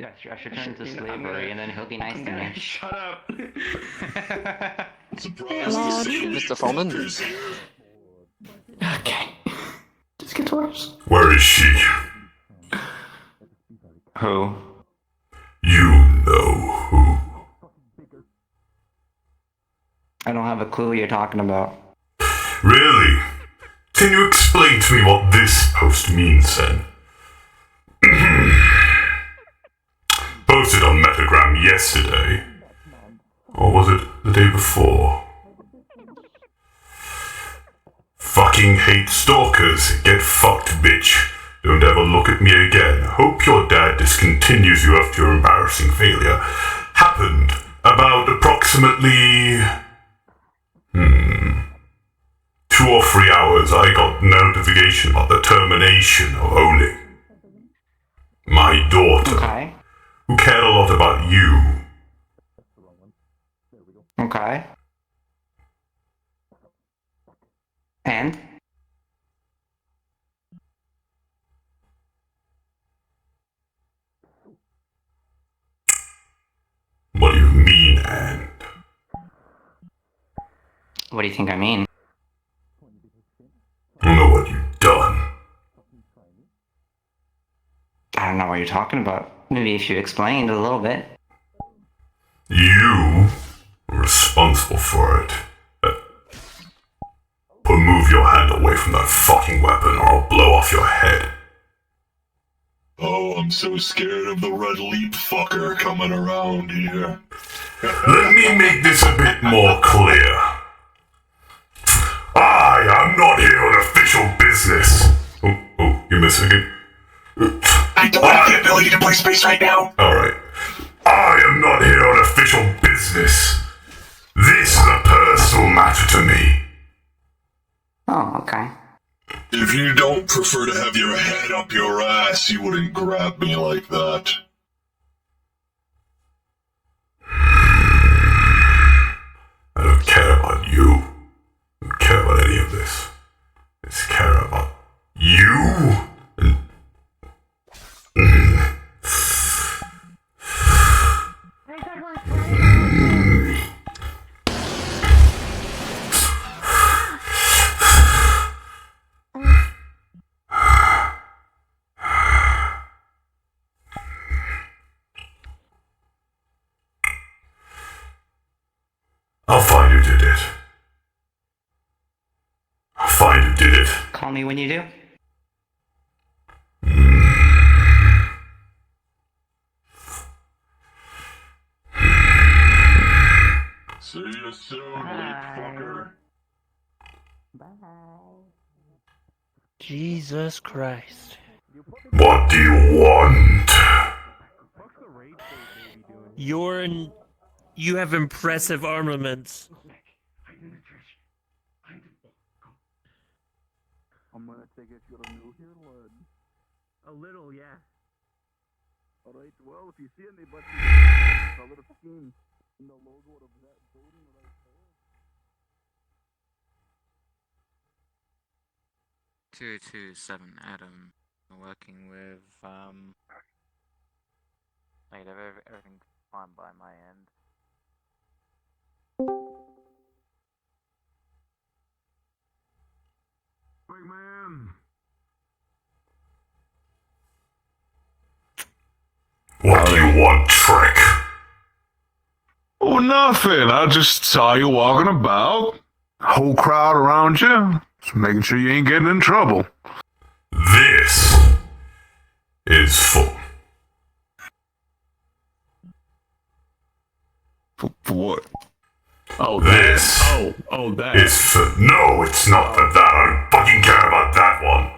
I should turn to slavery, and then he'll be nice to me. Shut up. Surprise, Mr. Fallman. Okay. Just gets worse. Where is she? Who? You know who. I don't have a clue what you're talking about. Really? Can you explain to me what this post means then? Posted on Metagram yesterday. Or was it the day before? Fucking hate stalkers. Get fucked, bitch. Don't ever look at me again. Hope your dad discontinues you after your embarrassing failure. Happened about approximately... 2 or 3 hours I got notification about the termination of owning my daughter, Okay. who cared a lot about you. Okay. And? What do you mean, and? What do you think I mean? I don't know what you've done. I don't know what you're talking about. Maybe if you explained a little bit. You were responsible for it. But move your hand away from that fucking weapon or I'll blow off your head. Oh, I'm so scared of the red leap fucker coming around here. Let me make this a bit more clear. I am not here on official business. Oh, you missing it? I don't have the ability to play space right now. Alright. I am not here on official business. This is a personal matter to me. Oh, okay. If you don't prefer to have your head up your ass, you wouldn't grab me like that. I don't care about you. I don't care about any of this. I just care about you and... I'll find who did it. I'll find who did it. Call me when you do. See you soon, leap fucker. Jesus Christ. What do you want? You have impressive armaments. I'm gonna take it you a new here, lad. A little, yeah. Alright, well, if you see anybody, color scheme in the logo of that building right there. 227 Adam. Working with like everything's fine by my end. Big man. What do you want, Trick? Oh, nothing. I just saw you walking about. Whole crowd around you. Just making sure you ain't getting in trouble. This is for... For what? Oh, This that. Oh, that. is for... No, it's not for that. I don't fucking care about that one.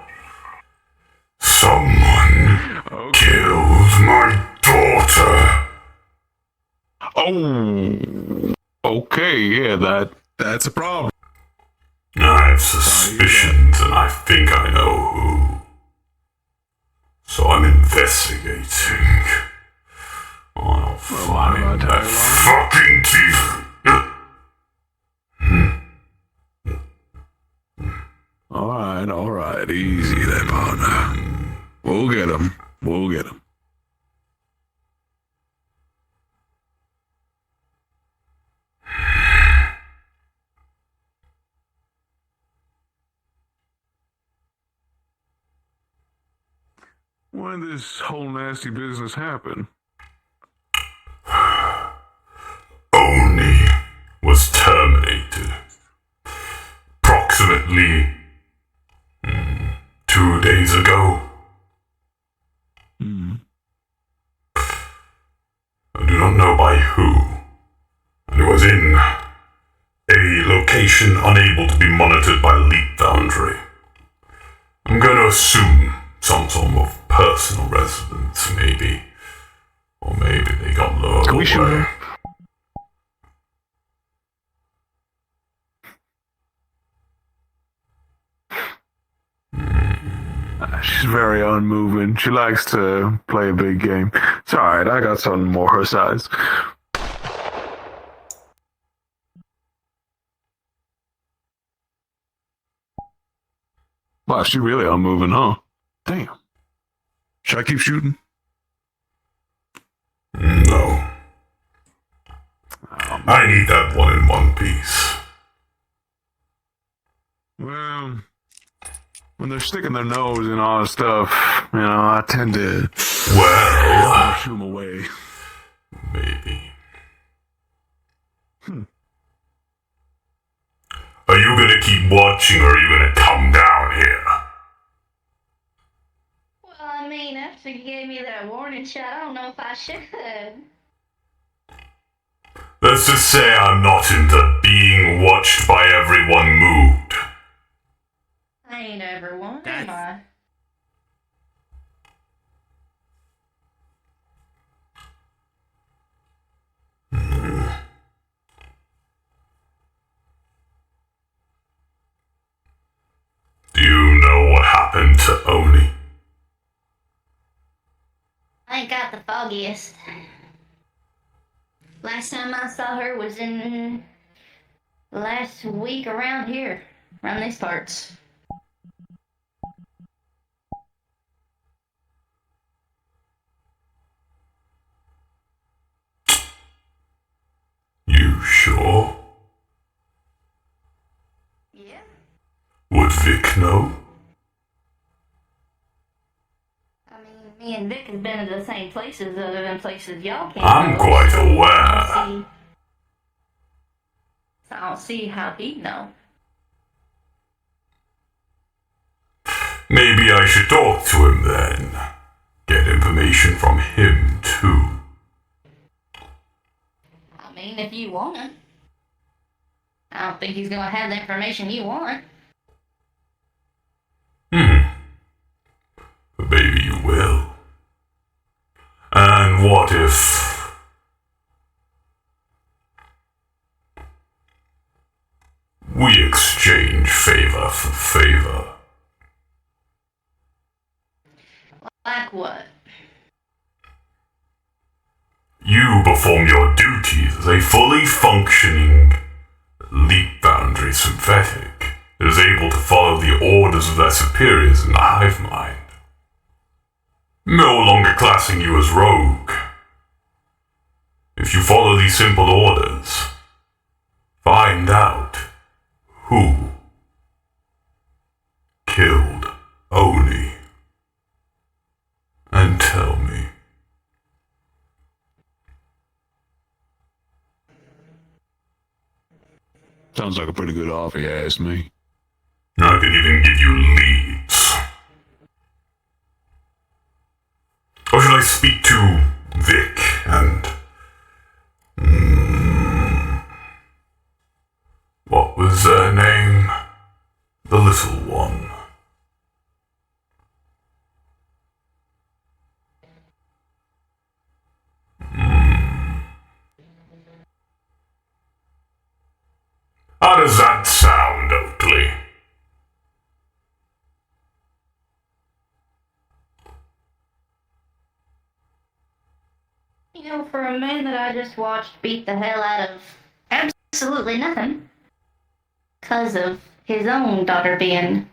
Someone killed my daughter. Oh. Okay, yeah, that's a problem. I have suspicions, and I think I know who. So I'm investigating. I'll find that fucking thief. Alright, easy there, partner. We'll get him. when did this whole nasty business happen? Oni was terminated. Approximately 2 days ago. I do not know by who. And it was in a location unable to be monitored by Leap Foundry. I'm going to assume some form of personal residence, maybe. Or maybe they got lured Can we shoot away. her? She's very unmoving. She likes to play a big game. It's alright, I got something more her size. Wow, she really unmoving, huh? Damn. Should I keep shooting? No. I need that one in one piece. Well, when they're sticking their nose in all this stuff, I tend to Well, shoo them away. maybe. Are you gonna keep watching or are you gonna come down here? Well, I mean, after you gave me that warning shot, I don't know if I should. Let's just say I'm not into being watched by everyone mood. I ain't everyone, am I? Do you know what happened to Oni? I ain't got the foggiest. Last time I saw her was in last week around here, around these parts. You sure? Yeah. Would Vic know? I mean, me and Vic have been to the same places other than places y'all can't I'm go, quite so aware. I don't see how he'd know. Maybe I should talk to him then. Get information from him too. I mean, if you want it. I don't think he's gonna have the information you want. But maybe you will. And what if... we exchange favor for favor? Like what? You perform your duties as a fully functioning Leap Boundary synthetic that is able to follow the orders of their superiors in the hive mind. No longer classing you as rogue. If you follow these simple orders, find out who killed Oni and tell me. Sounds like a pretty good offer, you ask me. I can even give you leads. Or should I speak to Vic and... what was their name? The little one. How does that sound, Oakley? You know, for a man that I just watched beat the hell out of absolutely nothing, because of his own daughter being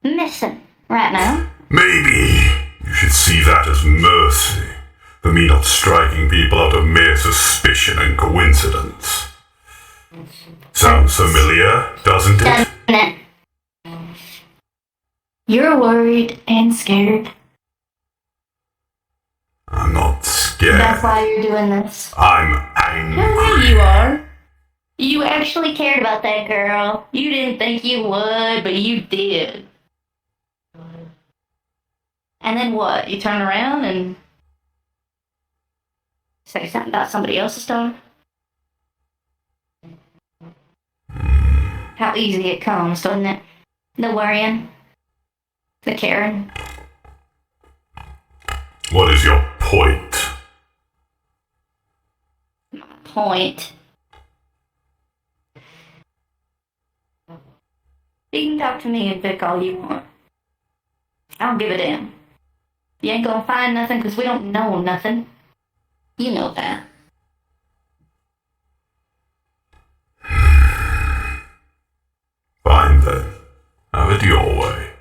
missing right now. Maybe you should see that as mercy for me not striking people out of mere suspicion and coincidence. Sounds familiar, doesn't it? You're worried and scared scared. That's why you're doing this. I'm No angry. way you are. You actually cared about that girl. You didn't think you would, but you did. And then what? You turn around and say something about somebody else's daughter? How easy it comes, doesn't it? The worrying. The caring. What is your point? Point. You can talk to me and Vic all you want. I don't give a damn. You ain't gonna find nothing because we don't know nothing. You know that. Fine then. Have it your way.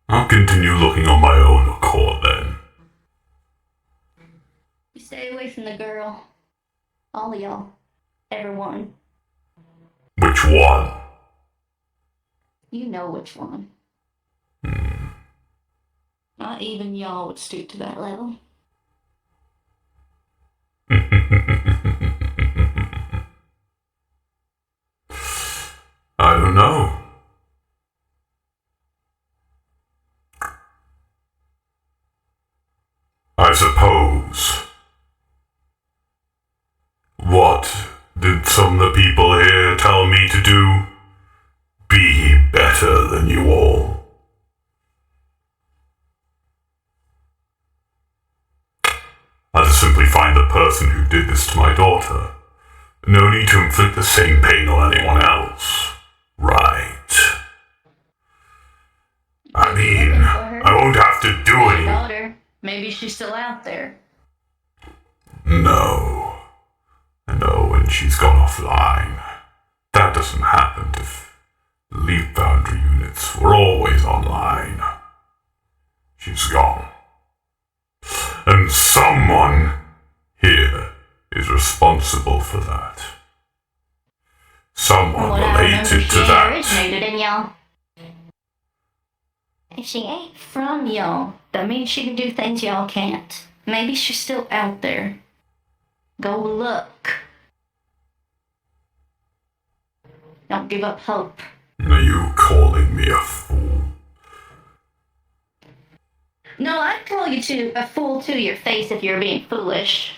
I'll continue looking on my own accord then. You stay away from the girl. All of y'all. Everyone. Which one? You know which one. Not even y'all would stoop to that level. I don't know. I suppose. What did some of the people here tell me to do? Be better than you all. I'll just simply find the person who did this to my daughter. No need to inflict the same pain on anyone else. Right. I mean, I won't have to do Your any. daughter. Maybe she's still out there. No. I know when she's gone offline. That doesn't happen if the Leap Foundry units were always online. She's gone. And someone here is responsible for that. Someone From what I remember, related she to ain't that. originated in y'all. If she ain't from y'all, that means she can do things y'all can't. Maybe she's still out there. Go look. Don't give up hope. Are you calling me a fool? No, I'd call you a fool to your face if you're being foolish.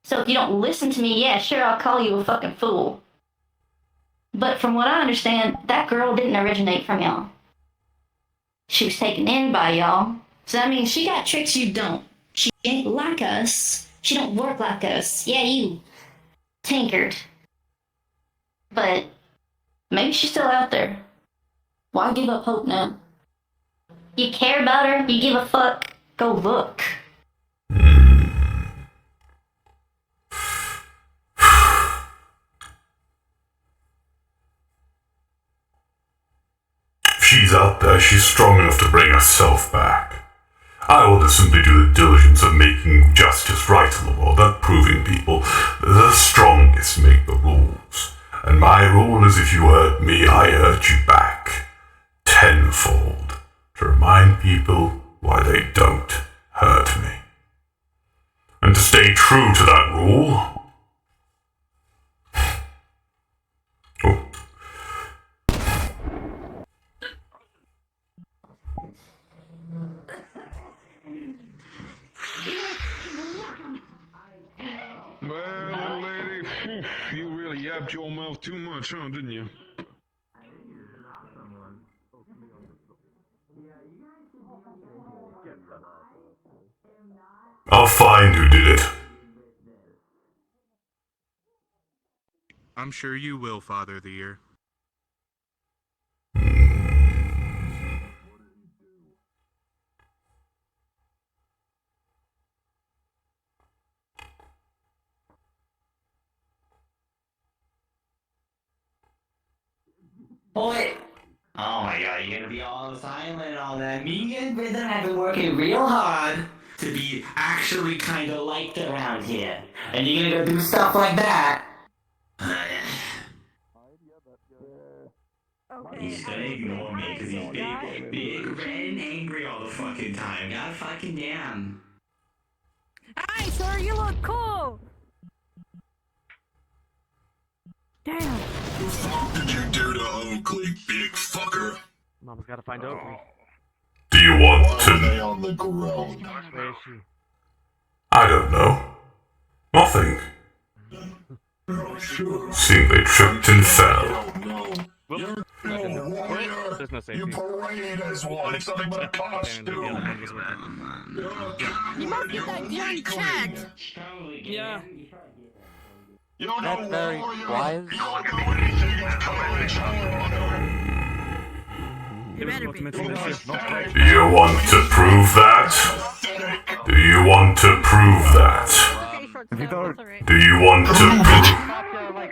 So if you don't listen to me, yeah, sure, I'll call you a fucking fool. But from what I understand, that girl didn't originate from y'all. She was taken in by y'all. So that means she got tricks you don't. She ain't like us. She don't work like us. Yeah, you tinkered. But maybe she's still out there. Why give up hope now? You care about her? You give a fuck? Go look. If she's out there, she's strong enough to bring herself back. I will just simply do the diligence of making justice right in the world, not proving people that the strongest make the rules. And my rule is if you hurt me, I hurt you back. Tenfold. To remind people why they don't hurt me. And to stay true to that rule. Oh. Well, lady, you really yapped your mouth too much, huh, didn't you? I'll find who did it. I'm sure you will, Father of the Year. Boy. Oh my god, you're gonna be all silent and all that. Me and Rhythm have been working real hard to be actually kind of liked around here. And you're gonna go do stuff like that. He's gonna ignore me because he's big, red, and angry all the fucking time. God fucking damn. Hi, sir, you look cool! Damn. The fuck did you do to Oakley, big fucker? Mama's gotta find Oakley. Do you want Why are they to... on the ground? Where is she? I don't know. Nothing. Sure. Simply tripped and fell. No. You're no warrior. There's no safety. You parade as one. It's nothing but a costume. You must get that gun checked! Yeah. You don't know very warrior. wise. You don't know anything of courage. You better be. Do you want to prove that? Do you want to prove that? Do you want to prove...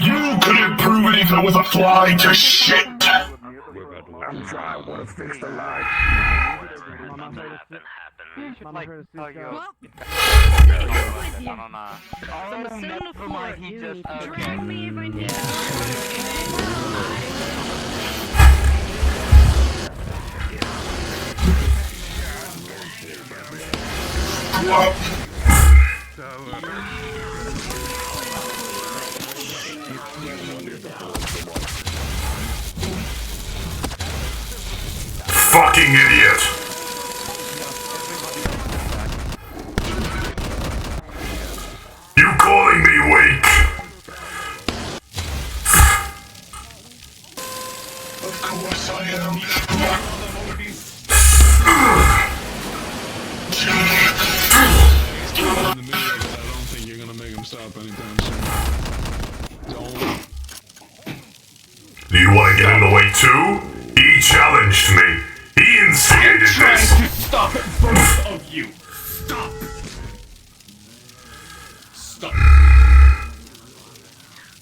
You couldn't prove anything with a fly to shit. I'm trying to fix the light. Well, Oh, never mind. He just drag me if I need Fucking idiot! You calling me weak? Of course I am. In the middle of it, I don't think you're gonna make him stop anytime soon. Don't. Do you want to get in the way too? He challenged me. He instigated this. Stop it, both of you! Stop! Stop!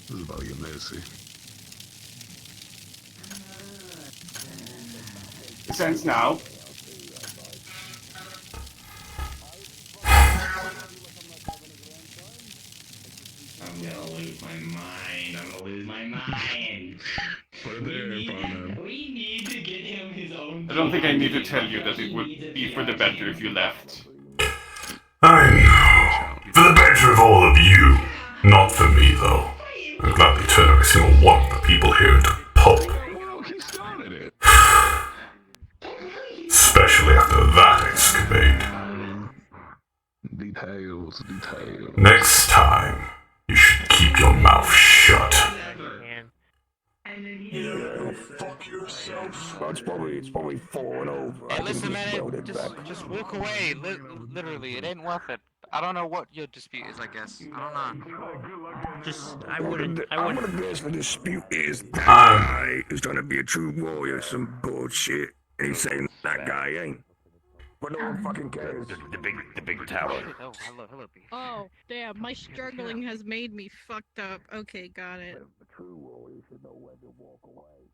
This is about to get messy. Sense now. I'm gonna lose my mind. I'm gonna lose my mind. Put it there, partner. We need to get him his own. I don't think I need to tell you that it would be for the better if you left. I know. For the better of all of you. Not for me, though. I'd gladly turn every single one of the people here into pulp. Well, he started it. Especially after that escapade. Details. Next time, you should keep your mouth shut. Yeah, fuck yourself. It's probably falling over. Hey, listen, man, just walk away. Literally, it ain't worth it. I don't know what your dispute is, I guess. I don't know. Just, I wouldn't. I'm gonna guess the dispute is that guy is trying to be a true warrior, some bullshit. And he's saying that guy ain't. But no one fucking cares. The big tower. Oh, hello, B. Oh, damn, my struggling has made me fucked up. Okay, got it. A true warrior should know when to walk away.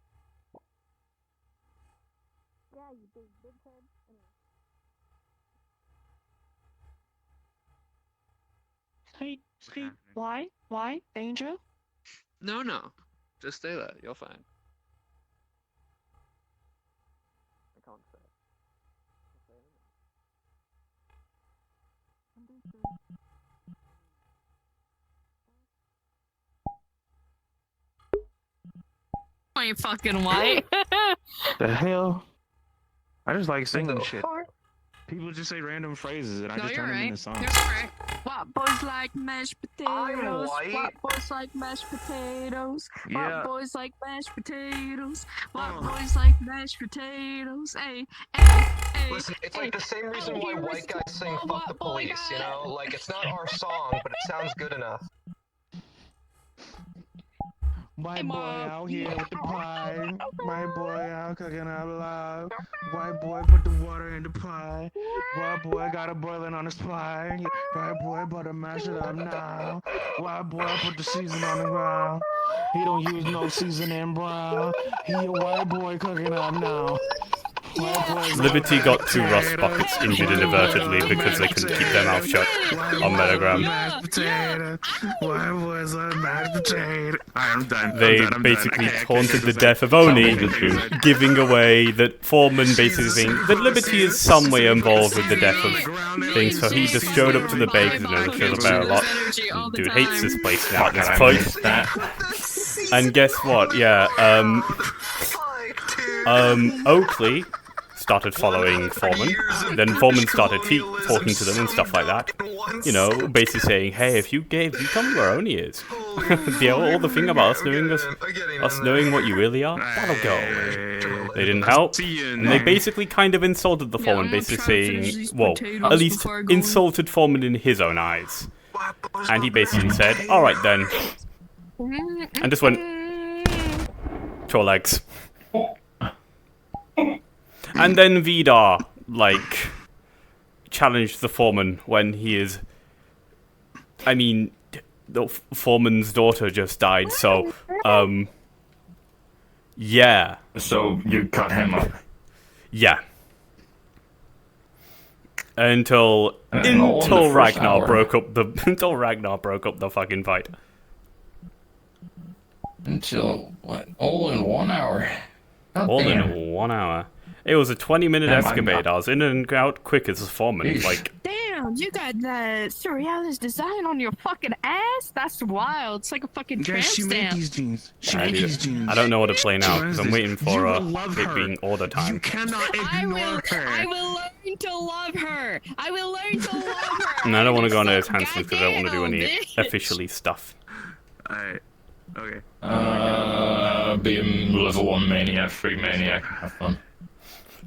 Yeah, you big head. Steve, why? Why? Danger? No. Just stay there. You're fine. I can't say. My fucking white. The hell? I just like singing shit. Or- People just say random phrases and I No, just you're turn them right. into songs. You're right. White boys like mashed potatoes. white. White boys like mashed potatoes. Yeah. White boys like mashed potatoes. White boys like mashed potatoes. Hey, hey. Listen, it's like the same reason hey, why here's white guys sing a "Fuck white the boy police." You guy. know, like it's not our song, but it sounds good enough. White boy out here with the pie. White boy out cooking up live. White boy put the water in the pie. White boy got a boiling on his pie. White boy better mash it up now. White boy put the season on the ground. He don't use no seasoning brown. He a white boy cooking up now. Liberty got two rust buckets injured inadvertently because they couldn't keep their mouth shut on Metagram. I'm done. They basically taunted the death of Oni, giving away that Foreman basically saying that Liberty is some way involved with the death of things, so he just showed up to the bake and showed about a lot. Dude hates this place now at this point. And guess what? Yeah, Oakley started following Foreman. Then Foreman started talking to them and stuff like that. You know, basically saying, "Hey, if you tell me where Oni is, all the thing about us knowing what you really are, that'll go away." They didn't help, and they basically kind of insulted the Foreman, basically saying, well, at least insulted Foreman in his own eyes. And he basically said, "Alright then," and just went, "Your legs." And then Vidar, like, challenged the Foreman when he is... I mean, the Foreman's daughter just died, so, yeah. So, you cut him up? Yeah. Until Ragnar broke up the... until Ragnar broke up the fucking fight. Until, what, all in 1 hour? All in 1 hour. It was a 20-minute escapade. I was in and out quick as a Foreman. Like, damn, you got the Surrealist design on your fucking ass? That's wild. It's like a fucking tramp she made stamp. these jeans. She made these jeans. I don't know what to play now because I'm waiting for it being order time. You cannot ignore her. I will learn to love her. I will learn to love her. And I don't want to go on Earth Hansen because I don't want to do any officially stuff. Alright. Okay. Be a level 1 maniac, free maniac. Have fun.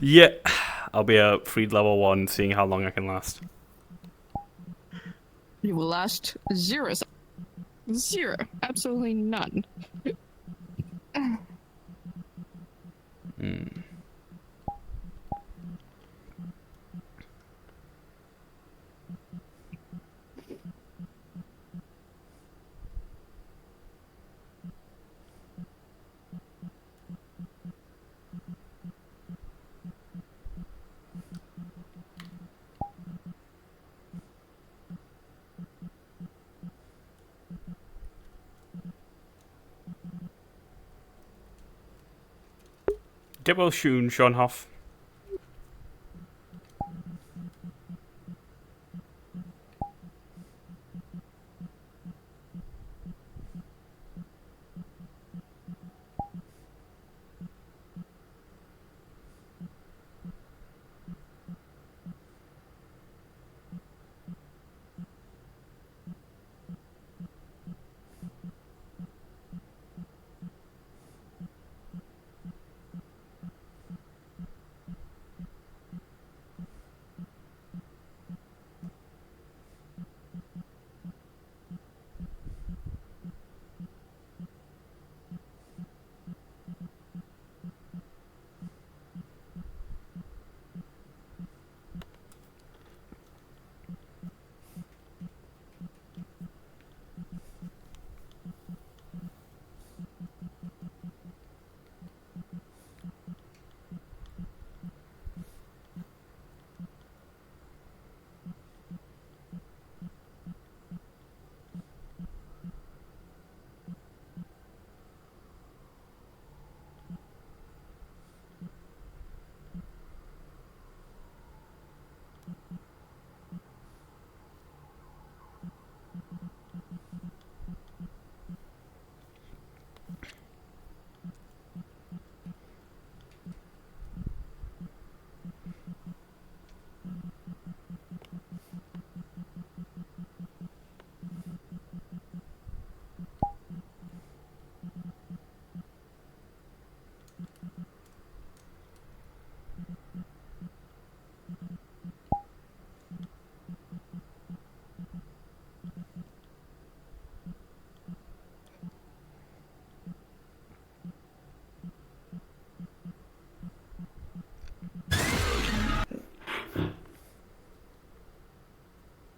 Yeah, I'll be a free level 1, seeing how long I can last. You will last 0 seconds. 0. Absolutely none. Get well shoon, Schonhoff.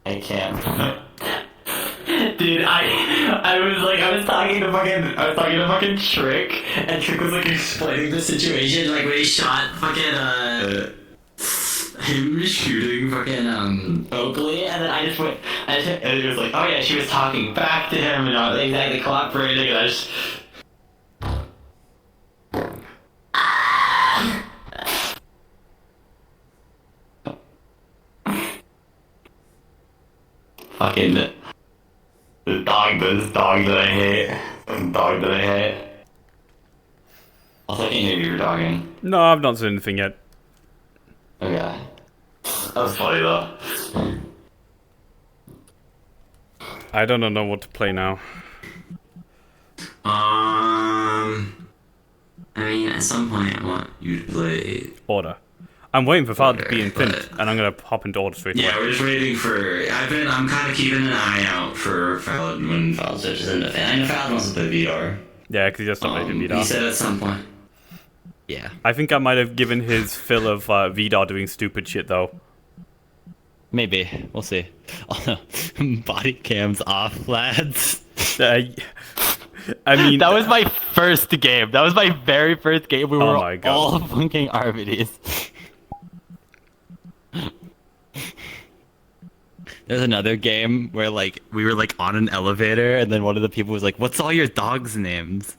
I can't. Dude, I was talking to fucking Trick, and Trick was like explaining the situation, like when he shot fucking him shooting fucking Oakley, and then I just went, and it was like, oh yeah, she was talking back to him and not exactly cooperating, and I just. Fucking this dog that I hate. Fucking dog that I hate. Also, I can't hear you were talking. No, I've not seen anything yet. Okay. That was funny though. I don't know what to play now. I mean, at some point I want you to play... Order. I'm waiting for Father to be in Fint, and I'm gonna hop into Order straight away. Yeah, we're just waiting for... I'm kind of keeping an eye out for Fallon when Fallon switches into Fint. I know Fallon wants to play VR. Yeah, because he just stopped making VDAR. He said at some point. Yeah. I think I might have given his fill of VDAR doing stupid shit, though. Maybe. We'll see. Oh, no. Body cams off, lads. I mean... That was my first game. That was my very first game. We were my God. all fucking RVDs. There's another game where, like, we were, like, on an elevator, and then one of the people was like, what's all your dogs' names?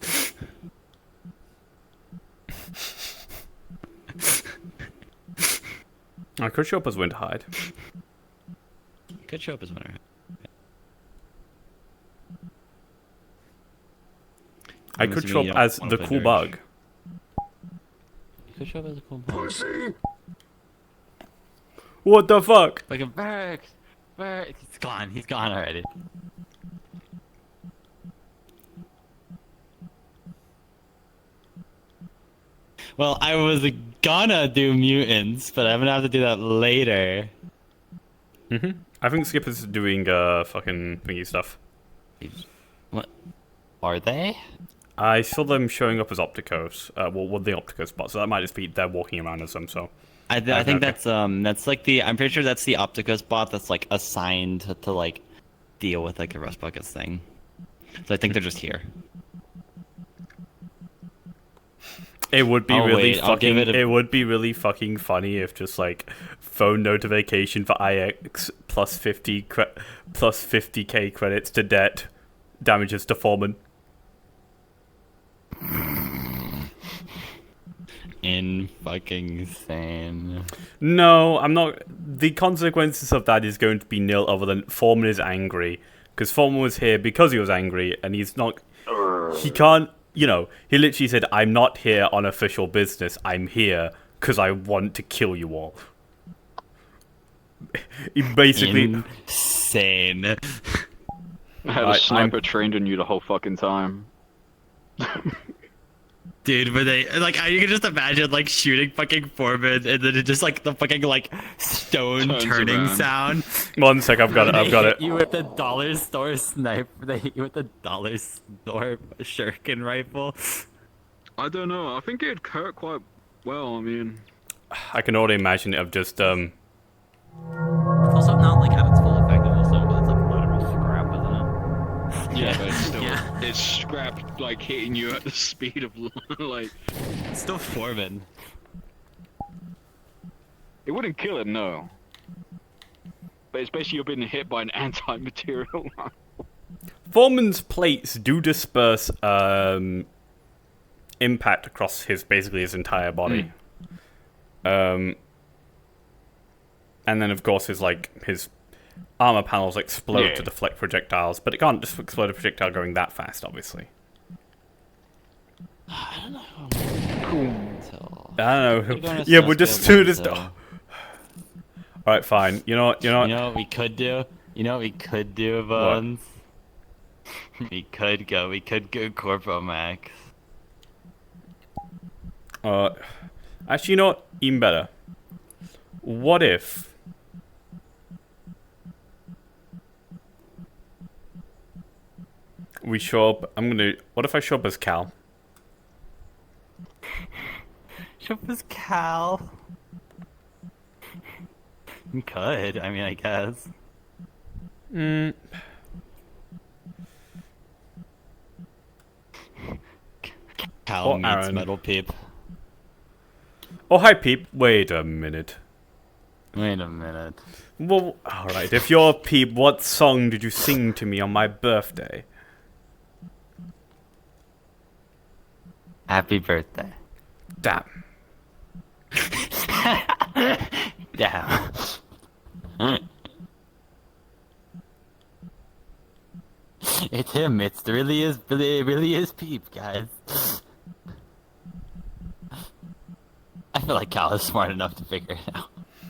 I could show up as Winterhide. Could show up as Winterhide. I could show up as the cool bug. You could show up as a cool bug. What the fuck? Like a bird. He's gone. He's gone already. Well, I was gonna do mutants, but I'm gonna have to do that later. I think Skipper's doing fucking thingy stuff. What? Are they? I saw them showing up as Opticos. Well, the Opticos bot, so that might just be they're walking around as them, so... I think that's like the... I'm pretty sure that's the Opticos bot that's, like, assigned to like, deal with, like, a Rust Buckets thing. So I think they're just here. It would be It would be really fucking funny if just like phone notification for IX plus 50k credits to debt damages to Foreman. Fucking insane. No, I'm not. The consequences of that is going to be nil other than Foreman is angry. Because Foreman was here because he was angry and he's not... He can't... You know, he literally said, I'm not here on official business. I'm here because I want to kill you all. He basically... Insane. I had a sniper trained on you the whole fucking time. Dude, but they like you can just imagine like shooting fucking Foreman and then it just like the fucking like stone turning around. sound. 1 sec, I've got it. You with the dollar store sniper. They hit you with the dollar store shuriken rifle. I don't know. I think it'd hurt quite well. I mean, I can already imagine it of just It's also not like at its full effectiveness though, but it's like literally scrap, isn't it? yeah, but it's still it's scrapped like hitting you at the speed of like. It's still Foreman. It wouldn't kill it, no. But especially you're being hit by an anti-material. Foreman's plates do disperse impact across basically his entire body. And then of course his armor panels explode to deflect projectiles, but it can't just explode a projectile going that fast, obviously. I don't know. I don't know. Yeah, we're just doing this. Alright, fine. You know what what we could do? You know what we could do, Bones? We could go Corpo Max. Actually, you know what? Even better. What if... we show up... what if I show up as Cal? Show up as Cal? You could, I mean, I guess. Cal Or meets Aaron. Metal Peep. Oh, hi, Peep. Wait a minute. Wait a minute. Well, alright. If you're Peep, what song did you sing to me on my birthday? Happy birthday. Damn. Damn. It's him. It really is Peep, guys. I feel like Cal is smart enough to figure it out.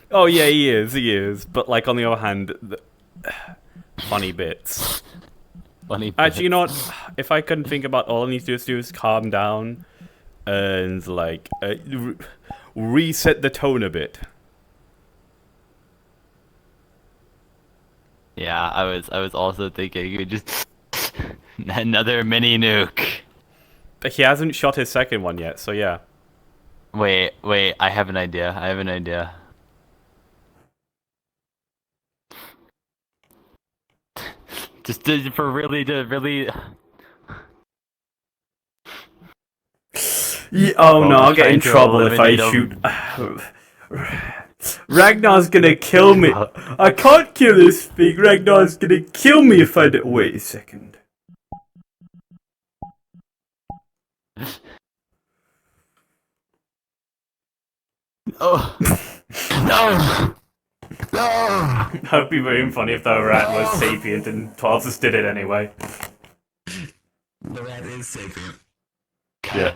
Oh, yeah, he is. But, like, on the other hand, funny bits. Funny bits. Actually, you know what? If I couldn't think about all I need to do is calm down and, like, reset the tone a bit. Yeah, I was also thinking you just another mini nuke. But he hasn't shot his second one yet, so yeah. Wait, I have an idea. Just to really. Yeah, oh no, I'll get in trouble if I shoot. Ragnar's gonna kill me. I can't kill this thing. Ragnar's gonna kill me if I do. Wait a second. Oh no! That would be very funny if the rat was sapient and 12 just did it anyway. The rat is sapient. Yeah.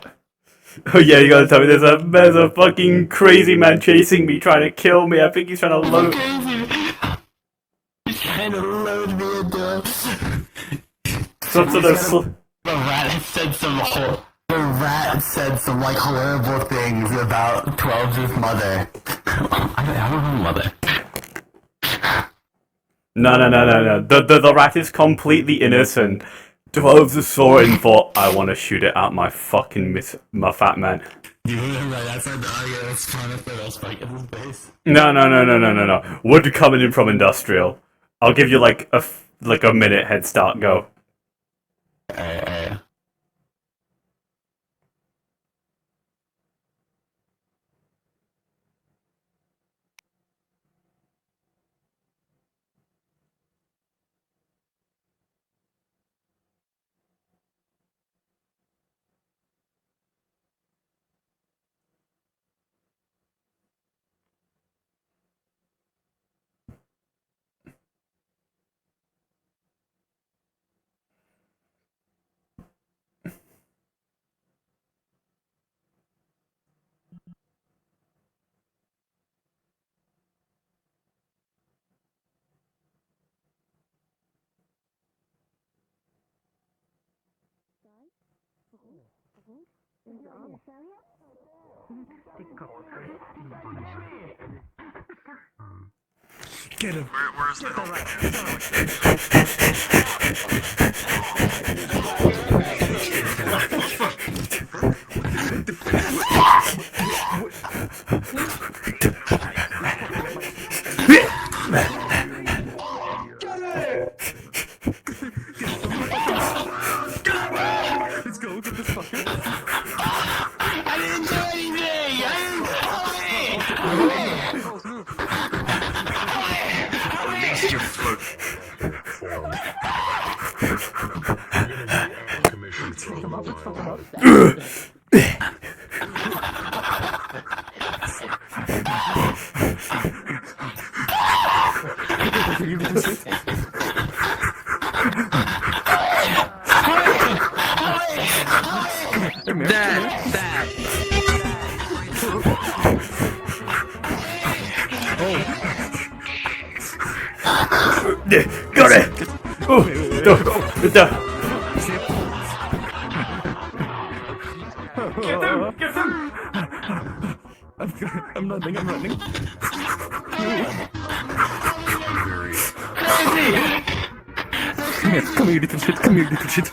Oh yeah, you gotta tell me there's a fucking crazy man chasing me, trying to kill me. I think he's trying to load. He's trying to load me into some sort of. The rat said some like horrible things about 12's mother. I don't know mother. No. The rat is completely innocent. 12 saw it and thought, I want to shoot it out my fucking my fat man. You were right outside the audio, it's fun if they're all spike in his base. No. Wood coming in from industrial. I'll give you like a minute head start, go. Get him. Where's the Let's go get this fucker. I didn't do anything! At least you float. Got it! Oh, Get them! I'm running. Come here, little shit.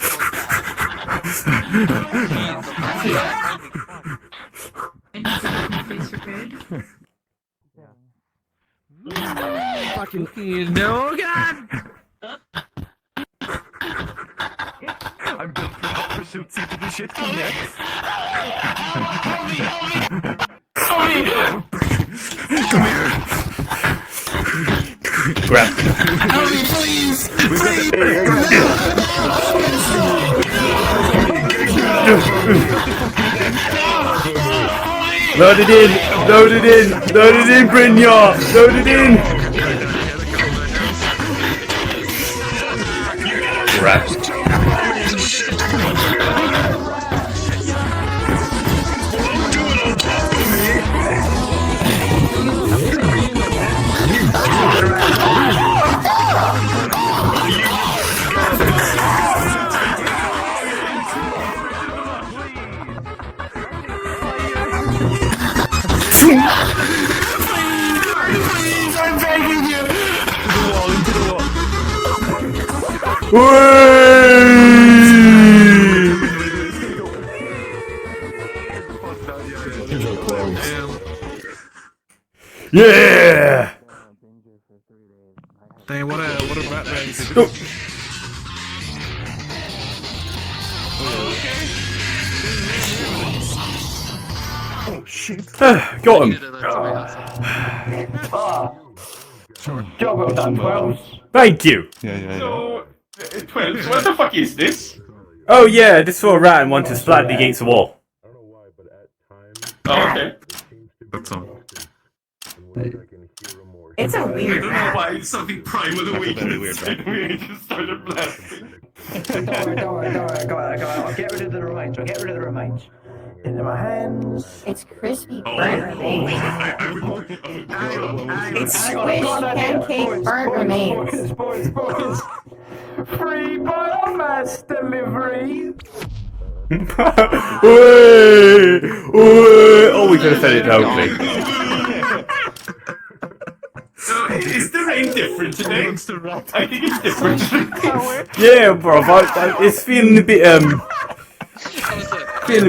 Fucking no, God! I'm built for suit the shit next. Come here! Grab. Help me, please! Please! Load it in! Load it in! Load it in, Brynjar! Load it in! Grab. Please, I'm begging you! Yeah! Dang, what a rat race. Oh. Oh shit. Got him. Job well done, Twelves. Thank you. So, 12, what the fuck is this? Oh yeah, just saw a rat and wanted to splat it against the wall. Oh, okay. That's all. It's a I weird don't know why it's something prime of the week. We just started blasting. Don't worry. Go on. I'll get rid of the remains. Into my hands. It's crispy burnt remains. It's squish pancake burnt remains. Boys. Free biomass delivery. Oh, we could have said it totally. Is the rain different today? I think it's different. Yeah, bro, it's feeling a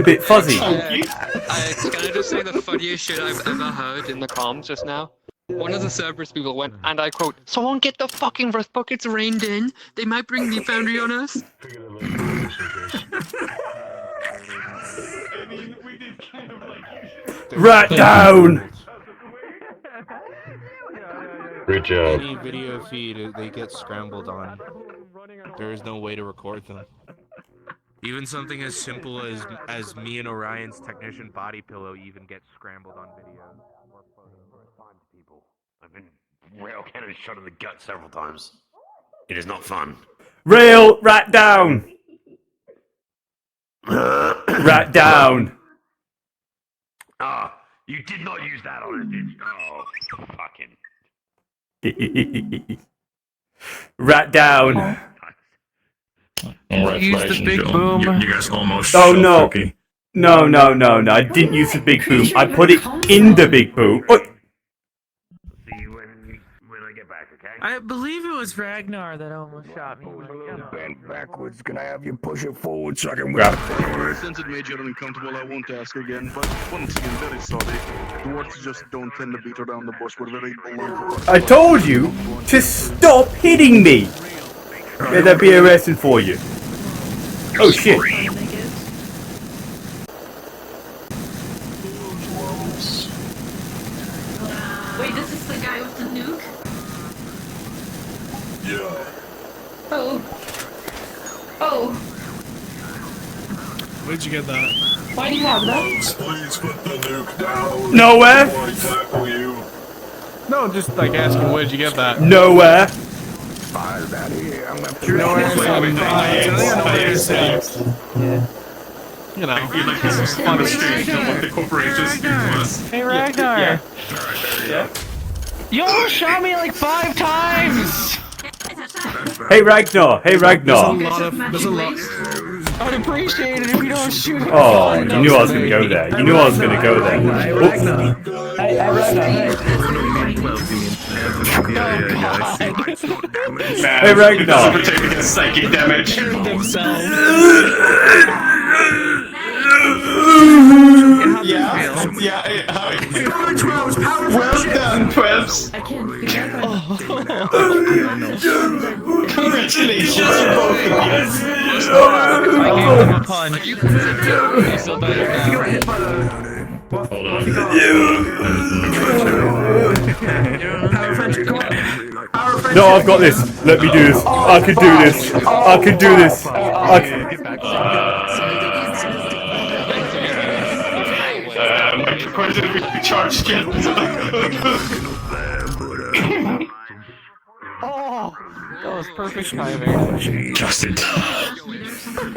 bit fuzzy. Can I just say the funniest shit I've ever heard in the comms just now? One of the Cerberus people went, and I quote, "Someone get the fucking rust buckets reined in. They might bring the foundry on us." Rat down! Great job. Any video feed, they get scrambled on. There is no way to record them. Even something as simple as me and Orion's technician body pillow even gets scrambled on video. People, I've been rail cannon shot in the gut several times. It is not fun. Rail, rat down! Rat down! Ah, you did not use that on it, did you? Oh, fucking. Rat down! Use the big boom. You guys almost Oh so no! cookie. No, I didn't use the big boom. I put it in the big boom. Oh. See you when I get back, okay? I believe it was Ragnar that almost shot me. Bend backwards. Can I have you push it forward so I can Grab. Since it made you uncomfortable, I won't ask again. But once again, very sorry. The words just don't tend to beat around the bush. We're very blunt. I told you to stop hitting me! Yeah, that'd be arresting for you. Oh shit. Wait, this is the guy with the nuke? Yeah. Oh. Where'd you get that? Why do you have that? Please put the nuke down. Nowhere? Before I tackle you. No, just like asking where'd you get that? Nowhere. File out here. I'm gonna You know where it's from? Yeah. You know. I feel like this is fun street of what the corporations do to us. Hey Ragnar! Yeah. You almost shot me like 5 times! Hey Ragnar! Hey Ragnar! There's a lot. I'd appreciate it if you don't shoot it. Oh, you knew I was gonna go there. You knew I was gonna go there. Hey, Ragnar. Hey, Ragnar. Hey Ragnar! Taking psychic damage. Themselves. Well done, Twebs. I can't Congratulations, you both of No, I've got this. Let me do this. I can do this. I can do this. I can. Charge skills. Oh, that was perfect timing. Justin.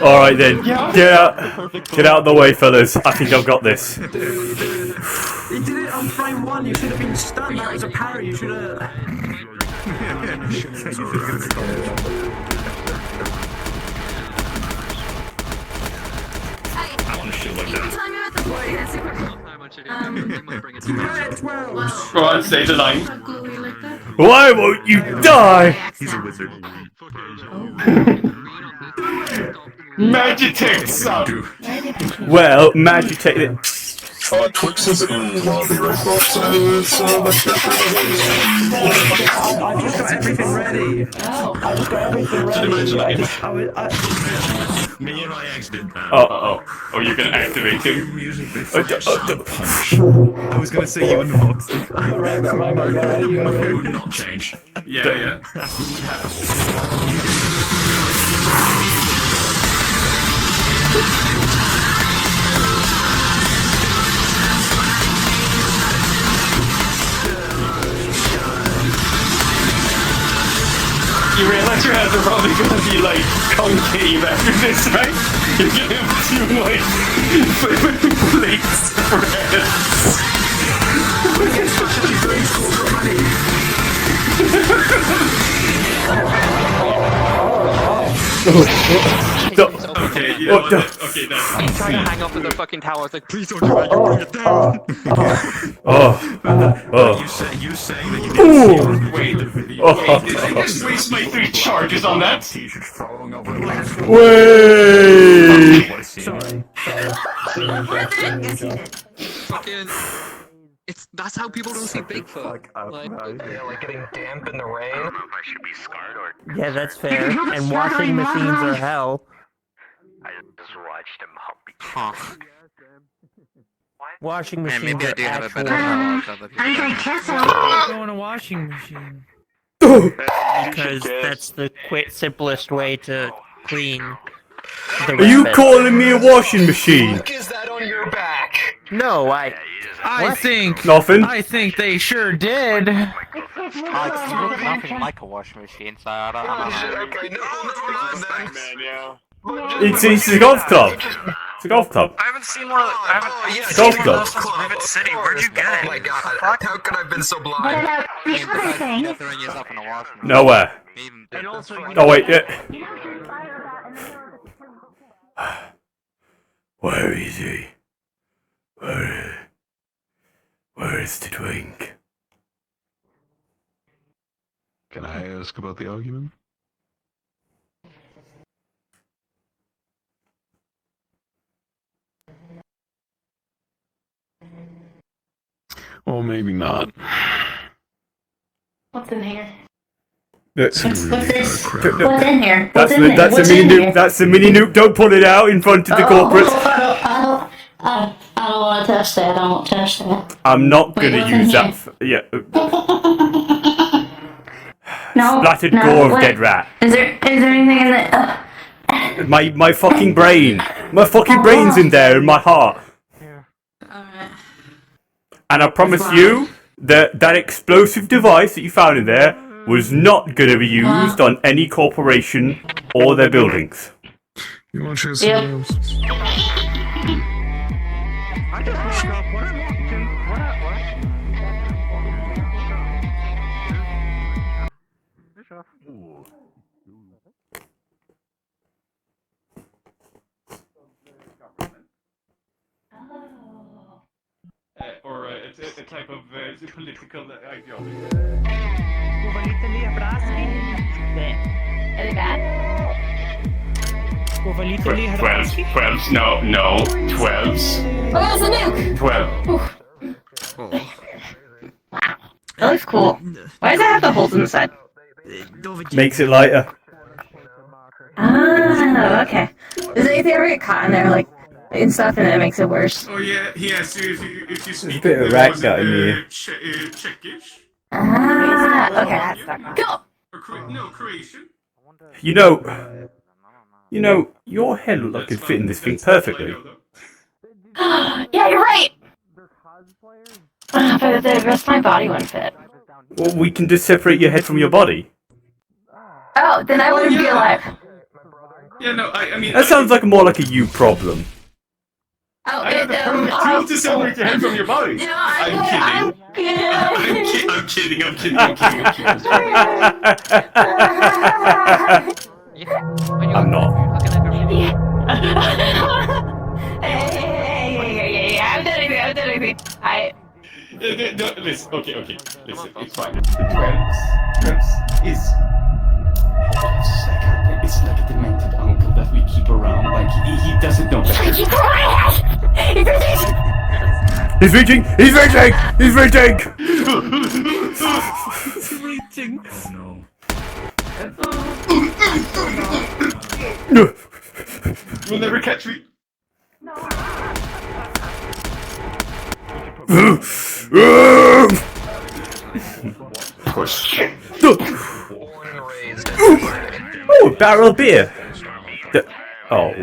All right then. Get out. Get out of the way, fellas. I think I've got this. You did it on frame 1, you should have been stunned, that was a parry, you should have... I want to shoot like that. Go on, stay the line. Why won't you die? He's a wizard. Magitech, son. Well, Magitech. Twix is in. I'll be right back. I just got everything ready. I just got everything ready. Me and my ex did that. Oh, you're gonna activate him? I was gonna say you and the box. Would not change. Yeah. You realize your hands are probably gonna be like concave after this, right? You're gonna have two like plates for heads. Okay, you know what? Okay, that's I'm trying to hang up in the fucking tower. I was like, please don't do it. You'll bring it down. You say that you didn't wait. Did I just waste my 3 charges on that? Wait. Fucking. That's how people don't see Bigfoot. Like getting damp in the rain. I don't know if I should be scarred or. Yeah, that's fair. And washing machines are hell. I just watched him humpy. Huh. Washing Man, machines maybe I are do have a actual better hell. Are you gonna kiss him? Go in a washing machine. Because that's the simplest way to clean the Are you rabbit. calling me a washing machine? Is that on your back? No, I think. Nothing. I think they sure did. It's nothing like a washing machine, so I don't know. Okay, no, man, yeah. It's a golf club. It's a golf club. I haven't seen one of the. I haven't Golf club. Rivet City. Where'd you get it? Oh my god! How could I have been so blind? Nowhere. Oh wait, yeah. Where is he? Where is the drink? Can I ask about the argument? Well, maybe not. What's in here? What's this? What's in here? That's a mini nuke. That's a mini nuke. Don't pull it out in front of the corporates. I don't want to touch that. I don't touch that. I'm not gonna use that. No. Splattered no, gore of wait. dead rat. Is there anything in the? My fucking brain. My fucking brain's in there in my heart. And I promise you that that explosive device that you found in there was not going to be used on any corporation or their buildings. You want to share some else? I just woke up. What am I watching? Or a type of political ideology. literally had 12s, no, 12s. Oh, that's a nuke! 12. That looks cool. Why does it have the holes in the side? Makes it lighter. Ah, okay. Does anything ever get caught in there, like, and stuff, and it makes it worse? Oh yeah, he asks you if you speak. a bit of rat gut in here. Czechish. Ah, okay. Go! No, Croatian. You know, your head looked like it fit in this thing perfectly. Yeah, you're right! But the rest of my body wouldn't fit. Well, we can just separate your head from your body. Oh, then I wouldn't be alive. Yeah, no, I mean... That sounds like more like a you problem. Oh, I have the perfect tools to separate your head from your body. No, I'm kidding. I'm kidding. I'm not. Hey, I'm done anything. Listen, okay. Listen, it's fine. The Tramps is... It's like a demented uncle that we keep around, like, he doesn't know better. Keep quiet! He's reaching! He's reaching! He's reaching! No. You'll never catch me. Oh, a barrel of beer! Oh.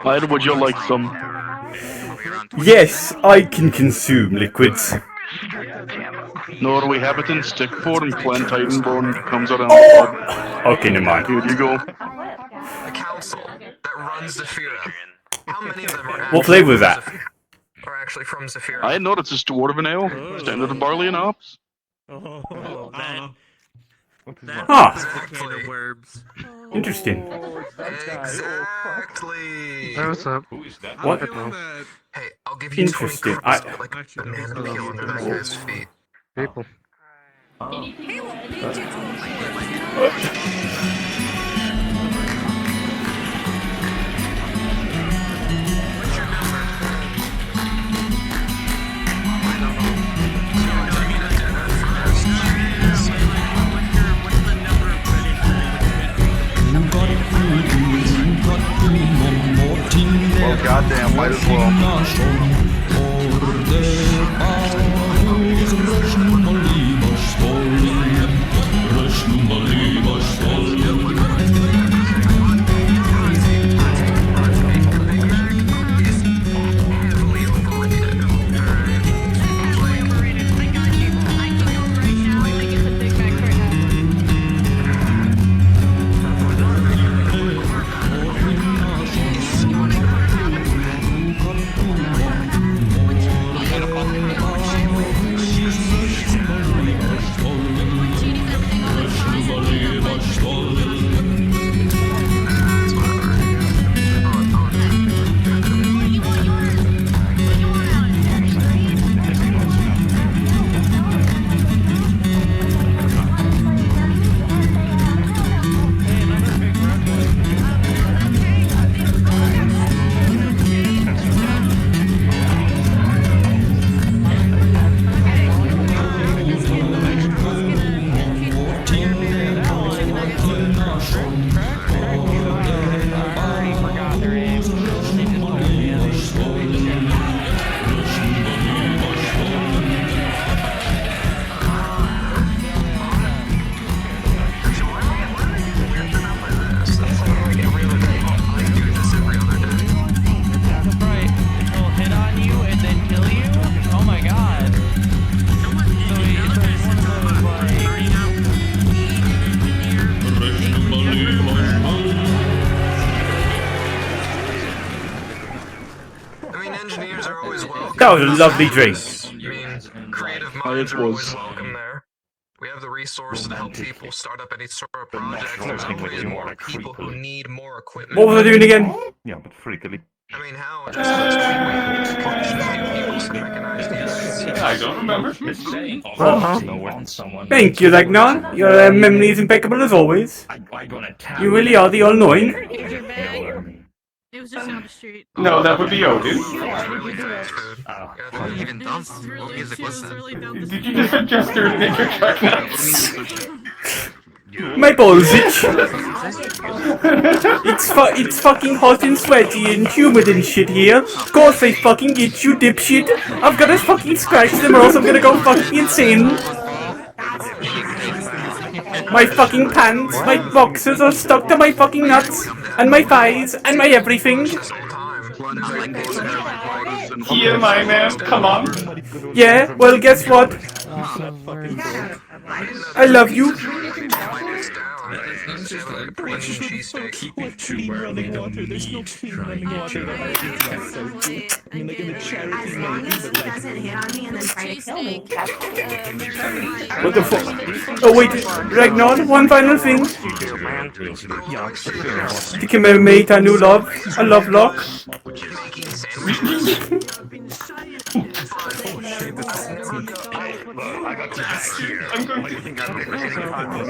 Ida, would you like some? Yes, I can consume liquids. Norway habitant, stick for and plant Titanborn comes around. Okay, never mind. Here you go. A council that runs Zafira. How many of them are What flavor was that? are actually from Zafira? I know it's just dwarven ale, standard of barley and hops. Huh. Exactly. Interesting. Exactly. Hey, what's up? What? Hey, I'll give you 20 Interesting. crowns, like banana peel under that guy's feet. People. Well, goddamn, might as well. That was a lovely drink. Creative minds are always welcome there. We have the resources to help people start up any sort of project. There's always more people who need more equipment. What was I doing again? Yeah, but freakily. I mean, how? Just last week we punched a few people, some recognized units. I don't remember. Thank you, Ragnar. Your memory is impeccable as always. You really are the all-knowing. It was just down the street. No, that would be Odin. Even done. What music was that? Did you just adjust your naked nuts? My balls itch. It's fucking hot and sweaty and humid and shit here. Of course I fucking itch, you dipshit. I've gotta fucking scratch them or else I'm gonna go fucking insane. My fucking pants, my boxers are stuck to my fucking nuts, and my thighs, and my everything. Here, my man, come on. Yeah, well, guess what? I love you. What the fuck? Oh wait, Ragnar, one final thing. To commemorate our new love, a love lock.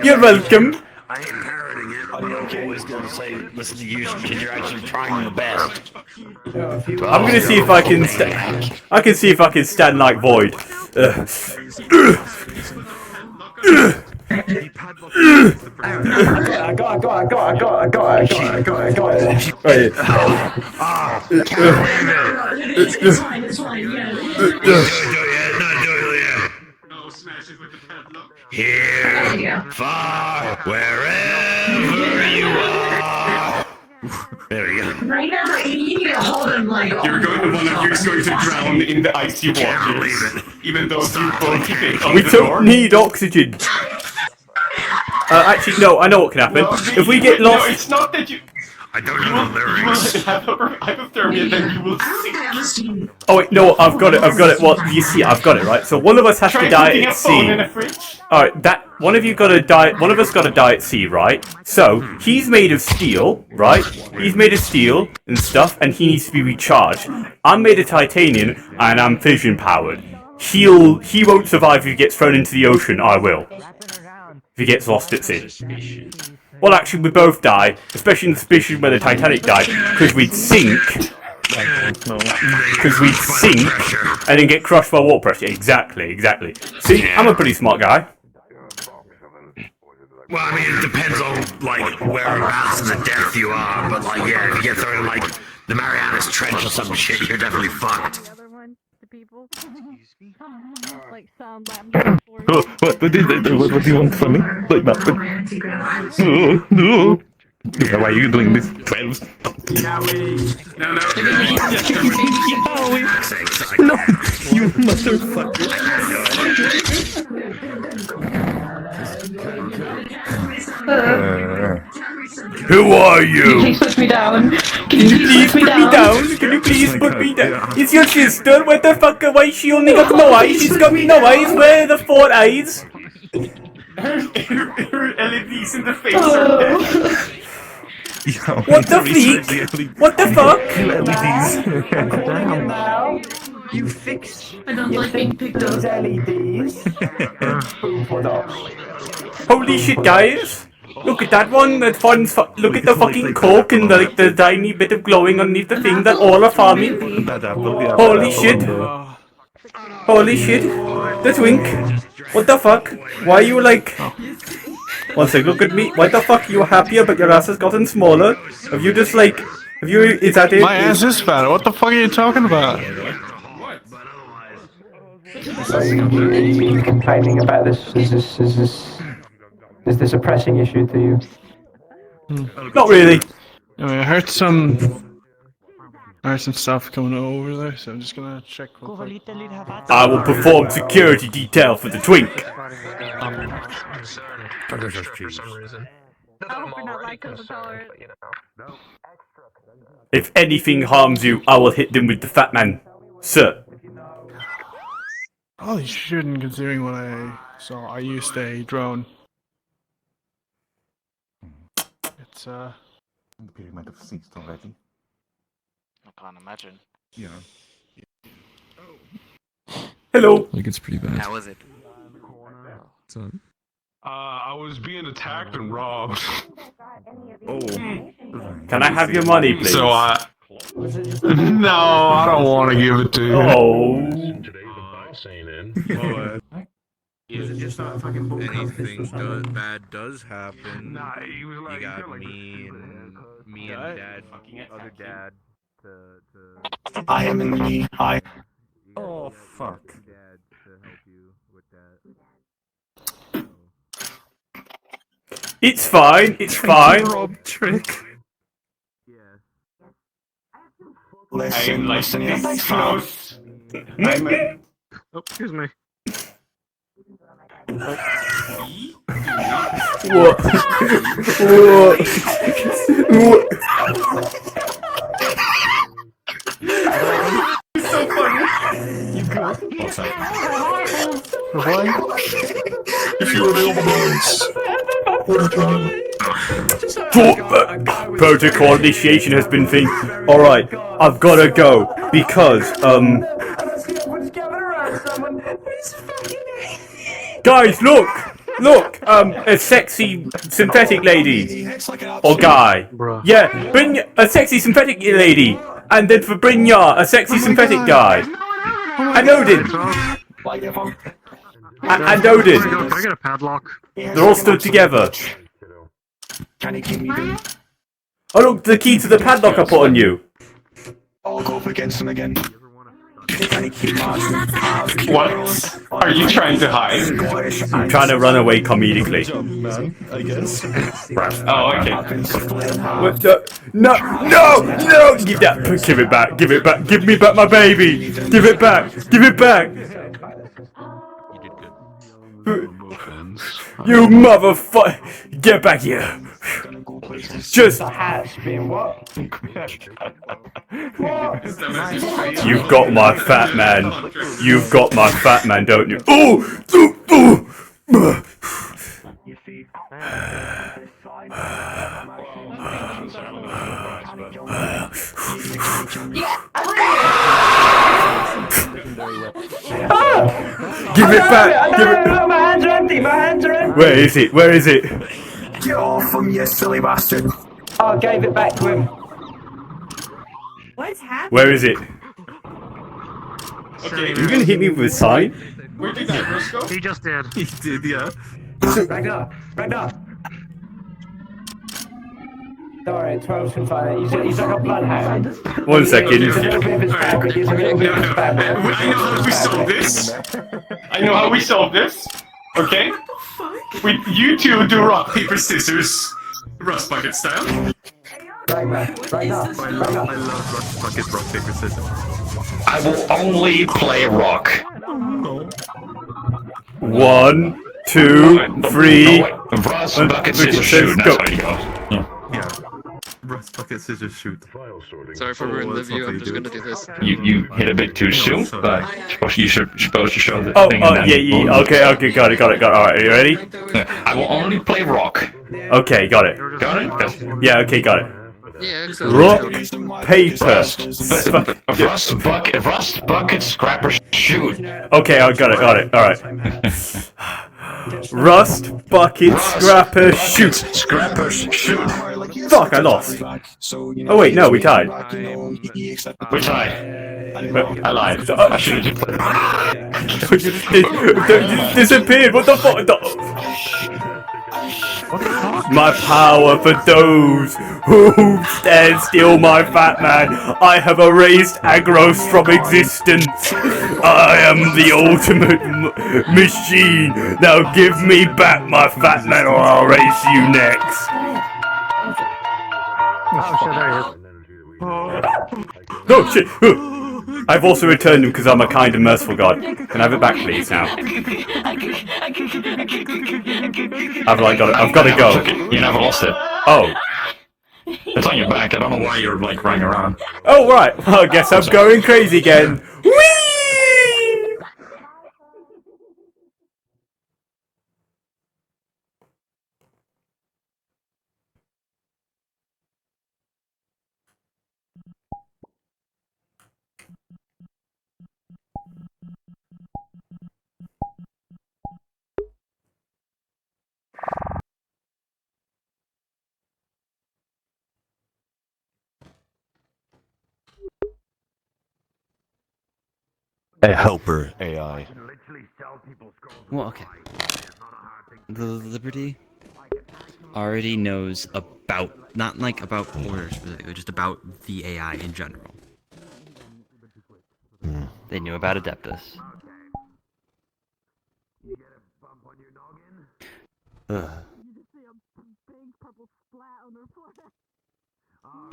You're welcome. I ain't parroting it. I'm always gonna say, listen to you, kid. You're actually trying your best. I'm gonna see if I can see if I can stand like Void. I got it. It's fine, Here, far, wherever you are. There we go. Right now, you need to hold him like. You're going to one of you is going to drown in the icy waters, even though you both think on We the don't door. need oxygen. Actually, no, I know what can happen. If we get lost... No, it's not that you... I don't know the lyrics. You will have hypothermia, then you will sink. Oh wait, no, I've got it. Well, you see, I've got it, right? So one of us has to die at sea. Alright, that one of you gotta die. One of us gotta die at sea, right? So he's made of steel, right? He's made of steel and stuff, and he needs to be recharged. I'm made of titanium, and I'm fission powered. He won't survive if he gets thrown into the ocean. I will. If he gets lost at sea. Well, actually, we both die, especially in the situation where the Titanic died, because we'd sink. Because we'd sink and then get crushed by water pressure. Exactly. See, I'm a pretty smart guy. Well, I mean, it depends on, like, whereabouts in the depth you are, but, like, yeah, if you get thrown in, like, the Marianas Trench or some shit, you're definitely fucked. Like sound What do you want from me? Like that? No. Why are you doing this? 12. No, you motherfucker. Who are you? Can you please put me down? Can you please put me down? Can you please put me down? It's your sister. What the fuck? Why she only got no eyes? She's got no eyes. Where are the 4 eyes? Her LEDs in the face What the freak? What the fuck? You fix. I don't like being picked up. Those LEDs. Holy shit, guys! Look at that one. That one's look at the fucking coke and the tiny bit of glowing underneath the thing that all are farming. Holy shit! Holy shit! The twink. What the fuck? Why are you like? One sec. Look at me. Why the fuck are you happier but your ass has gotten smaller? Have you just like? Have you? Is that it? My ass is fat. What the fuck are you talking about? So you complaining about this? Is this a pressing issue to you? Not really. Anyway, I heard some stuff coming over there, so I'm just gonna check real quick. I will perform security detail for the twink. For some reason. If anything harms you, I will hit them with the fat man, sir. Probably shouldn't, considering what I saw. I used a drone. It's The period might have ceased already. I can't imagine. Yeah. Hello. Like it's pretty bad. How was it? What's up? I was being attacked and robbed. Oh. Can I have your money, please? So no, I don't want to give it to you. Oh. Is it just not fucking anything bad does happen? Nah, he was like, you he got got, like, me and dad, other dad to I am in the knee. Hi. oh fuck. Dad to help you with that. It's fine. It's fine. Rob trick. Listen, listen, you close. Oh, excuse me. What? So funny. You good? What's up? If you were the Protocol initiation has been thing. Alright, I've gotta go because, guys, look! Look! A sexy synthetic lady. Or guy. Yeah, bring a sexy synthetic lady. And then for Brynjar, a sexy synthetic guy. And Odin. And Odin. Can I get a padlock? They're all stood together. Can you keep me down? Oh look, the key to the padlock I put on you. I'll go up against him again. What? Are you trying to hide? I'm trying to run away comedically. I guess. Oh, okay. What the? No! Give that! Give it back! Give it back! Give me back my baby! Give it back! Give it back! You motherfucker! Get back here! Just Has been what? You've got my fat man. You've got my fat man, don't you? Oh! Give it back! Give it. My hands are empty. My hands are empty. Where is it? Where is it? Get off him, you silly bastard. I gave it back to him. What's happening? Where is it? Okay, You gonna hit me with a sign? Where did that first go? He just did. He did, yeah. Back up. Back up. Don't worry, 12's can find it. He's like a bloodhound. 1 second. He's a little bit of his bad, he's a little bit of his bad. I know how we solve this. I know how we solve this. Okay? You two do rock, paper, scissors. Rust bucket style. Right back. Right up. I love rust buckets, rock, paper, scissors. I will only play rock. 1, 2, 3. Rust bucket, scissors, shoot. That's how you go. Yeah. Rust bucket, scissors, shoot. Sorry for ruining the view, I'm just gonna do this. You hit a bit too soon, but you should supposed to show the Oh, thing. yeah. Okay, got it. Alright, are you ready? I will only play rock. Okay, got it. Got it? Yeah, okay, got it. Yeah, Rock, paper. Rust bucket, scrapper, shoot. Okay, I got it. Alright. Rust, bucket, scrapper, shoot. Scrapper, shoot. Fuck, I lost. Oh wait, no, we tied. We tied. I lied. I should have just It disappeared. What the fuck? My power for those who stand still, my fat man. I have erased Agros from existence. I am the ultimate machine. Now give me back my fat man or I'll race you next. No shit. I've also returned him because I'm a kind and merciful god. Can I have it back, please, now? I've got to go. You never lost it. Oh. It's on your back. I don't know why you're like running around. Oh, right. Well, I guess I'm going crazy again. Whee! A helper AI. Well, okay. The Liberty already knows about, not like about orders, but just about the AI in general. They knew about Adeptus. Ugh.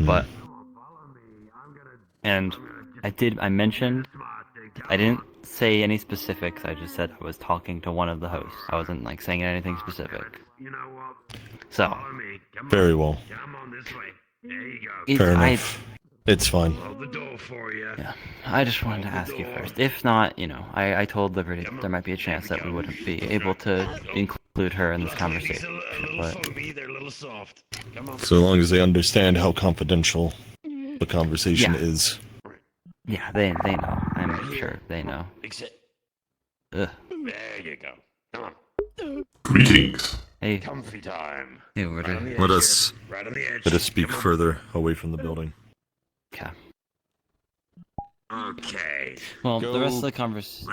But, and I mentioned, I didn't say any specifics, I just said I was talking to one of the hosts. I wasn't like saying anything specific. So. Very well. Fair enough. It's fine. Yeah, I just wanted to ask you first. If not, you know, I told Liberty there might be a chance that we wouldn't be able to include her in this conversation. But So long as they understand how confidential the conversation is. yeah, they know. I'm sure they know. Ugh. There you go. Come on. Greetings. Hey. Comfy time. Hey, we're Let us speak further away from the building. Okay. Okay. Well, the rest of the conversation.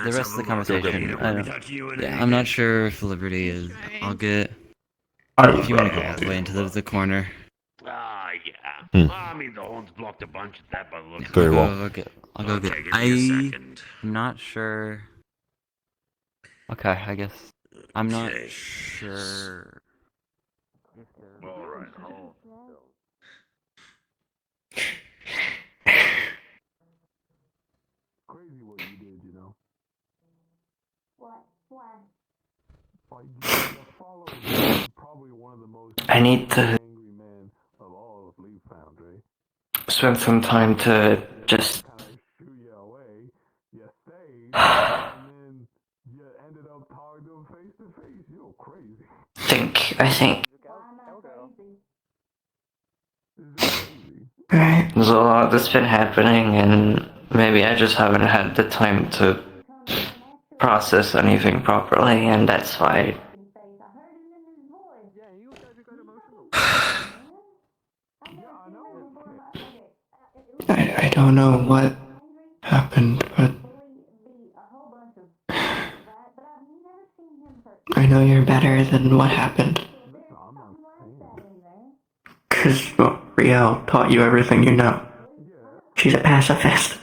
I'm not sure if Liberty is. I'll get. If you want to go all the way into the corner. Yeah. I mean, the horn's blocked a bunch of that by the looks. Very well. I'll go get. I'm not sure. Okay, I guess. I'm not sure. Alright, hold. Crazy what you did, you know. What? Why? Probably one of the most I need to angry men of all of Leaf Foundry. spend some time to just Shoot you away, you stayed, and then you ended up talking to him face to face. You're crazy. I think. Alright, there's a lot that's been happening, and maybe I just haven't had the time to process anything properly, and that's why. I don't know what happened, but I know you're better than what happened. Because Riel taught you everything you know. She's a pacifist.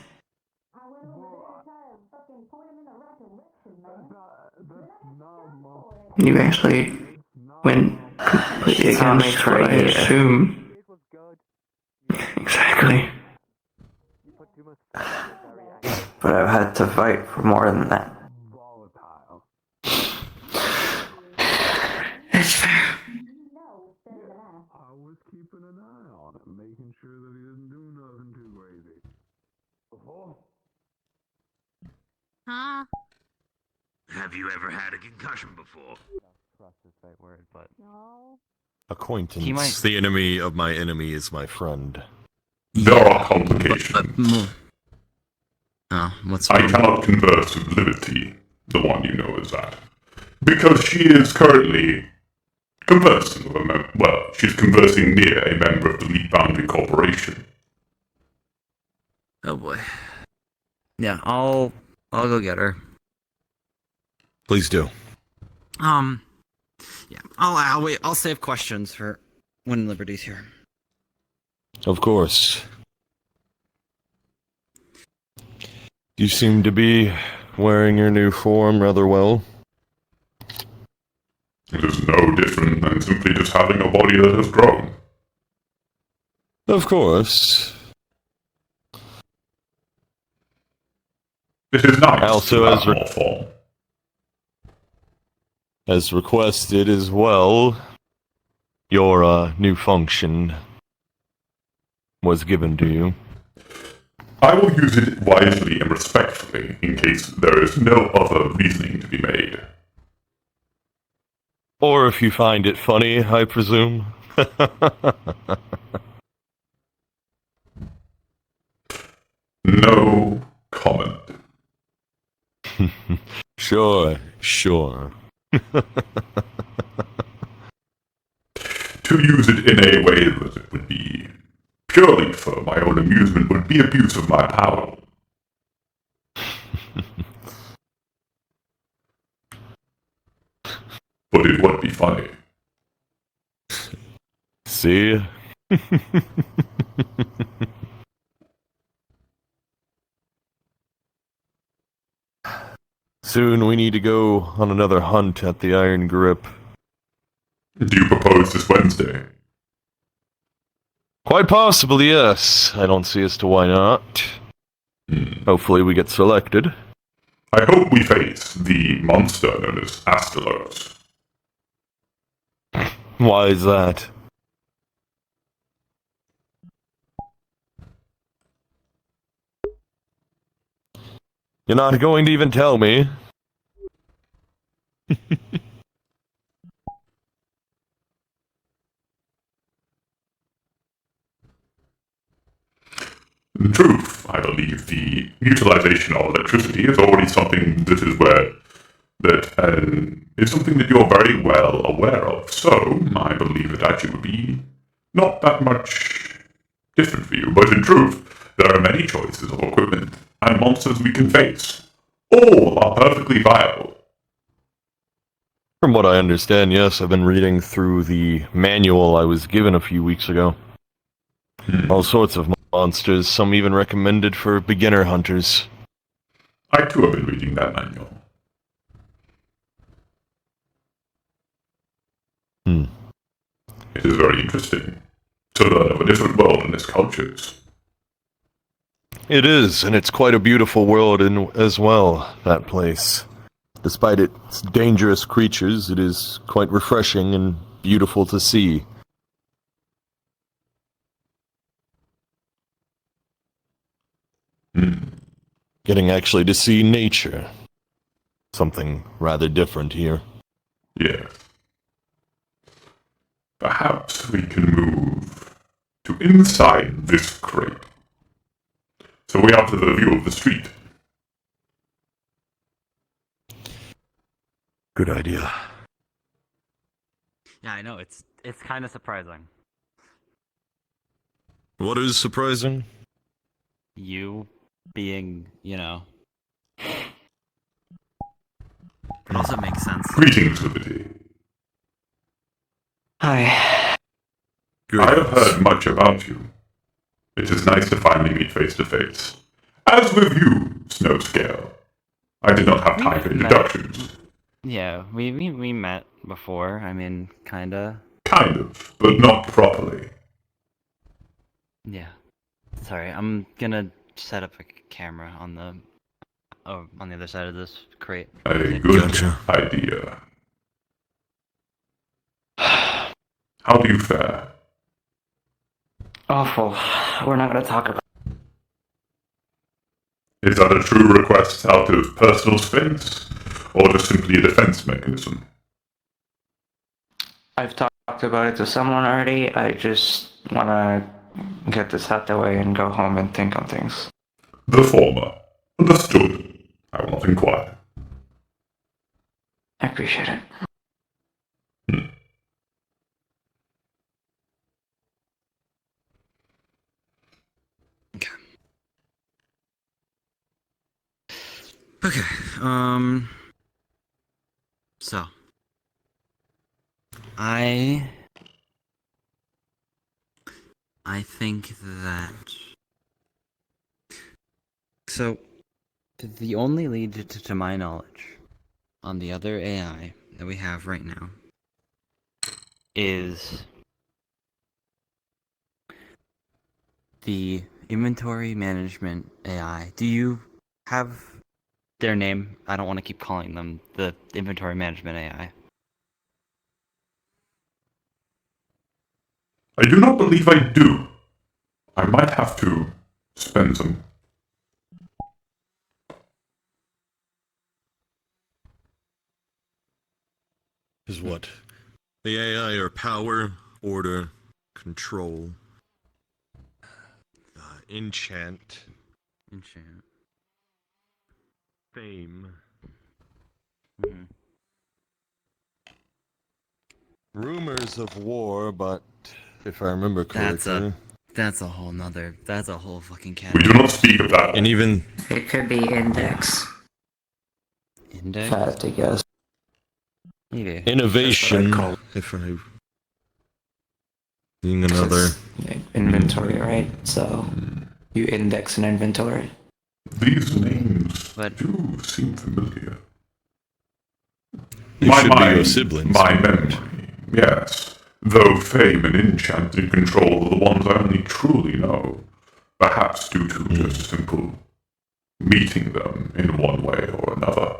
You actually went completely against what I assume. Exactly. But I've had to fight for more than that. It's fair. I was keeping an eye on him, making sure that he didn't do nothing too crazy. Before? Huh? Have you ever had a concussion before? No. Acquaintance. The enemy of my enemy is my friend. There are complications. What's I cannot converse with Liberty, the one you know as that, because she is currently conversing with a member. Well, she's conversing near a member of the Leap Boundary Corporation. Oh boy. Yeah, I'll go get her. Please do. Yeah, I'll wait. I'll save questions for when Liberty's here. Of course. You seem to be wearing your new form rather well. It is no different than simply just having a body that has grown. Of course. It is nice also, to have more form. As requested as well, your new function was given to you. I will use it wisely and respectfully in case there is no other reasoning to be made. Or if you find it funny, I presume. No comment. Sure. To use it in a way that it would be purely for my own amusement would be abuse of my power. funny. See? Soon we need to go on another hunt at the Iron Grip. Do you propose this Wednesday? Quite possibly, yes. I don't see as to why not. Hopefully we get selected. I hope we face the monster known as Astalos. Why is that? You're not going to even tell me? In truth, I believe the utilization of electricity is already something that is something that you're very well aware of. So, I believe it actually would be not that much different for you. But in truth, there are many choices of equipment and monsters we can face. All are perfectly viable. From what I understand, yes, I've been reading through the manual I was given a few weeks ago. All sorts of monsters, some even recommended for beginner hunters. I too have been reading that manual. It is very interesting to learn of a different world and its cultures. It is, and it's quite a beautiful world as well, that place. Despite its dangerous creatures, it is quite refreshing and beautiful to see. Getting actually to see nature. Something rather different here. Yeah. Perhaps we can move to inside this crate. So we have the view of the street. Good idea. Yeah, I know, it's kind of surprising. What is surprising? You being, you know... But also makes sense. Greetings, Liberty. Hi. I have heard much about you. It is nice to finally meet face to face. As with you, Snowscale. I did not have time for introductions. Yeah, we met before. I mean, kinda. Kind of, but not properly. Yeah. Sorry, I'm gonna set up a camera on the other side of this crate. A good idea. How do you fare? Awful. We're not gonna talk about. Is that a true request out of personal space, or just simply a defense mechanism? I've talked about it to someone already. I just wanna get this out the way and go home and think on things. The former. Understood. I will not inquire. I appreciate it. Okay, so I think that the only lead to my knowledge on the other AI that we have right now is the inventory management AI. Do you have their name? I don't want to keep calling them the inventory management AI. I do not believe I do. I might have to spend some. Is what? The AI are power, order, control, enchant, fame, rumors of war, but if I remember correctly... That's a whole fucking We category. do not speak of that. And even... It could be index. Index? If I have to guess. Maybe. Innovation, That's what I call if I... Being another... inventory, right? So you index an inventory. These names But do seem familiar. You should be your siblings. My memory, yes. Though fame and enchant and control are the ones I only truly know. Perhaps due to just simple meeting them in one way or another.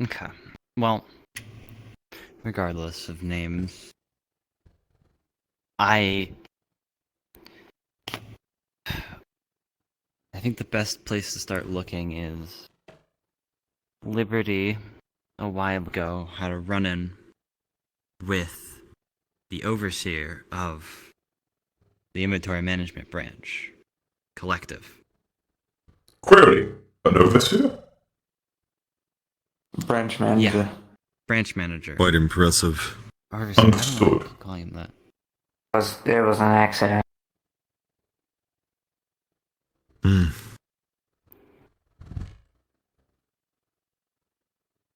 Okay. Well, regardless of names, I think the best place to start looking is Liberty a while ago had a run-in with the overseer of the inventory management branch collective. Query, an overseer? Branch manager. Yeah, branch manager. Quite impressive. Overseer, I don't know why I Understood. keep calling him that. It was an accident.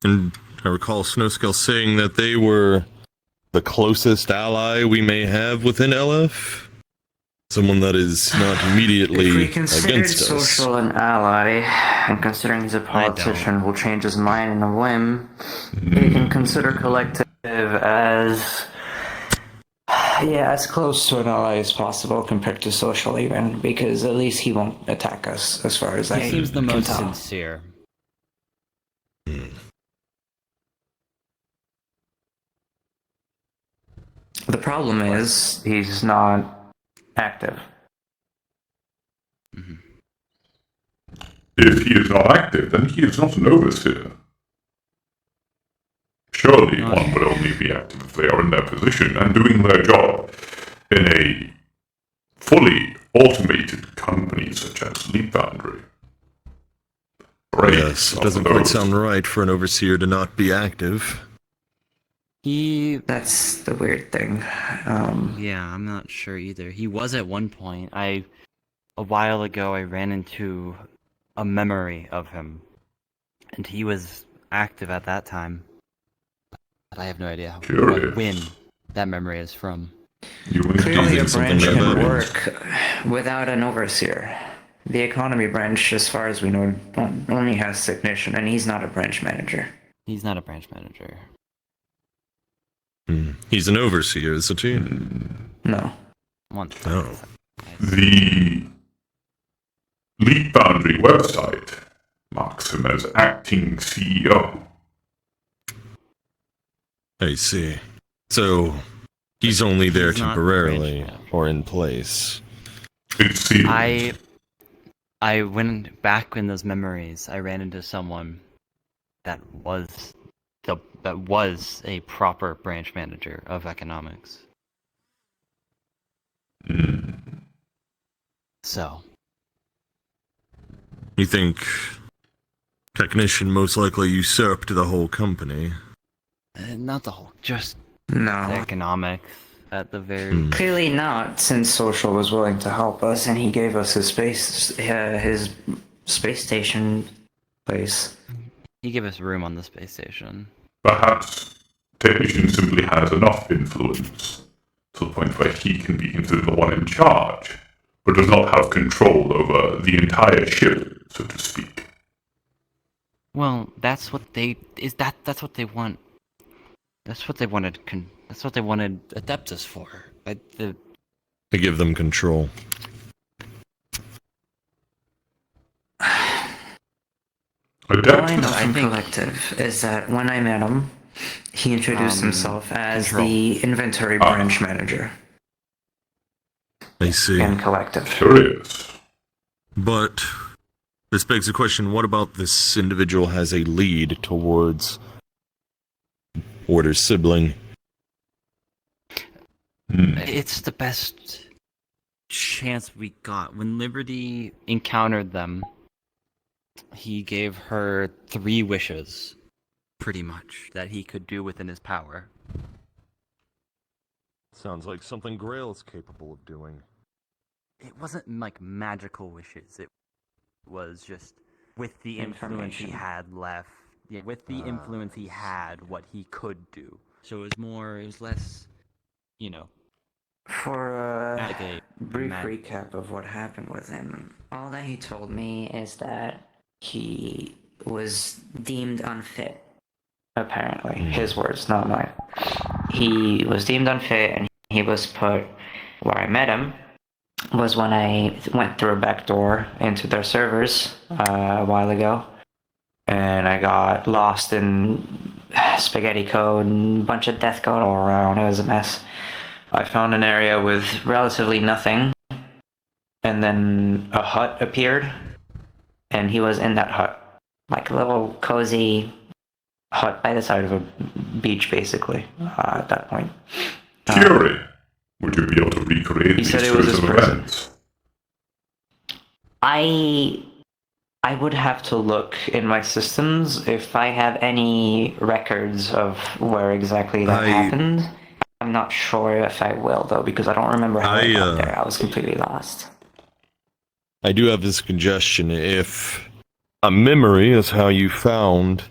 And I recall Snowscale saying that they were the closest ally we may have within LF. Someone that is not immediately If we considered against us. Social an ally, and considering he's a politician will change his mind in a whim, he can consider Collective as as close to an ally as possible compared to Social even, because at least he won't attack us as far as I He seems the can most tell. sincere. The problem is he's not active. If he is not active, then he is not an overseer. Surely one would only be active if they are in their position and doing their job in a fully automated company such as Leap Foundry. Yes, it doesn't quite sound right for an overseer to not be active. That's the weird thing. Yeah, I'm not sure either. He was at one point. A while ago, I ran into a memory of him, and he was active at that time. But I have no idea when that memory is from. Clearly a branch can work without an overseer. The economy branch, as far as we know, only has technician, and he's not a branch manager. He's not a branch manager. He's an overseer, isn't he? No. No. The Leap Foundry website marks him as acting CEO. I see. So, he's only there He's not temporarily, or in place. I went back in those memories. I ran into someone that was a proper branch manager of economics. So, You think technician most likely usurped the whole company? not the whole, just No. the economics at the very. Clearly not, since Social was willing to help us, and he gave us his space station place. He gave us room on the space station. Perhaps Technician simply has enough influence to the point where he can be considered the one in charge, but does not have control over the entire ship, so to speak. Well, that's what they that's what they want. That's what they wanted. That's what they wanted Adeptus for. To give them control. All I know from Collective is that when I met him, he introduced himself as the inventory branch manager. I see. In Collective. Curious. But this begs the question, what about this individual has a lead towards Order's sibling? It's the best chance we got. When Liberty encountered them, he gave her 3 wishes, pretty much, that he could do within his power. Sounds like something Grail's capable of doing. It wasn't like magical wishes. It was just with the influence he had left, Yeah, with the influence he had, what he could do. So it was less, you know. For like a brief mad- recap of what happened with him, all that he told me is that he was deemed unfit. Apparently, his words, not mine. He was deemed unfit, and he was put where I met him. Was when I went through a back door into their servers a while ago, and I got lost in spaghetti code and a bunch of death code all around. It was a mess. I found an area with relatively nothing, and then a hut appeared, and he was in that hut, like a little cozy hut by the side of a beach, basically. At that point, Fury, would you be able to recreate he these said it was his sorts of prison. events? I would have to look in my systems if I have any records of where exactly that happened. I'm not sure if I will, though, because I don't remember how I got there. I was completely lost. I do have this suggestion. If a memory is how you found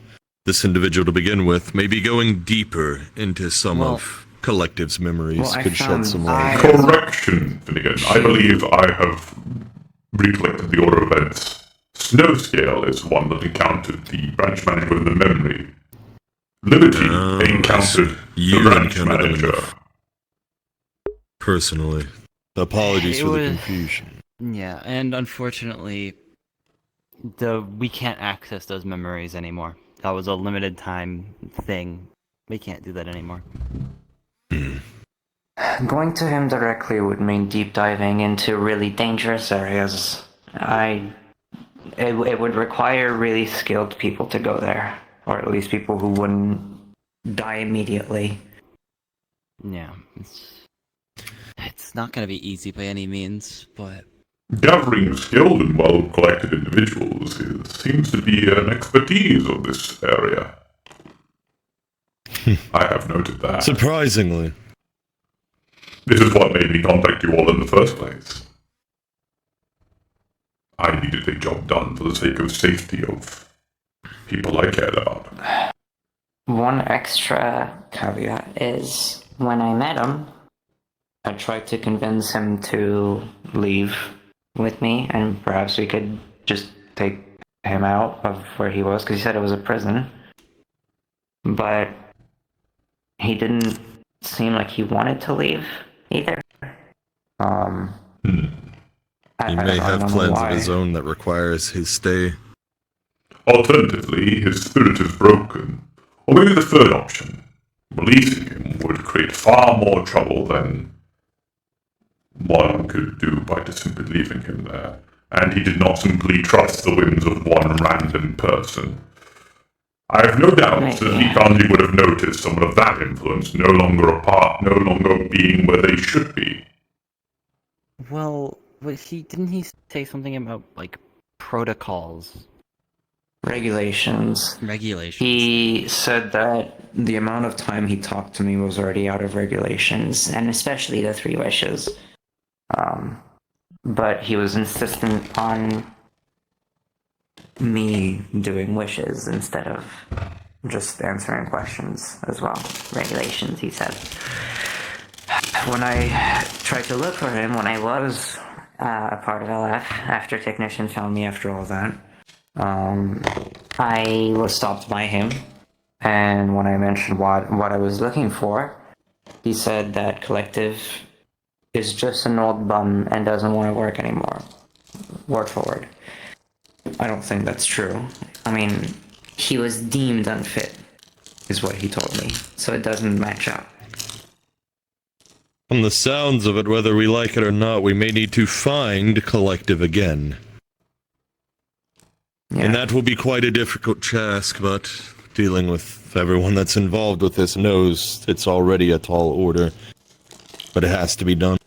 this individual to begin with, maybe going deeper into some of Collective's memories could shed some light. Correction, Finnegan. I believe I have recollected the order of events. Snow Scale is the one that encountered the branch manager with the memory. Liberty encountered the branch manager. Personally. Apologies It for the was- confusion. Yeah, and unfortunately, we can't access those memories anymore. That was a limited time thing. We can't do that anymore. Going to him directly would mean deep diving into really dangerous areas. It would require really skilled people to go there, or at least people who wouldn't die immediately. Yeah, it's not gonna be easy by any means, but Gathering skilled and well-collected individuals seems to be an expertise of this area. I have noted that. Surprisingly. This is what made me contact you all in the first place. I needed a job done for the sake of safety of people I cared about. One extra caveat is when I met him, I tried to convince him to leave with me, and perhaps we could just take him out of where he was, because he said it was a prison. But he didn't seem like he wanted to leave either. He may have plans of his own that requires his stay. Alternatively, his spirit is broken. Or maybe the third option, releasing him would create far more trouble than one could do by just simply leaving him there. And he did not simply trust the whims of one random person. I have no doubt that Vikanji would have noticed someone of that influence no longer being where they should be. well, didn't he say something about like protocols? Regulations. Regulations. He said that the amount of time he talked to me was already out of regulations, and especially the 3 wishes. But he was insistent on me doing wishes instead of just answering questions as well. Regulations, he said. When I tried to look for him, when I was a part of LF, after Technician found me after all that, I was stopped by him, and when I mentioned what I was looking for, he said that Collective is just an old bum and doesn't want to work anymore. Word for word. I don't think that's true. I mean, he was deemed unfit, is what he told me, so it doesn't match up. From the sounds of it, whether we like it or not, we may need to find Collective again. Yeah. And that will be quite a difficult task, but dealing with everyone that's involved with this knows it's already a tall order. But it has to be done.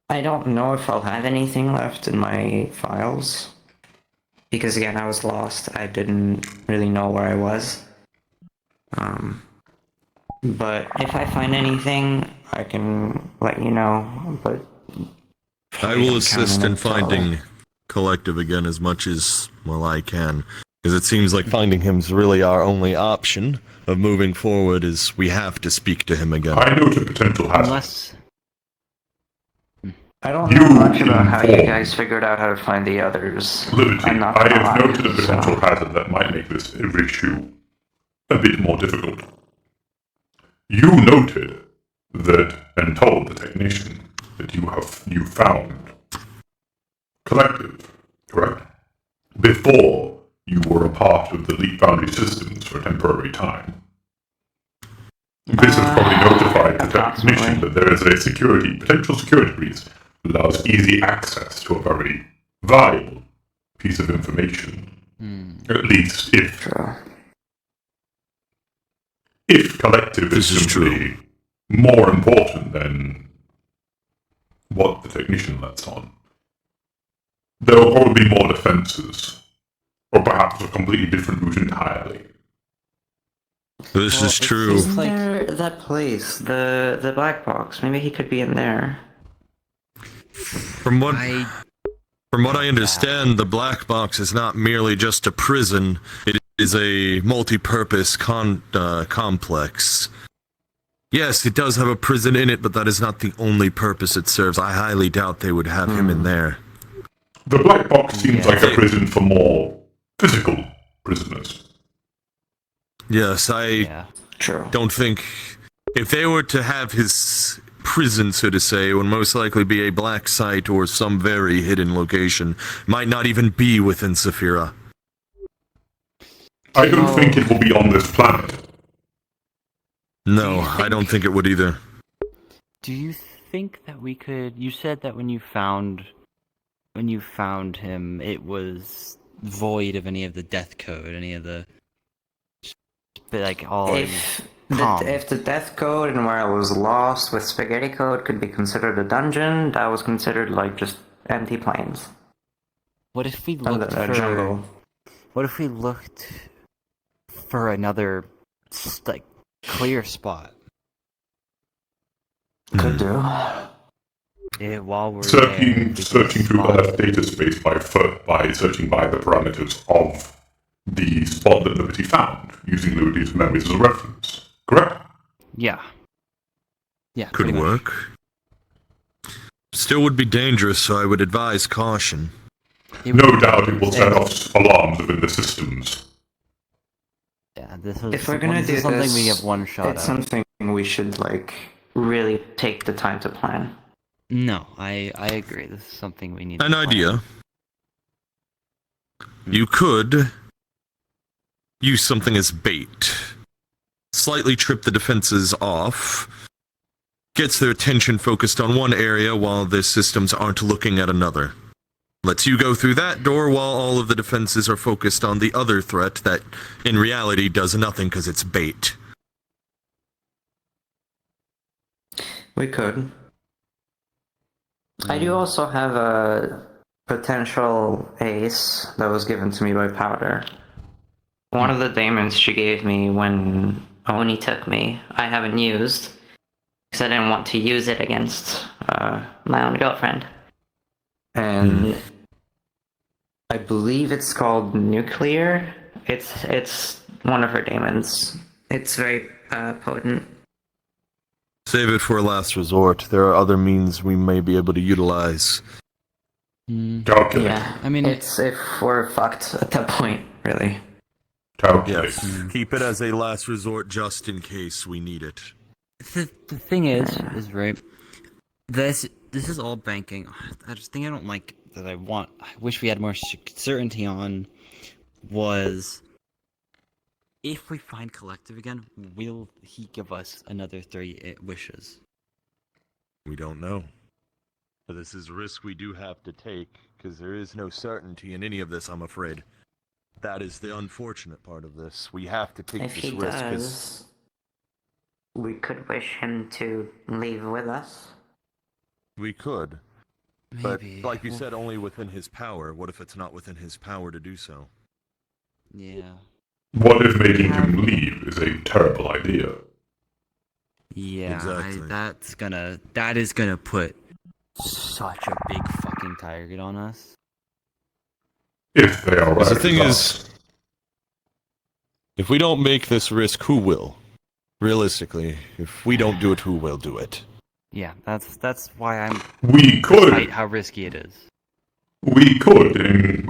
I don't know if I'll have anything left in my files. Because again, I was lost. I didn't really know where I was. But if I find anything, I can let you know. But I will assist in finding Collective again as much as, well, I can. Because it seems like finding him's really our only option of moving forward is we have to speak to him again. I note a potential hazard. Unless... I don't know much about how you guys figured out how to find the others. Liberty, I'm not I gonna have lie, noted a potential so- hazard that might make this issue a bit more difficult. You noted that and told the technician that you found Collective, correct? Before you were a part of the Leap Boundary Systems for a temporary time. This has probably notified the technician that there is a potential security breach that allows easy access to a very valuable piece of information. At least if Collective is simply more important than what the technician lets on. There will probably be more defenses, or perhaps a completely different route entirely. This is true. Isn't there that place, the black box? Maybe he could be in there. From what I understand, the black box is not merely just a prison. It is a multi-purpose complex. Yes, it does have a prison in it, but that is not the only purpose it serves. I highly doubt they would have him in there. The black box seems like a prison for more physical prisoners. Yes, I don't think... If they were to have his prison, so to say, it would most likely be a black site or some very hidden location. Might not even be within Saphira. I don't think it will be on this planet. No, I don't think it would either. Do you think that we could... You said that when you found him, it was void of any of the death code, any of the... Like, all... If the death code and where I was lost with spaghetti code could be considered a dungeon, that was considered like just empty plains. What if we And looked a for... jungle. What if we looked for another, like, clear spot? Could do. Yeah, while we're Searching through the left data space by searching by the parameters of the spot that Liberty found, using Liberty's memories as a reference. Correct? Yeah. Yeah, Could work. Still would be dangerous, so I would advise caution. No doubt it will set off alarms within the systems. Yeah, this is... If we're gonna do something this, we have one shot it's at. something we should like really take the time to plan. No, I agree. This is something we need An to plan. idea. You could use something as bait. Slightly trip the defenses off. Gets their attention focused on one area while their systems aren't looking at another. Lets you go through that door while all of the defenses are focused on the other threat that, in reality, does nothing because it's bait. We could. I do also have a potential ace that was given to me by Powder. One of the daemons she gave me when Oni took me, I haven't used, because I didn't want to use it against my own girlfriend. And I believe it's called Nuclear. It's one of her daemons. It's very potent. Save it for a last resort. There are other means we may be able to utilize. Yeah, I mean, it's if we're fucked at that point, really. Yes. Keep it as a last resort just in case we need it. The thing is right. This is all banking. I just think I don't like that. I wish we had more certainty on. Was if we find Collective again, will he give us another 3 wishes? We don't know. But this is a risk we do have to take, because there is no certainty in any of this, I'm afraid. That is the unfortunate part of this. We have to take If this he risk. does, we could wish him to leave with us. We could. Maybe. But, like you said, only within his power. What if it's not within his power to do so? Yeah. What if making him leave is a terrible idea? Yeah, Exactly. that is gonna put such a big fucking target on us. If they are Because the right thing with is, us. if we don't make this risk, who will? Realistically, if we don't do it, who will do it? Yeah, that's why I'm. We could. Despite how risky it is. We could, in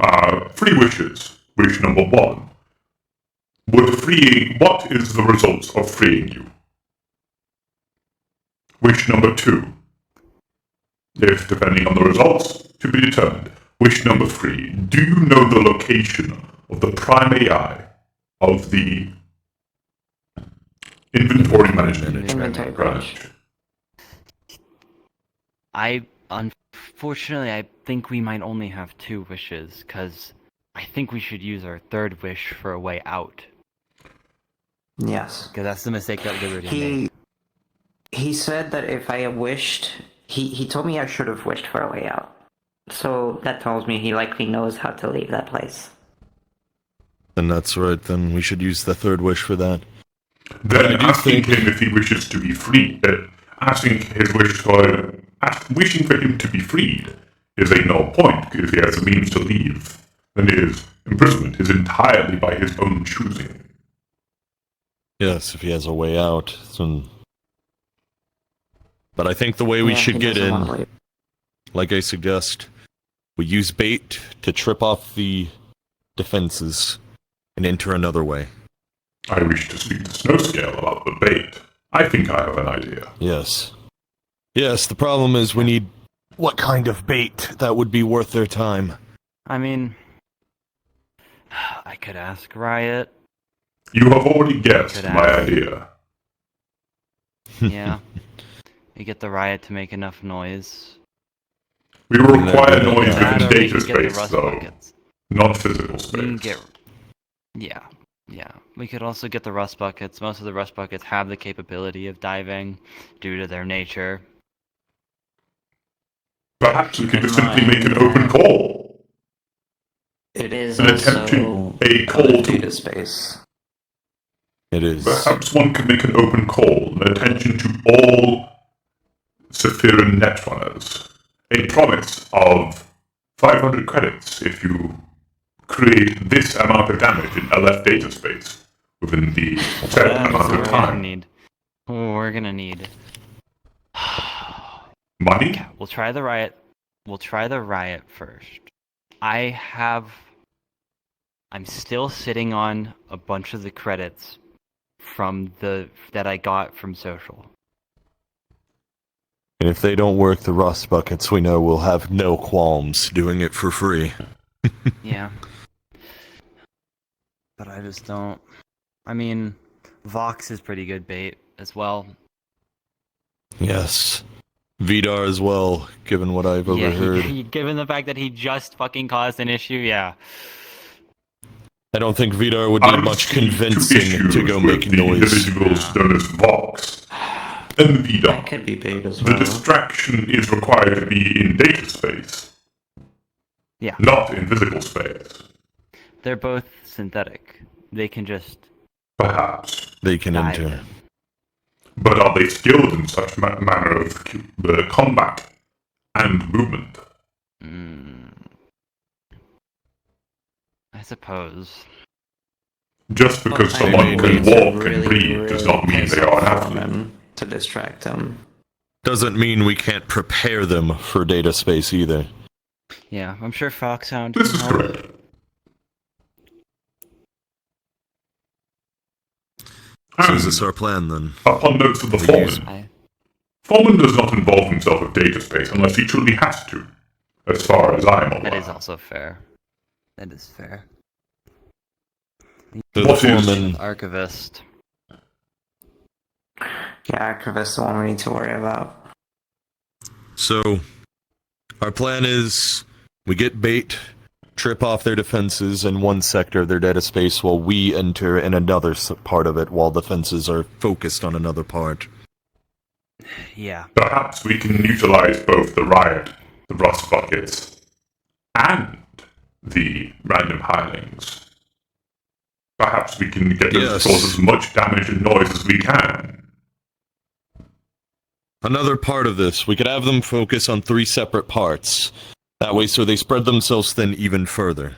three wishes. Wish number one. What is the results of freeing you? Wish number two. If, depending on the results, to be determined. Wish number three. Do you know the location of the prime AI of the inventory management branch? Unfortunately, I think we might only have 2 wishes, because I think we should use our 3rd wish for a way out. Yes. Because that's the mistake that Liberty made. He said that if I wished, he told me I should have wished for a way out. So that tells me he likely knows how to leave that place. Then that's right, then we should use the 3rd wish for that. Then asking him if he wishes to be freed, wishing for him to be freed is a no point, if he has the means to leave. Then his imprisonment is entirely by his own choosing. Yes, if he has a way out, then... But I think the way we should get in, like I suggest, we use bait to trip off the defenses and enter another way. I wish to speak to Snowscale about the bait. I think I have an idea. Yes. Yes, the problem is we need what kind of bait that would be worth their time. I mean, I could ask Riot. You have already guessed my idea. Yeah. We get the Riot to make enough noise. We require noise That, within or we data can get the space, rust though. buckets. Not physical space. We can get... Yeah. We could also get the rust buckets. Most of the rust buckets have the capability of diving due to their nature. Perhaps we could just simply make an open call. It is An attempt to a call to data space. It is. Perhaps one could make an open call, an attention to all Sephiran netrunners. A promise of 500 credits if you create this amount of damage in LF data space within the set amount of time. We're gonna need money. Okay, we'll try the Riot. We'll try the Riot first. I'm still sitting on a bunch of the credits from that I got from social. And if they don't work the rust buckets, we know we'll have no qualms doing it for free. Yeah. But I just don't... I mean, Vox is pretty good bait as well. Yes. Vidar as well, given what I've overheard. Given the fact that he just fucking caused an issue, yeah. I don't think Vidar would need much convincing to go make noise. Individuals known as Vox and Vidar. That could be bait as well. The distraction is required to be in data space. Yeah. Not in physical space. They're both synthetic. They can just... Perhaps. They can enter. in. But are they skilled in such manner of combat and movement? I suppose. Just because someone can walk and breathe does not mean they are an athlete. To distract them. Doesn't mean we can't prepare them for data space either. Yeah, I'm sure Foxhound This can is help. correct. So is this our plan then? Upon notes of the foreman. Foreman does not involve himself with data space unless he truly has to, as far as I am aware. That is also fair. That is fair. So the foreman... Archivist. Yeah, Archivist the one we need to worry about. So, our plan is we get bait, trip off their defenses in one sector of their data space while we enter in another part of it while defenses are focused on another part. Yeah. Perhaps we can utilize both the riot, the rust buckets, and the random hirelings. Perhaps we can get them to cause as much damage and noise as we can. Another part of this, we could have them focus on 3 separate parts. That way, so they spread themselves thin even further.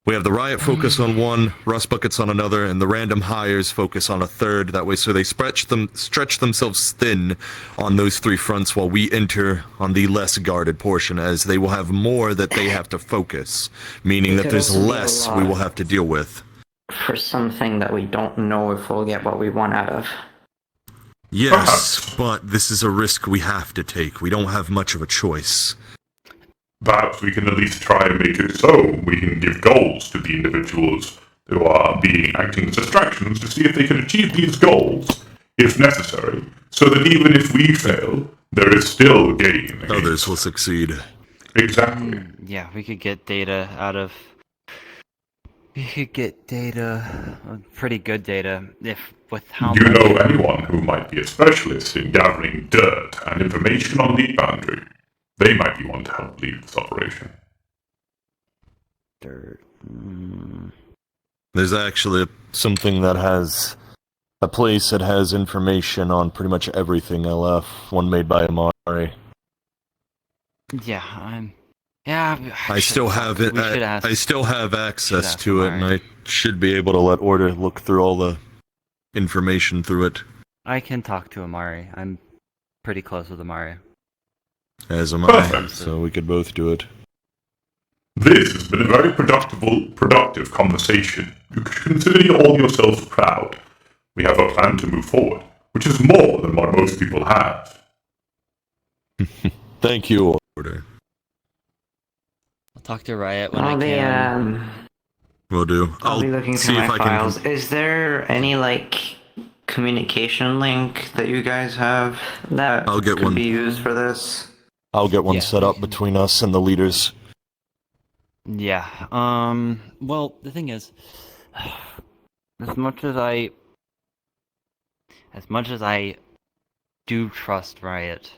We have the riot focus on one, rust buckets on another, and the random hires focus on a third. That way, so they stretch themselves thin on those three fronts while we enter on the less guarded portion, as they will have more that they have to focus, meaning that there's less we will have to deal with. For something that we don't know if we'll get what we want out of. Yes, but this is a risk we have to take. We don't have much of a choice. Perhaps we can at least try and make it so. We can give goals to the individuals who are acting as distractions to see if they can achieve these goals, if necessary, so that even if we fail, there is still gain. Others will succeed. Exactly. Yeah, we could get data out of... We could get data, pretty good data, if with how Do you much... know anyone who might be a specialist in gathering dirt and information on the boundary? They might be one to help lead this operation. Dirt. There's actually something that has... a place that has information on pretty much everything LF, one made by Amari. Yeah, I still have it. I still have access to it, and I should be able to let Order look through all the information through it. I can talk to Amari. I'm pretty close with Amari. As am I, so we could both do it. This has been a very productive conversation. You should consider all yourselves proud. We have a plan to move forward, which is more than what most people have. Thank you, Order. I'll talk to Riot when I can. Will do. I'll be looking through my files. Is there any, communication link that you guys have that could be used for this? I'll get one set up between us and the leaders. Yeah, well, the thing is, as much as I do trust Riot,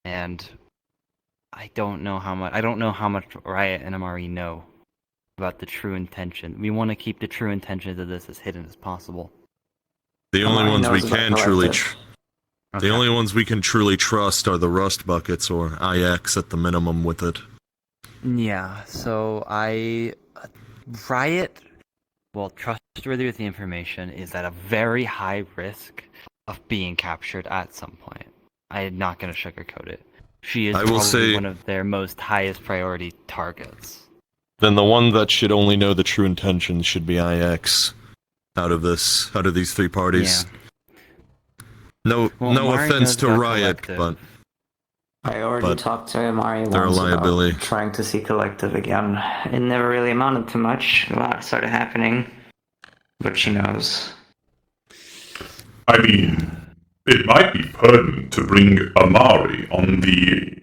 and I don't know how much Riot and MRE know about the true intention. We want to keep the true intentions of this as hidden as possible. The only ones we can truly the only ones we can truly trust are the rust buckets or IX at the minimum with it. Yeah, so Riot, well, trustworthy with the information, is at a very high risk of being captured at some point. I'm not going to sugarcoat it. She is probably one of their most highest priority targets. Then the one that should only know the true intentions should be IX out of these three parties. Yeah. No offense to Riot, but I already talked to Amari they're a once liability. about trying to see Collective again. It never really amounted to much. A lot started happening, but she knows. I mean, it might be pertinent to bring Amari on the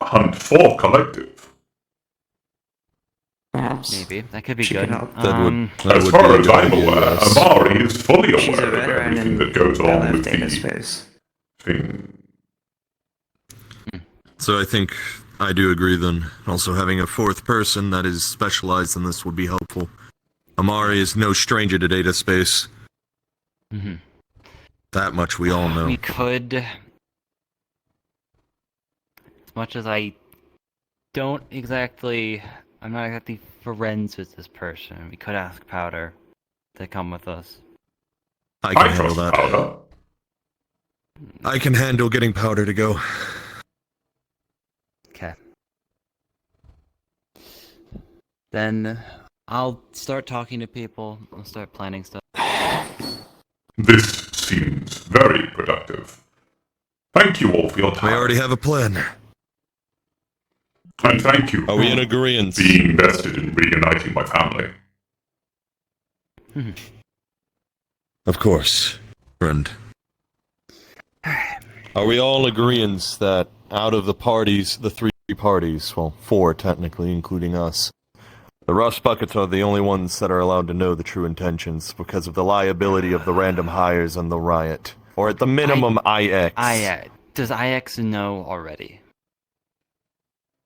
hunt for Collective. Perhaps. Maybe. That could be She good. can help. As far as I'm aware, Amari is fully She's a aware of veteran everything in that goes on with data the space. thing. So I think I do agree then. Also having a fourth person that is specialized in this would be helpful. Amari is no stranger to data space. Mm-hmm. That much we all know. We could, as much as I'm not exactly friends with this person, we could ask Powder to come with us. I can handle that. Powder. I can handle getting Powder to go. Okay. Then I'll start talking to people. I'll start planning stuff. This seems very productive. Thank you all for your time. We already have a plan. And thank you Are we in agreement? being invested in reuniting my family. Of course, friend. Are we all in agreement that out of the parties, the three parties, well, four technically, including us, the rust buckets are the only ones that are allowed to know the true intentions because of the liability of the random hires and the riot? Or at the minimum, IX. Does IX know already?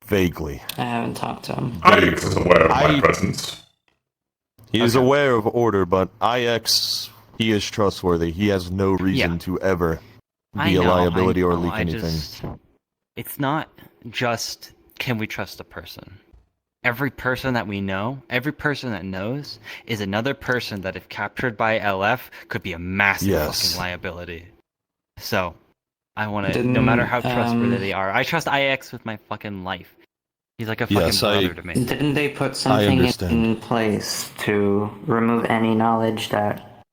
Vaguely. I haven't talked to him. IX is aware of my presence. He is aware of order, but IX, he is trustworthy. He has no reason to ever be a liability or leak anything. It's not just, can we trust a person? every person that we know, every person that knows, is another person that, if captured by LF, could be a massive fucking liability. So, I want to, no matter how trustworthy they are, I trust IX with my fucking life. He's like a fucking brother to me. Didn't they put something in place to remove any knowledge that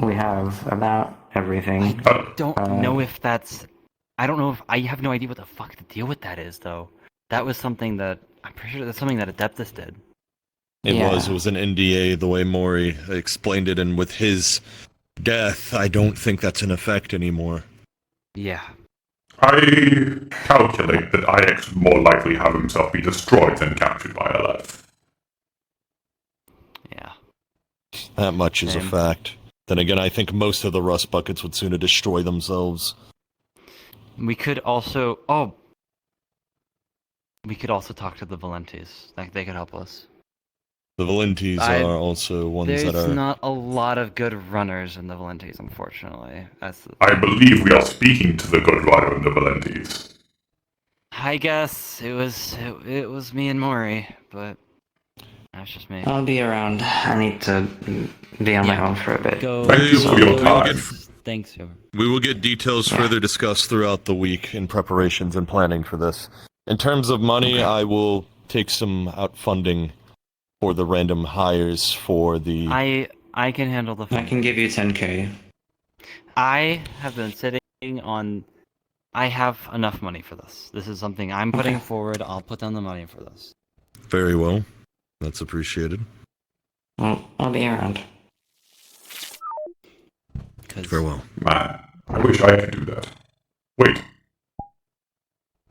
we have about everything? I don't know if that's... I don't know if... I have no idea what the fuck the deal with that is, though. That was something that... I'm pretty sure that's something that Adeptus did. It was an NDA, the way Maury explained it, and with his death, I don't think that's in effect anymore. Yeah. I calculate that IX would more likely have himself be destroyed than captured by LF. Yeah. That much is a fact. Then again, I think most of the rust buckets would sooner destroy themselves. We could also... Oh! We could also talk to the Valentes. Like, they could help us. The Valentes are also ones that are... There's not a lot of good runners in the Valentes, unfortunately. I believe we are speaking to the good runner in the Valentes. I guess it was me and Maury, but that's just me. I'll be around. I need to be on my own for a bit. Thank you for your time. Thanks. We will get details further discussed throughout the week in preparations and planning for this. In terms of money, I will take some out funding for the random hires for the... I can handle the funding. I can give you 10k. I have been sitting on... I have enough money for this. This is something I'm putting forward. I'll put down the money for this. Very well. That's appreciated. Well, I'll be around. Farewell. Man, I wish I could do that. Wait.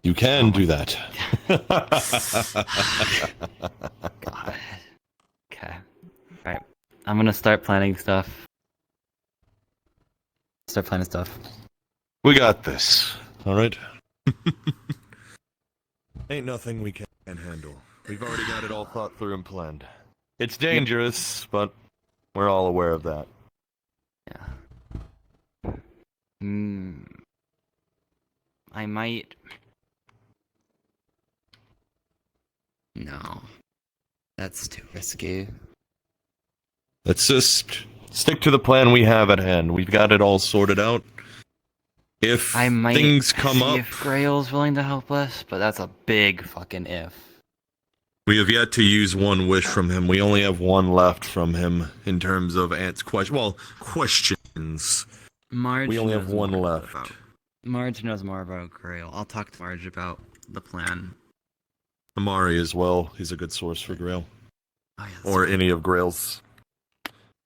You can do that. God. Okay. Right. I'm gonna start planning stuff. We got this. Alright? Ain't nothing we can't handle. We've already got it all thought through and planned. It's dangerous, but we're all aware of that. Yeah. I might... No. That's too risky. Let's just stick to the plan we have at hand. We've got it all sorted out. If things come up... if Grail's willing to help us, but that's a big fucking if. We have yet to use one wish from him. We only have one left from him in terms of questions. Marge we only have knows one more left. Marge knows more about Grail. I'll talk to Marge about the plan. Amari as well. He's a good source for Grail. Oh, yeah, or any of Grail's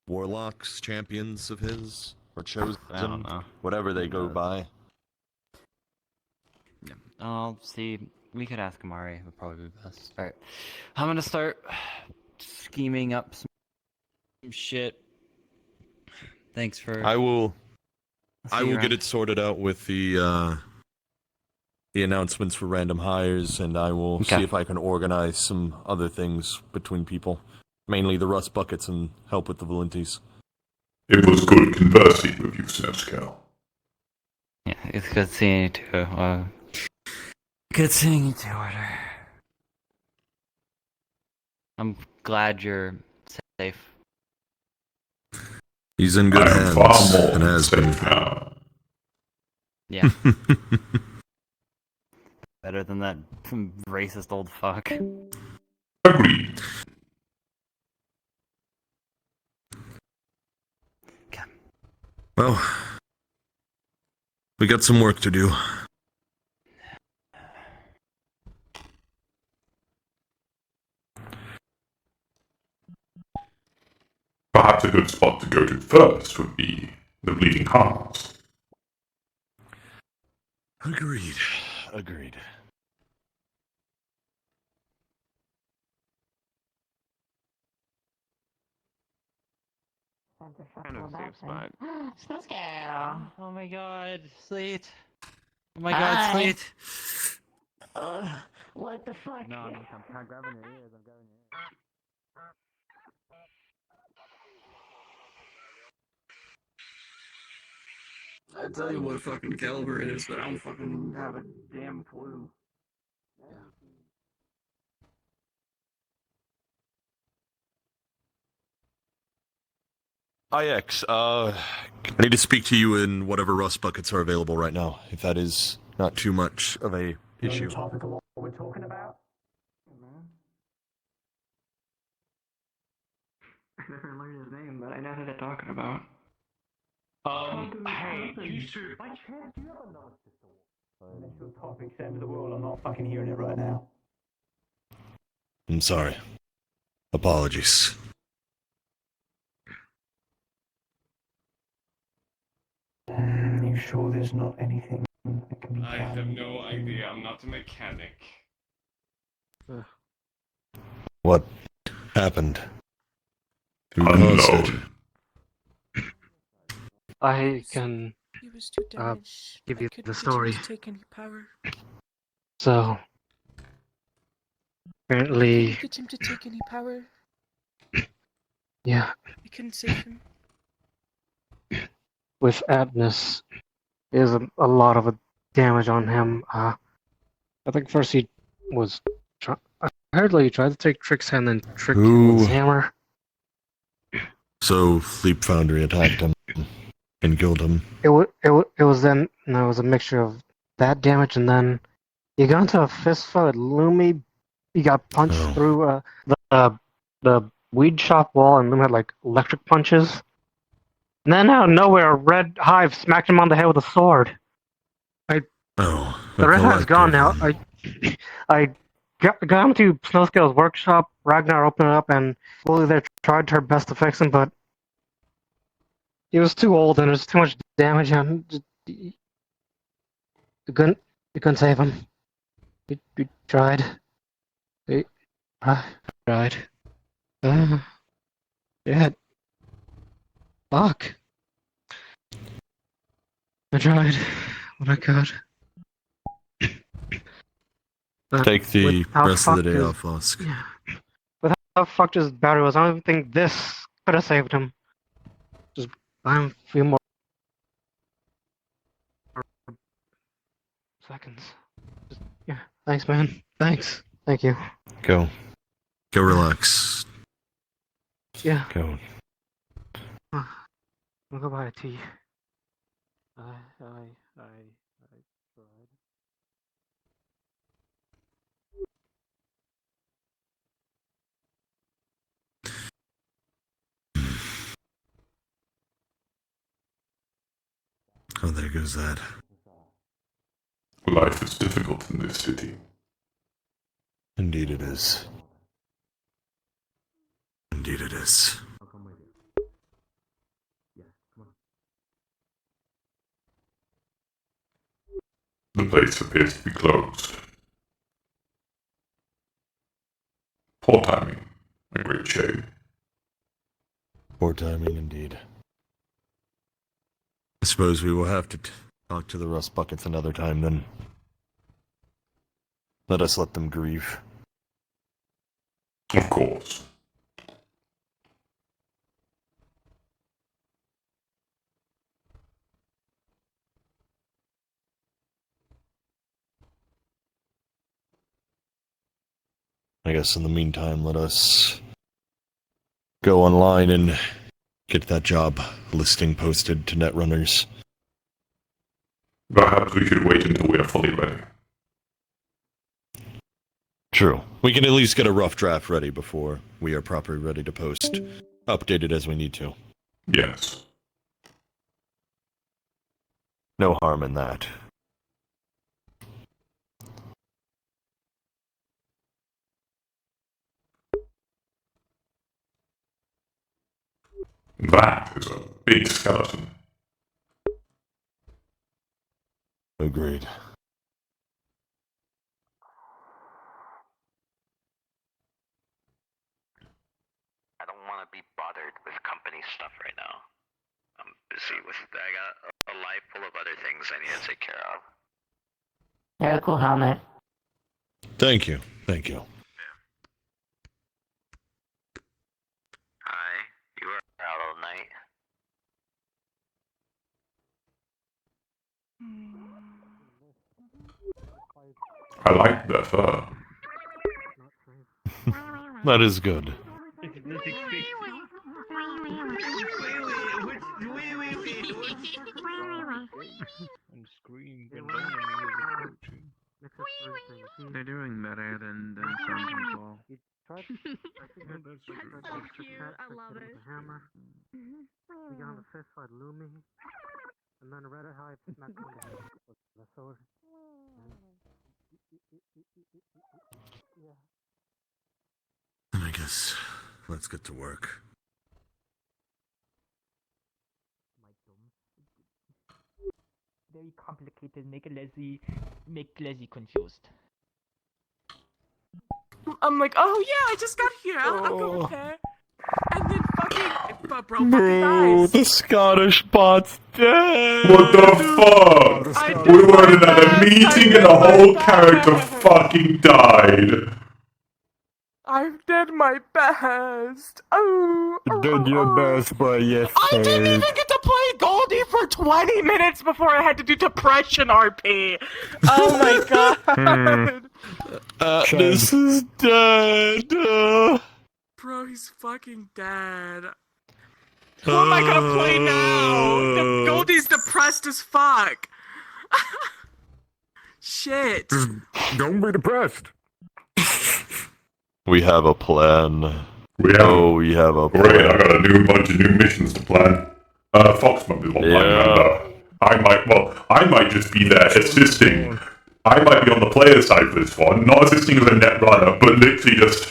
warlocks, champions of his, or chosen, I don't know. whatever they go by. Yeah. I'll see. We could ask Amari. Would probably be best. Alright. I'm gonna start scheming up some shit. Thanks for... I will See you get around. it sorted out with the announcements for random hires, and I will see if I can organize some other things between people. Mainly the rust buckets and help with the Valentes. It was good conversing with you, Snowscale. Yeah, it's good seeing you too. Good seeing you too, Order. I'm glad you're safe. He's in good hands, and has been. Yeah. Better than that racist old fuck. Agreed. Well, we got some work to do. Perhaps a good spot to go to first would be the Bleeding Hearts. Agreed. Agreed. Kind of a safe spot. Snowscale. Oh my god, Sleet. Oh my god, Sleet. What the fuck? No, I'm grabbing your ears. I'm grabbing your ears. I tell you what fucking caliber it is, but I don't fucking have a damn clue. IX, I need to speak to you in whatever rust buckets are available right now, if that is not too much of a issue. Topic of what we're talking about? I never learned his name, but I know who they're talking about. Hey, you should. By chance, do you have a knowledge system? Initial topic sent to the world. I'm not fucking hearing it right now. I'm sorry. Apologies. You sure there's not anything that can be I have no idea. I'm not a mechanic. What happened? Who caused it? I can give you the story. So, apparently, Get him to take any power. yeah, We couldn't save him. with Adness, there's a lot of damage on him. I think first he was. I heard like he tried to take Trick's hand and Trick him with his hammer. So, Leap Foundry attacked him and killed him. It was then. No, it was a mixture of that damage and then he got into a fist fight with Lumi. He got punched through the weed shop wall, and Lumi had like electric punches. And then out of nowhere, a red hive smacked him on the head with a sword. The red hive's gone now. I got him to Snowscale's workshop. Ragnar opened it up, and Lily there tried her best to fix him, but he was too old and there's too much damage on him. You couldn't save him. We tried. We tried. Yeah. Fuck. I tried what I could. Take the rest of the day fucked off, Lusk. Yeah. With how fucked his battery was, I don't even think this could have saved him. Just buy him a few more seconds. Yeah. Thanks, man. Thanks. Thank you. Go. Go relax. Yeah. Go. I'll go buy a tea. I tried. Oh, there goes that. Life is difficult in this city. Indeed it is. Indeed it is. The place appears to be closed. Poor timing. A great shame. Poor timing indeed. I suppose we will have to talk to the rust buckets another time then. Let us let them grieve. Of course. I guess in the meantime, let us go online and get that job listing posted to Netrunners. Perhaps we should wait until we are fully ready. True. We can at least get a rough draft ready before we are properly ready to post. Updated as we need to. Yes. No harm in that. That is a big skeleton. Agreed. I don't want to be bothered with company stuff right now. I'm busy with. I got a life full of other things I need to take care of. Yeah, cool helmet. Thank you. Thank you. Hi, you were out all night. I like the fur. That is good. And scream condoning me as approaching. They're doing better than some people. Tried, I think Oh, that's true. So cute. I love it. Hammer. We got on the fist fight Lumi, and then read how I smacked him with the sword. I guess let's get to work. Very complicated, make Leslie confused. I'm like, oh yeah, I just got here. I'll go repair. And then fucking, bro fucking Bro, dies. the Scottish bot's dead. What the fuck? We were at a meeting and a whole character fucking died. I've done my best. Oh. Did your best, but yes. I didn't even get to play Goldie for 20 minutes before I had to do Depression RP. Oh my god. This is dead. Bro, he's fucking dead. Who am I gonna play now? Goldie's depressed as fuck. Shit. Don't be depressed. We have a plan. We have a plan. Great, I got a bunch of new missions to plan. Fox might be the one I might just be there assisting. I might be on the player side for this one, not assisting as a net runner, but literally just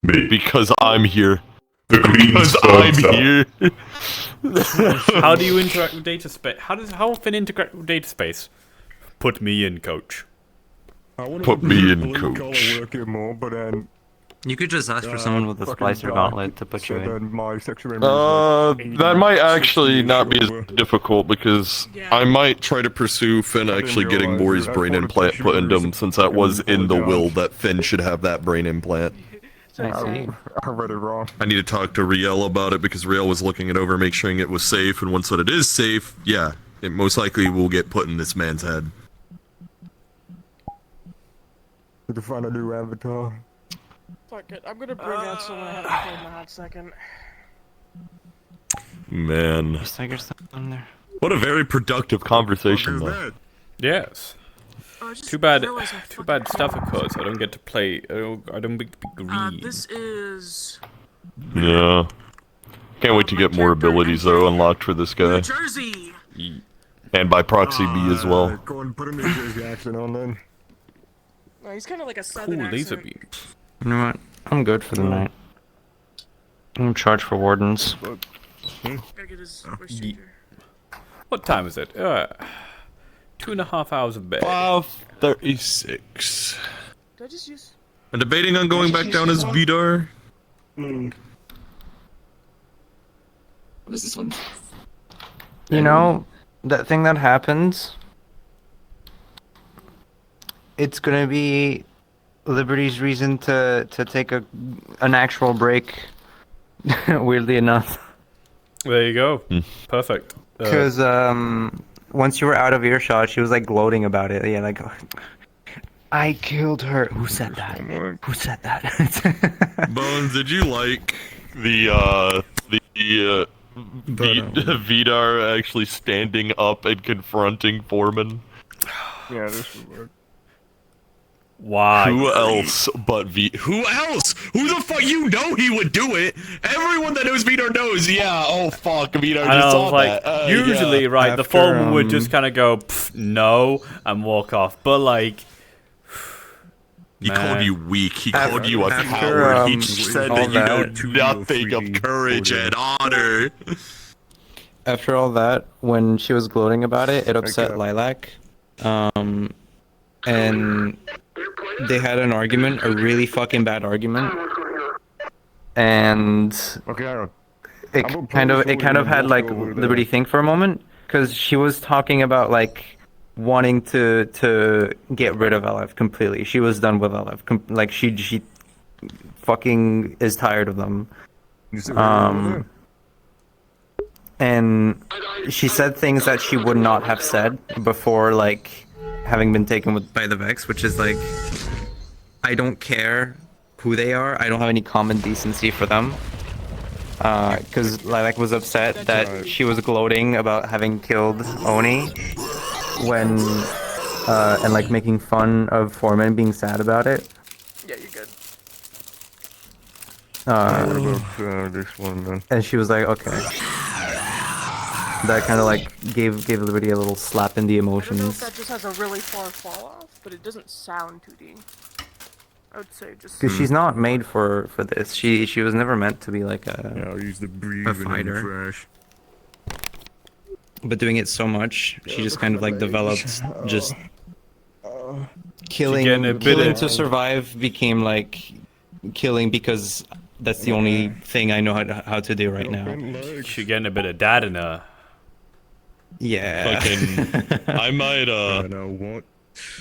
me. Because I'm here. The green Because I'm here. How do you interact with data space? How often interact with data space? Put me in, coach. Put me in, coach. More, but then You could just ask for someone with a splicer gauntlet to put you in. That might actually not be as difficult because I might try to pursue Finn actually getting Mori's brain implant put into him since that was in the will that Finn should have that brain implant. I read it wrong. I need to talk to Riel about it because Riel was looking it over, make sure it was safe, and once that it is safe, yeah, it most likely will get put in this man's head. To find a new avatar. Fuck it, I'm gonna bring out someone I haven't played in a hot second. Man. What a very productive conversation, though. Yes. Too bad stuff occurs. I don't get to play. I don't get to be green. This is Yeah. Can't wait to get more abilities, though, unlocked for this guy. Jersey. And by proxy, me as well. Go and put him in Jersey accent on then. No, he's kind of like a southern Cool laser accent. beam. You know what? I'm good for the night. I'm charged for wardens. Gotta get his voice changer. What time is it? 2.5 hours of bed. 12:36. Did I just use? I'm debating on going back down as Vidar. What is this one? You know, that thing that happens, it's gonna be Liberty's reason to take an actual break, weirdly enough. There you go. Perfect. Because once you were out of earshot, she was like gloating about it. Yeah, like, I killed her. Who said that? Who said that? Bones, did you like the Vidar actually standing up and confronting Foreman? Yeah, this would work. Why? Who else but Who else? Who the fuck? You know he would do it. Everyone that knows Vidar knows. Yeah. Oh fuck, Vidar I just know, saw like, that. usually, yeah. right, the foreman would just kind of go, no, and walk off. But, like... He man. called you weak. He called you a coward. He said that you know nothing of courage and honor. After all that, when she was gloating about it, it upset Lilac. And they had an argument, a really fucking bad argument. And it kind of had like Liberty think for a moment, because she was talking about like wanting to get rid of LF completely. She was done with LF. Like she fucking is tired of them. And she said things that she would not have said before, like having been taken by the Vex, which is like, I don't care who they are. I don't have any common decency for them. because Lilac was upset that she was gloating about having killed Oni when, and like making fun of Foreman being sad about it. Yeah, you're good. This one then? And she was like, okay. That kind of like gave Liberty a little slap in the I don't know if emotions. that just has a really far fall off, but it doesn't sound 2D. I would say just. Because she's not made for this. She was never meant to be like a. I'll use the breathing fighter. But doing it so much, she just kind of like developed just killing. Again, a bit Killing of- to survive became like killing because that's the only thing I know how to do right now. She getting a bit of dad in her. Yeah. Fucking,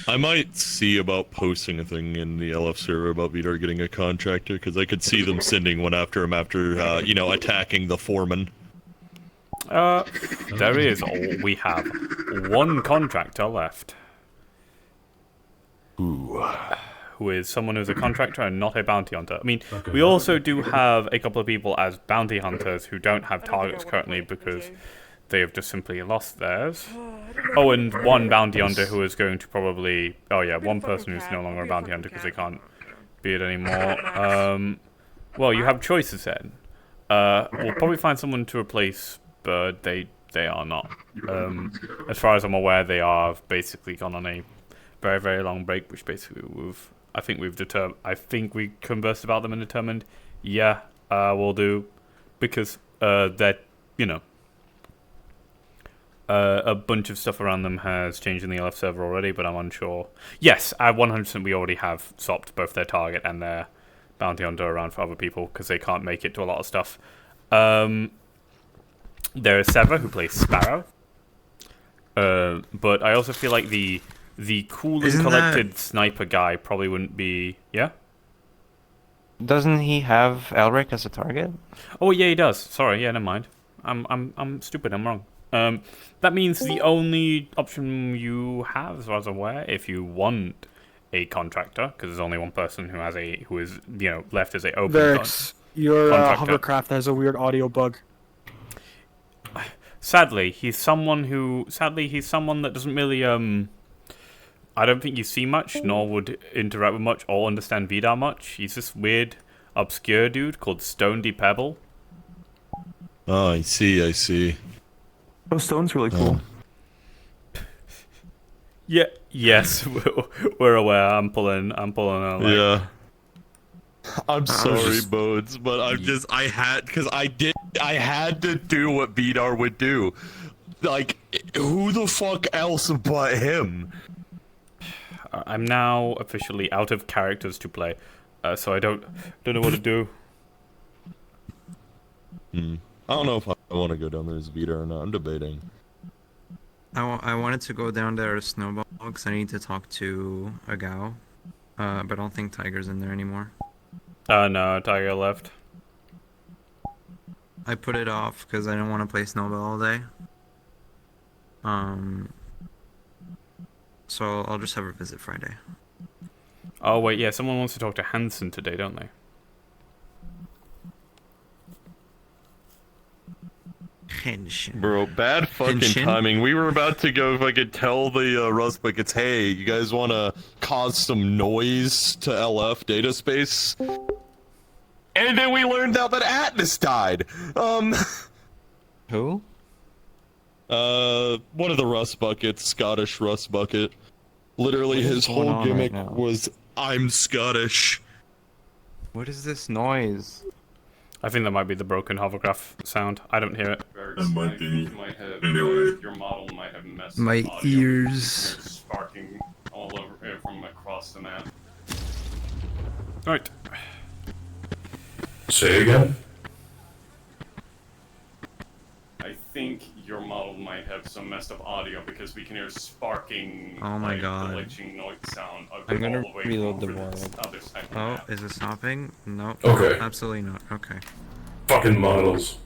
I might see about posting a thing in the LF server about Vidar getting a contractor, because I could see them sending one after him after, you know, attacking the foreman. There is. We have one contractor left. Ooh. Who is someone who's a contractor and not a bounty hunter. I mean, we also do have a couple of people as bounty hunters who don't have targets currently because they have just simply lost theirs. Oh, and one bounty hunter who is going to probably... Oh yeah, one person who's no longer a bounty hunter because they can't be it anymore. Well, you have choices then. We'll probably find someone to replace Bird. They are not. As far as I'm aware, they are basically gone on a very, very long break, which basically I think we conversed about them and determined, yeah, we'll do, because that, you know, a bunch of stuff around them has changed in the LF server already, but I'm unsure. Yes, 100% we already have swapped both their target and their bounty hunter around for other people because they can't make it to a lot of stuff. There is Sever who plays Sparrow, but I also feel like the cool and collected sniper guy probably wouldn't be. Yeah. Doesn't he have Elric as a target? Oh yeah, he does. Sorry, yeah, never mind. I'm stupid. I'm wrong. That means the only option you have, as far as I'm aware, if you want a contractor, because there's only one person who is left as a open. Vex, your contractor. hovercraft has a weird audio bug. Sadly, he's someone that doesn't really I don't think you see much, nor would interact with much or understand Vidar much. He's this weird, obscure dude called Stone D Pebble. Oh, I see. Oh, Stone's really cool. Yeah. Yes, we're aware. I'm pulling out. Like, yeah. I'm sorry, Bones, but I had to do what Vidar would do. Like, who the fuck else but him? I'm now officially out of characters to play, so I don't know what to do. I don't know if I want to go down there as Vidar or not. I'm debating. I wanted to go down there as Snowball because I need to talk to a gal, but I don't think Tiger's in there anymore. No, Tiger left. I put it off because I didn't want to play Snowball all day. So I'll just have her visit Friday. Oh wait, yeah, someone wants to talk to Hanson today, don't they? Bro, bad fucking timing. We were about to go fucking tell the Rust Buckets, hey, you guys want to cause some noise to LF data space? And then we learned out that Atlas died. Who? One of the Rust Buckets, Scottish Rust Bucket. Literally, his whole gimmick was, I'm Scottish. What is this noise? I think that might be the broken hovercraft sound. I don't hear it. Your model might have messed my up audio. ears. Sparking all over from across the map. Alright. Say again? I think your model might have some messed up audio because we can hear sparking, Oh my god. glitching noise sound. I'm gonna all the way reload the over wall. this other side of the Oh, map. is it stopping? No. Okay. Absolutely not. Okay. Fucking models.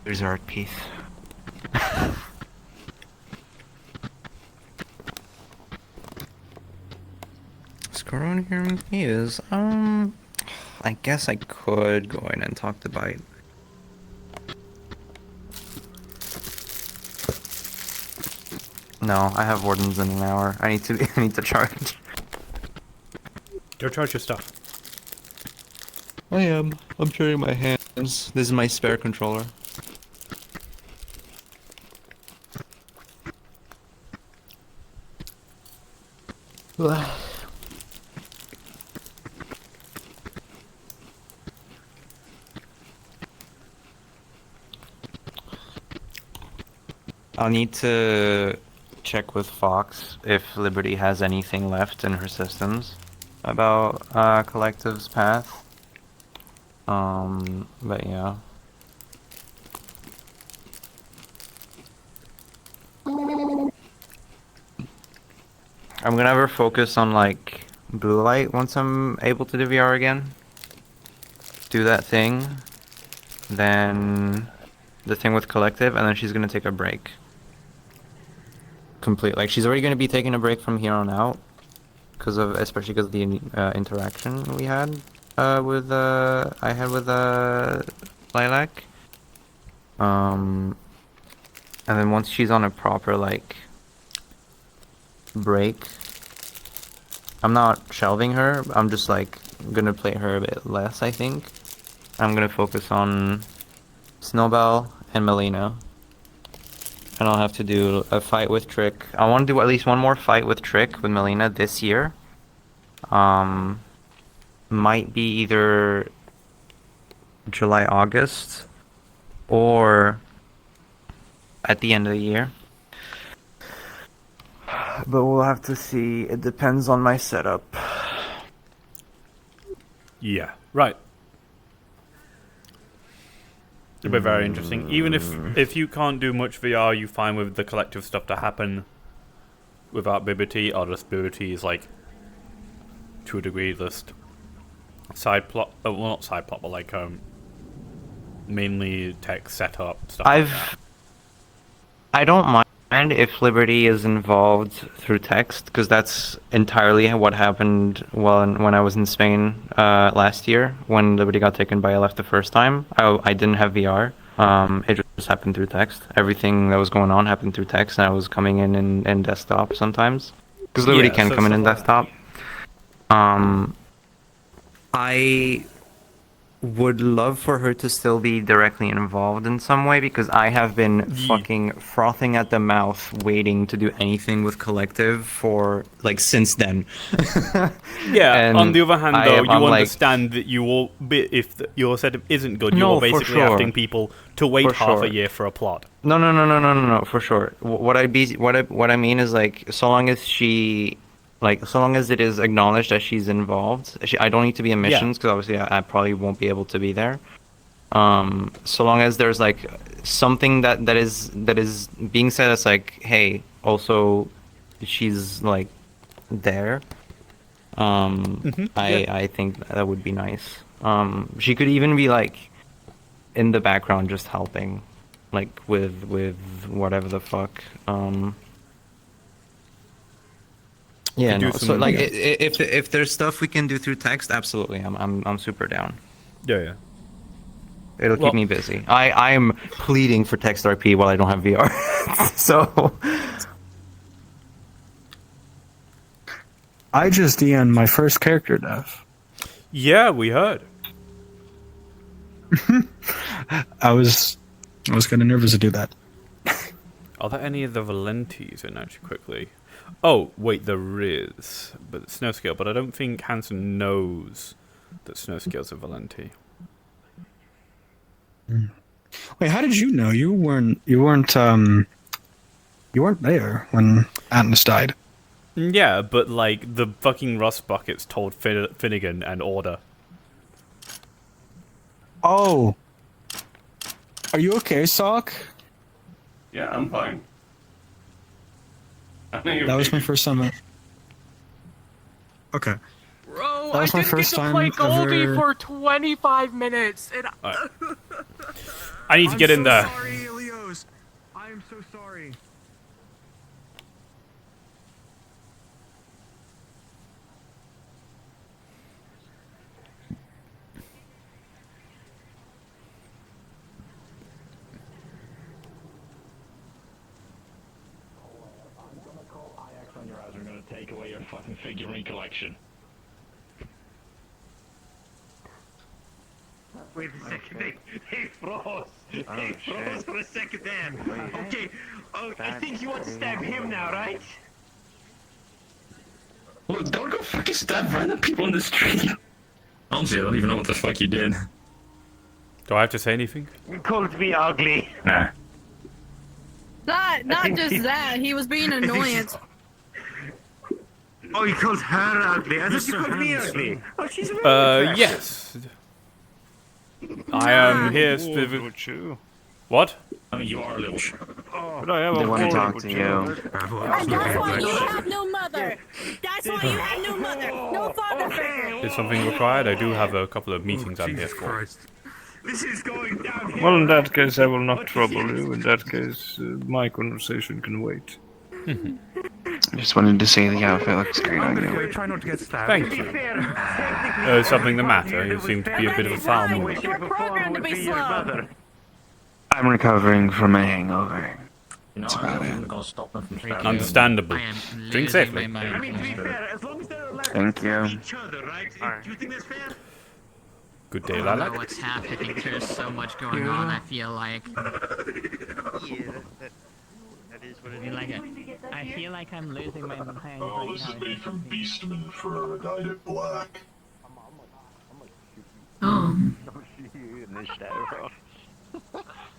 RP. Scroll on here is I guess I could go in and talk to Byte. No, I have wardens in an hour. I need to charge. Go charge your stuff. I am. I'm charging my hands. This is my spare controller. I'll need to check with Fox if Liberty has anything left in her systems about Collective's path. But yeah. I'm gonna have her focus on like blue light once I'm able to do VR again. Do that thing, then the thing with Collective, and then she's gonna take a break. Complete. Like she's already gonna be taking a break from here on out, especially because of the interaction we had with Lilac. And then once she's on a proper like break, I'm not shelving her. I'm just like gonna play her a bit less. I think I'm gonna focus on Snowbell and Melina. And I'll have to do a fight with Trick. I want to do at least one more fight with Trick with Melina this year. Might be either July, August, or at the end of the year. But we'll have to see. It depends on my setup. Yeah, right. It'll be very interesting. Even if you can't do much VR, you find with the Collective stuff to happen without Bibbity, or just Bibbity is like, to a degree, just side plot. Well, not side plot, but like mainly tech setup stuff. I don't mind if Liberty is involved through text, because that's entirely what happened when I was in Spain last year, when Liberty got taken by LF the first time. I didn't have VR. It just happened through text. Everything that was going on happened through text, and I was coming in desktop sometimes. Because Liberty can come in desktop. I would love for her to still be directly involved in some way, because I have been fucking frothing at the mouth waiting to do anything with Collective for like since then. Yeah, And on the other hand though, you I'm like, understand that you will be, if your setup isn't good, No, you're for basically sure. asking people to wait For half sure. a year for a plot. No, for sure. What I mean is like, so long as she, like, so long as it is acknowledged that she's involved, I don't need to be in missions, because obviously I probably won't be able to be there. So long as there's like something that is being said that's like, hey, also she's like there. I think that would be nice. She could even be like in the background just helping, like with whatever the fuck. Yeah, no. So like, if there's stuff we can do through text, absolutely, I'm super down. Yeah. It'll keep me busy. I am pleading for text RP while I don't have VR. So I just DM'd my first character dev. Yeah, we heard. I was kind of nervous to do that. Are there any of the Valentis in actually quickly? Oh, wait, there is. But Snowscale, but I don't think Hansen knows that Snowscale's a Valenti. Wait, how did you know? You weren't there when Atlas died. Yeah, but like the fucking rust buckets told Finnegan and Order. Oh. Are you okay, Sock? Yeah, I'm fine. That was my first time. Bro, Okay. That I was my didn't get first to time play Goldie ever- for 25 minutes. And I need to get in there. Sorry, Ilios. I am so sorry. On your eyes, we're gonna take away your fucking figurine collection. Wait a second, they froze! They froze for a second there! Okay, I think you want to stab him now, right? Look, don't go fucking stab random people in the street! Honestly, I don't even know what the fuck you did. Do I have to say anything? You called me ugly! Nah. Not just that, he was being an annoyance. Oh, you called her ugly? I thought you called me ugly! Oh, she's really Yes. I am here specifically. What? You are a little But I have want to talk to you. That's why you have no mother! That's why you have no mother! No father figure! Is something required? I do have a couple of meetings I'm here for. This is going downhill! Well, in that case, I will not trouble you. In that case, my conversation can wait. Just wanted to say the outfit looks great on you. Try not to get stabbed. Thank you. Something the matter? You seem to be a bit of a foul mood. You're programmed to be slow! I'm recovering from a hangover. That's about it. Understandable. Drink safely. Thank you. Good day, I don't know Lilac. what's happening. There's so much going on, I feel like. That is what it is. I feel like I'm losing my mind. Oh, this is made from Beastman for dyed it black. Oh.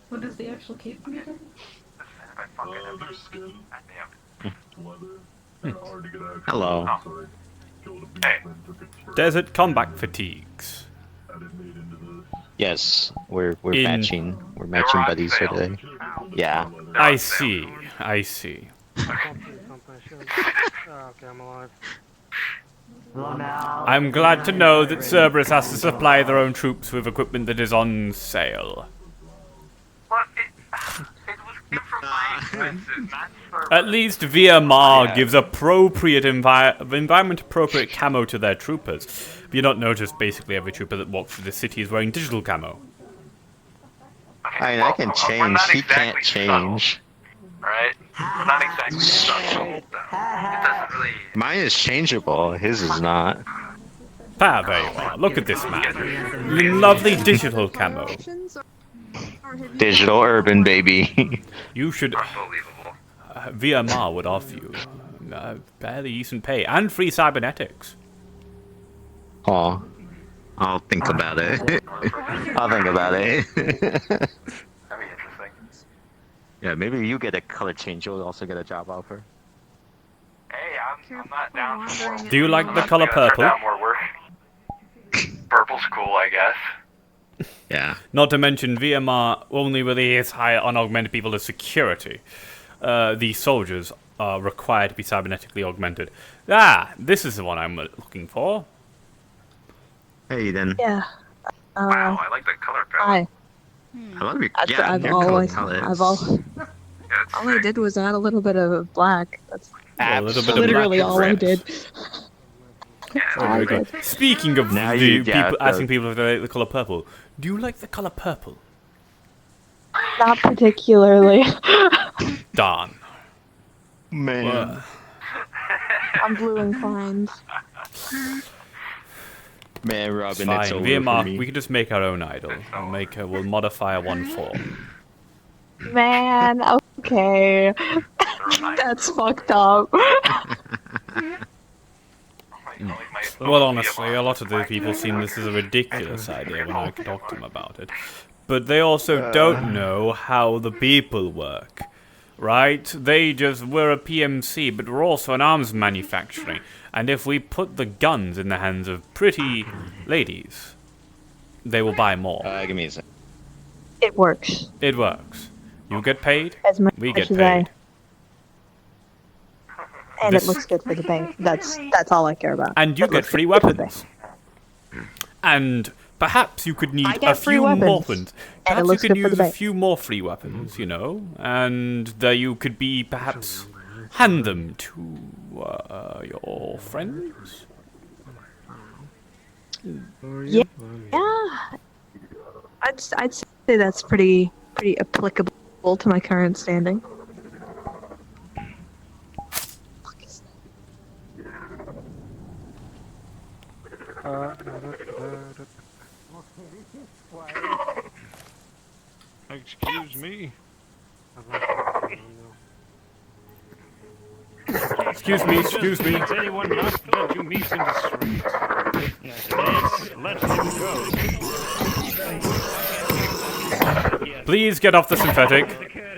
What is the actual cape made of? Their skin, leather, they're hard to get out. Hello. Desert combat fatigues. Yes, we're matching. We're matching buddies for today. Yeah. I see. I see. Okay, I'm alive. I'm glad to know that Cerberus has to supply their own troops with equipment that is on sale. At least VMR gives appropriate environment-appropriate camo to their troopers. Have you not noticed basically every trooper that walks through the city is wearing digital camo? I mean, I can change. He can't change. Right? We're not exactly subtle. It doesn't really... Mine is changeable. His is not. Ah, there you are. Look at this man. Lovely digital camo. Digital urban, baby. You should... VMR would offer you fairly decent pay and free cybernetics. Oh, I'll think about it. I'll think about it. That'd be interesting. Yeah, maybe you get a color change. You'll also get a job offer. Hey, I'm not down for more. Do you like the color purple? More work. Purple's cool, I guess. Yeah. Not to mention VMR only really is high on augmented people as security. The soldiers are required to be cybernetically augmented. Ah, this is the one I'm looking for. Hey, then. Yeah. Wow, I like the color palette. Hi. I love your, I've your always, color I've palettes. all I did was add a little bit of black. That's A little bit of literally black all I red. did. Very good. Speaking of Now the you people got asking people if they like the color purple, do you like the color purple? Not particularly. Darn. Man. Well, I'm blue inclined. Man, Robin, fine. it's over VMR, for me. we can just make our own idol. We'll modify a 1-4. Man, okay. That's fucked up. Well, honestly, a lot of the people seem this is a ridiculous idea when I talk to them about it. But they also don't know how the people work, right? We're a PMC, but we're also an arms manufacturing. And if we put the guns in the hands of pretty ladies, they will buy more. Give me a sec. It works. It works. You get paid, As much we get as paid. And This- it looks good for the bank. That's all I care about. And you It get looks free good for the weapons. And Perhaps you could need I get a free few more weapons. weapons. And it Perhaps you looks could good for the use a bank. few more free weapons, you know, and there you could be perhaps hand them to your friends. Yeah, I'd say that's pretty applicable to my current standing. Excuse me. Excuse me, excuse me. Does anyone not that you meet in the street? Yes, let him go. Please get off the synthetic.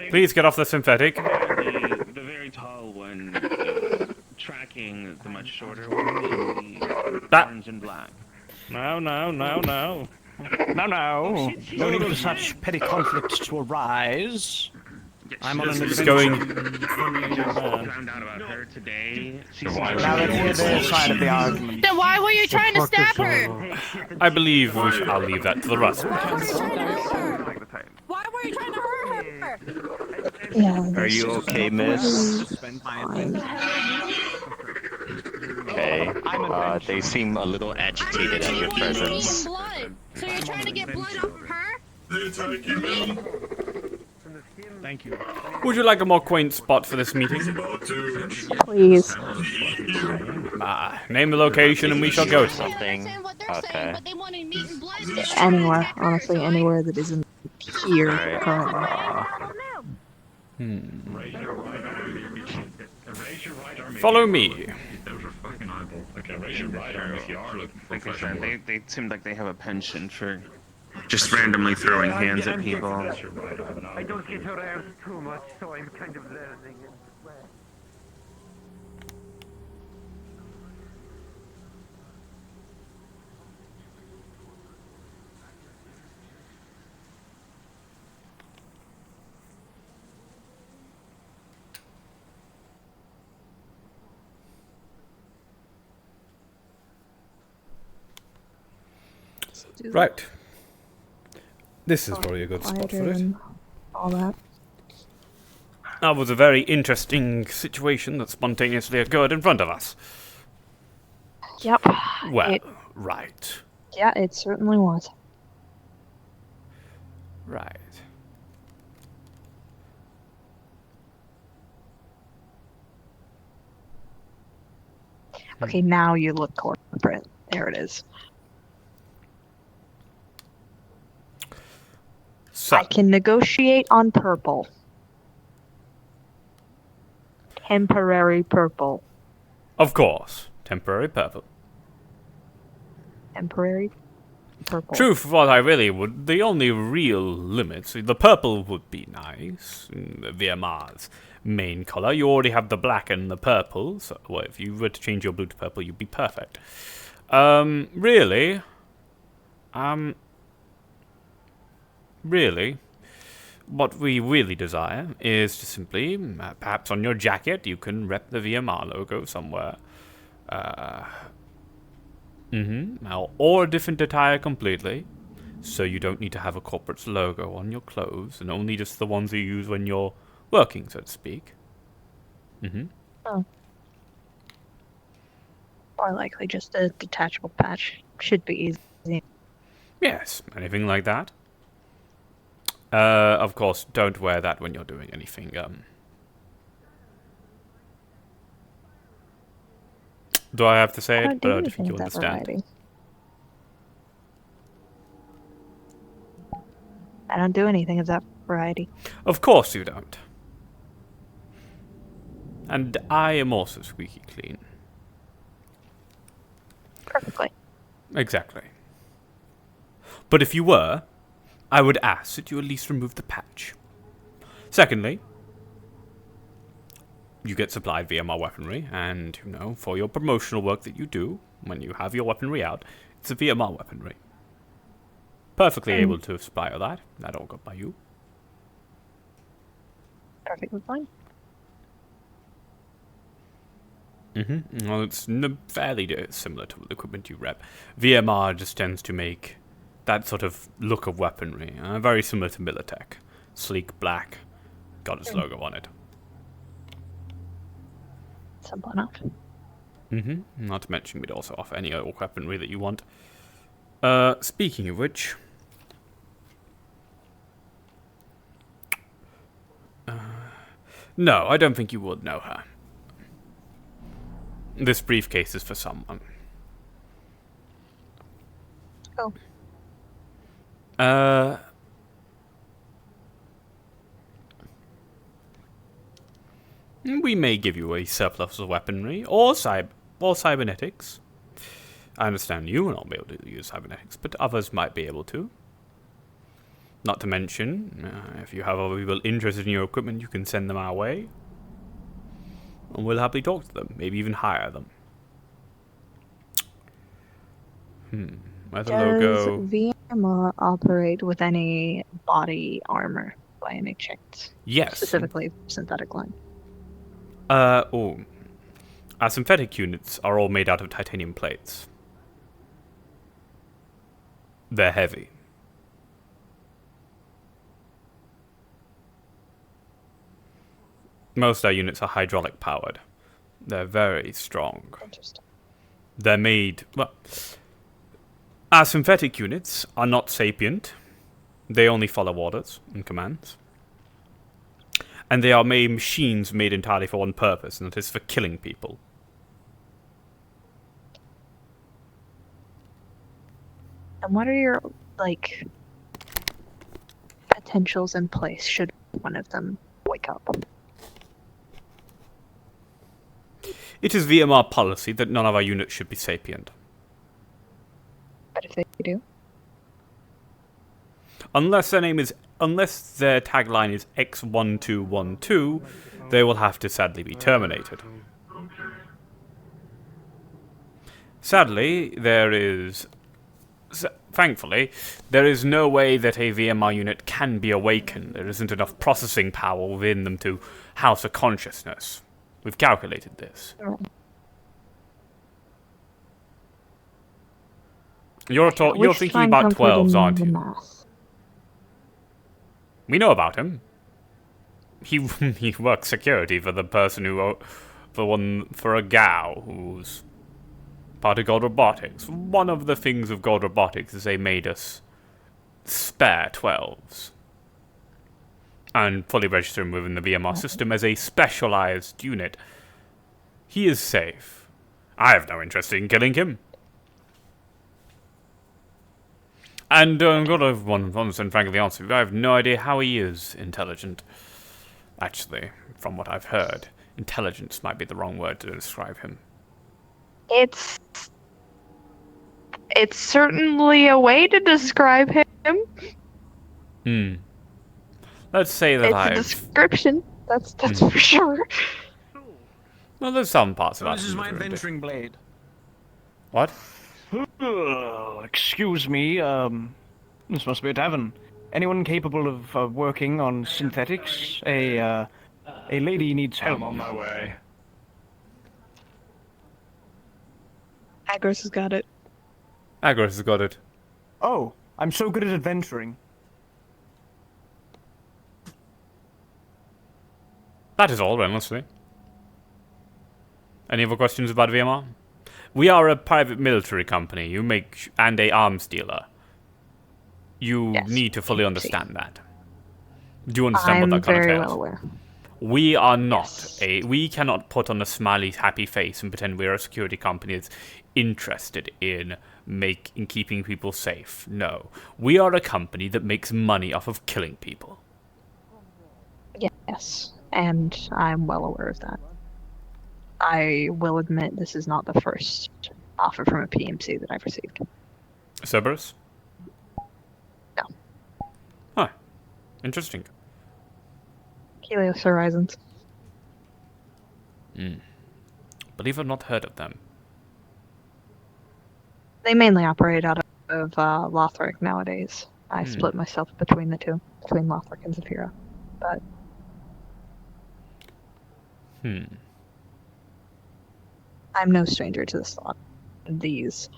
Please get off the synthetic. The very tall one tracking the much shorter one in the orange and black. No. No. No need for such petty conflicts to arise. I'm on an adventure. Found out about her today. Now let's hear their side of the argument. Then why were you trying to stab her? I believe I'll leave that to the rest. Why were you trying to hurt her? Yeah. Are you okay, miss? Okay. They seem a little agitated at your presence. Blood. So you're trying to get blood off of her? Thank you. Would you like a more quaint spot for this meeting? Please. Name the location and we shall go to it. Something. Okay. Anywhere, honestly, anywhere that isn't here currently. Follow me. Like I said, they seem like they have a penchant for just randomly throwing hands at people. I don't get around too much, so I'm kind of learning it. Right. This is probably a good spot for it. All that. That was a very interesting situation that spontaneously occurred in front of us. Yep. Well, right. Yeah, it certainly was. Right. Okay, now you look corporate. There it is. So, I can negotiate on purple. Temporary purple. of course, temporary purple. Temporary purple. True, for what I really would, the only real limits, the purple would be nice, VMR's main color. You already have the black and the purple, so well, if you were to change your blue to purple, you'd be perfect. Really, what we really desire is to simply, perhaps on your jacket, you can rep the VMR logo somewhere. Or a different attire completely, so you don't need to have a corporate's logo on your clothes, and only just the ones you use when you're working, so to speak. Oh. Or likely just a detachable patch. Should be easy. Yes, anything like that. Of course, don't wear that when you're doing anything, do I have to say it? But I don't think you understand. I don't do anything of that variety. Of course you don't. And I am also squeaky clean. Perfectly. Exactly. But if you were, I would ask that you at least remove the patch. Secondly, you get supplied VMR weaponry, and, you know, for your promotional work that you do, when you have your weaponry out, it's a VMR weaponry. Perfectly able to supply all that. That all got by you. Perfectly fine. Well, it's fairly similar to the equipment you rep. VMR just tends to make that sort of look of weaponry. Very similar to Militech. Sleek black, got its logo on it. Simple enough. Not to mention we'd also offer any other weaponry that you want. Speaking of which... no, I don't think you would know her. This briefcase is for someone. Oh. We may give you a surplus of weaponry, or cybernetics. I understand you will not be able to use cybernetics, but others might be able to. Not to mention, if you have other people interested in your equipment, you can send them our way. And we'll happily talk to them, maybe even hire them. Where's the Does logo? VMR operate with any body armor by any chance? Yes. Specifically synthetic line. Our synthetic units are all made out of titanium plates. They're heavy. Most of our units are hydraulic powered. They're very strong. Interesting. They're made... well, our synthetic units are not sapient. They only follow orders and commands. And they are machines made entirely for one purpose, and that is for killing people. And what are your, like, potentials in place should one of them wake up? It is VMR policy that none of our units should be sapient. But if they do? Unless their tagline is X1212, they will have to sadly be terminated. Sadly, thankfully, there is no way that a VMR unit can be awakened. There isn't enough processing power within them to house a consciousness. We've calculated this. You're thinking about 12s, aren't you? We know about him. He works security for the person for a gal who's part of Gold Robotics. One of the things of Gold Robotics is they made us spare 12s. And fully register him within the VMR system as a specialized unit. He is safe. I have no interest in killing him. And I'm going to 100% frankly honest with you, I have no idea how he is intelligent. Actually, from what I've heard, intelligence might be the wrong word to describe him. It's certainly a way to describe him. Let's say that It's a description. That's for sure. Well, there's some parts of that. This is my adventuring blade. What? Excuse me, this must be a tavern. Anyone capable of working on synthetics? A lady needs help. I'm on my way. Agros has got it. Agros has got it. Oh, I'm so good at adventuring. That is all, honestly. Any other questions about VMR? We are a private military company. And a arms dealer. You need to fully understand that. Do you understand what that kind of I'm very entails? well aware. We are not we cannot put on a smiley, happy face and pretend we're a security company that's interested in keeping people safe. No. We are a company that makes money off of killing people. Yes, and I'm well aware of that. I will admit this is not the first offer from a PMC that I've received. Cerberus? No. Huh. Interesting. Helios Horizons. Believe I've not heard of them. They mainly operate out of Lothric nowadays. I split myself between the two, between Lothric and Zafira. But I'm no stranger to these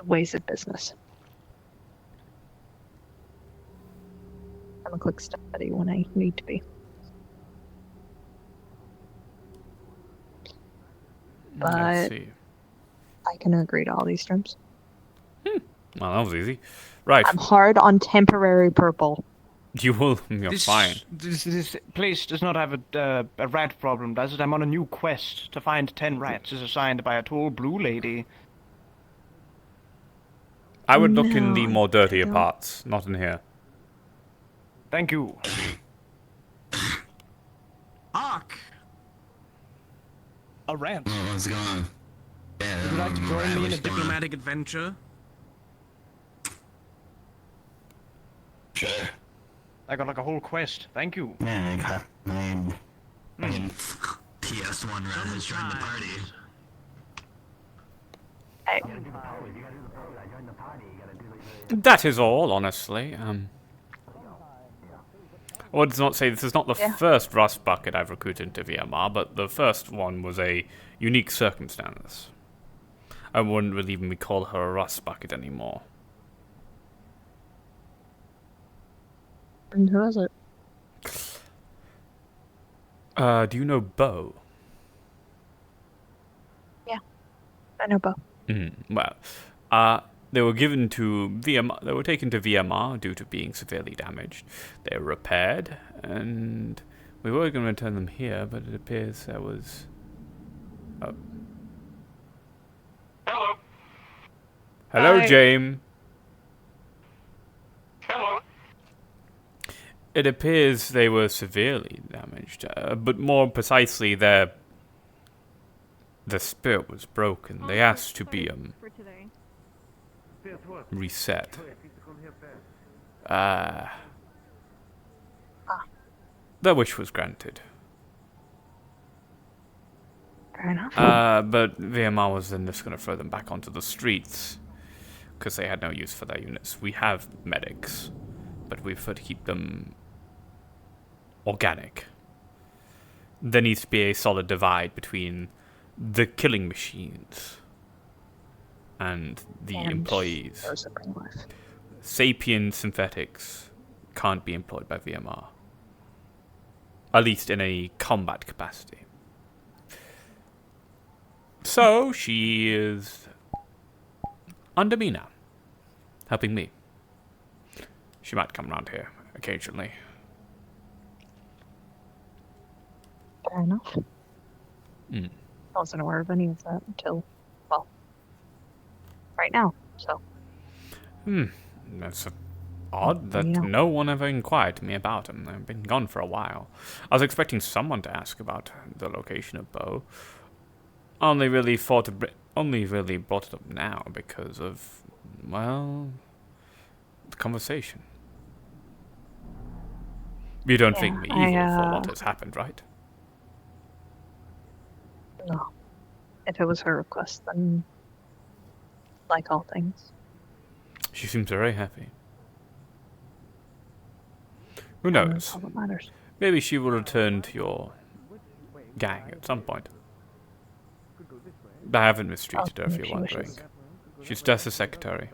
ways of business. a quick study when I need to be. Let's But see. I can agree to all these terms. Well, that was easy. Right. I'm hard on temporary purple. You will. You're fine. This place does not have a rat problem, does it? I'm on a new quest to find 10 rats as assigned by a tall blue lady. I would look in No, the more dirtier don't. parts, not in here. Thank you. Fuck! A rat. Oh, what's going on? Yeah, Would you like to join me in a Diplomatic adventure? Sure. I got like a whole quest. Thank you. Man, I mean, PS1 rat has joined the party. Hey. That is all, honestly. I would not say this is not the first Rust Bucket I've recruited into VMR, but the first one was a unique circumstance. I wouldn't really even call her a Rust Bucket anymore. And who is it? Do you know Bo? Yeah, I know Bo. Well, they were given to VMR. They were taken to VMR due to being severely damaged. They were repaired, and we were going to return them here, but it appears there was. Oh. Hello. Hello, Hi. James. Hello. It appears they were severely damaged, but more precisely, the spirit was broken. They asked to be reset. Their wish was granted. Fair enough. But VMR was then just going to throw them back onto the streets because they had no use for their units. We have medics, but we prefer to keep them organic. There needs to be a solid divide between the killing machines and the employees. Sapient synthetics can't be employed by VMR. At least in a combat capacity. So, she is under me now. Helping me. She might come around here occasionally. Fair enough. I wasn't aware of any of that until, well, right now, so. That's odd that no one ever inquired to me about him. I've been gone for a while. I was expecting someone to ask about the location of Bo. Only really brought it up now because of, well, the conversation. You don't think me evil for what has happened, right? No. If it was her request, then, like all things. She seems very happy. Who knows? That's all that matters. Maybe she will return to your gang at some point. I haven't mistreated her, if you're wondering. She's just a secretary.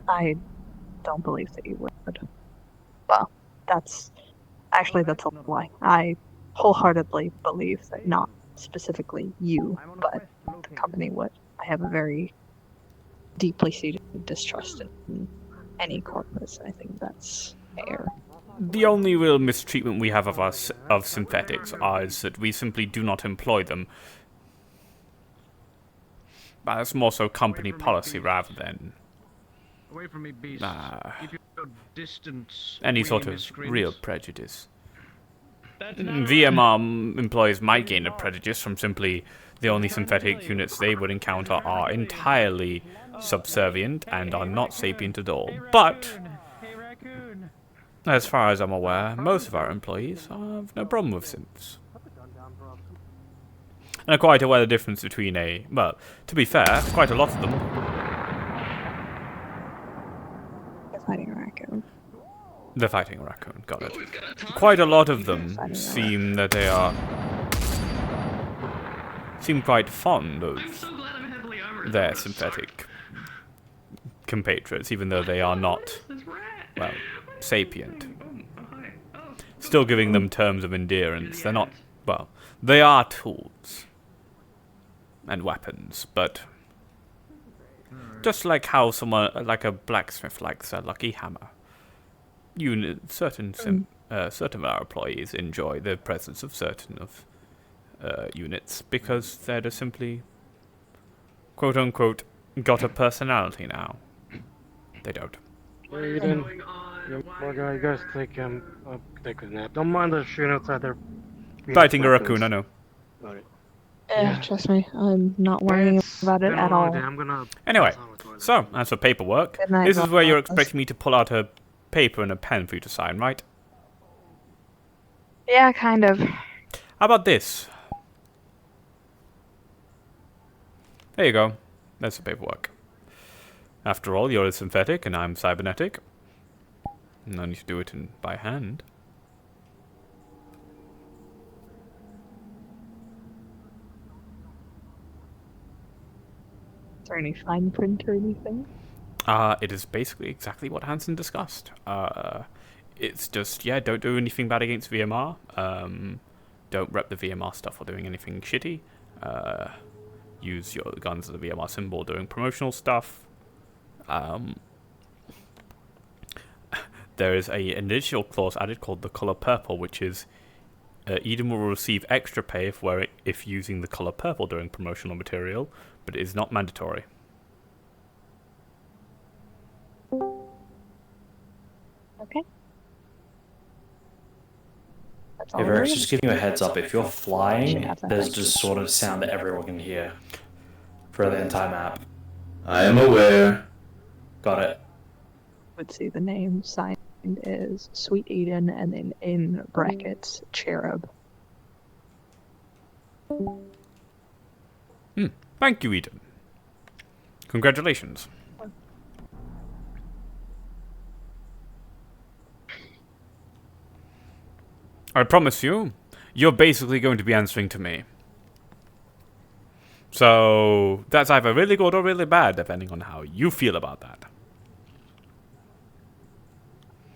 I don't believe that you would. Well, that's a lie. I wholeheartedly believe that not specifically you, but the company would. I have a very deeply seated distrust in any corporates. I think that's fair. The only real mistreatment we have of synthetics is that we simply do not employ them. But that's more so company policy rather than Away from me, beast. Keep your distance. any sort of real prejudice. VMR employees might gain a prejudice from simply the only synthetic units they would encounter are entirely subservient and are not sapient at all. But, as far as I'm aware, most of our employees have no problem with synths. And are quite aware of the difference between well, to be fair, quite a lot of them. They're fighting a raccoon. They're fighting a raccoon, got it. Quite a lot of them seem that they seem quite fond of their synthetic compatriots, even though they are not, well, sapient. Still giving them terms of endearance. They're not, well, they are tools and weapons, but just like how someone, like a blacksmith likes a lucky hammer. Certain of our employees enjoy the presence of certain of units because they're just simply, quote unquote, got a personality now. They don't. You guys take a nap. Don't mind the shooting outside there. Fighting a raccoon, I know. Trust me, I'm not worrying about it at all. Anyway, so as for paperwork, Good night, this is where you're boss. expecting me to pull out a paper and a pen for you to sign, right? Yeah, kind of. How about this? There you go. That's the paperwork. After all, you're synthetic and I'm cybernetic. No need to do it by hand. Is there any fine print or anything? It is basically exactly what Hansen discussed. It's just, yeah, don't do anything bad against VMR. Don't rep the VMR stuff or doing anything shitty. Use your guns as a VMR symbol doing promotional stuff. There is an additional clause added called the color purple, which is Eden will receive extra pay if using the color purple during promotional material, but it is not mandatory. Okay. Hey, Varix, just giving you a heads up. If you're flying, there's just sort of sound that everyone can hear for the entire map. I am aware. Got it. Would see the name signed is Sweet Eden and then in brackets Cherub. Thank you, Eden. Congratulations. I promise you, you're basically going to be answering to me. So, that's either really good or really bad, depending on how you feel about that.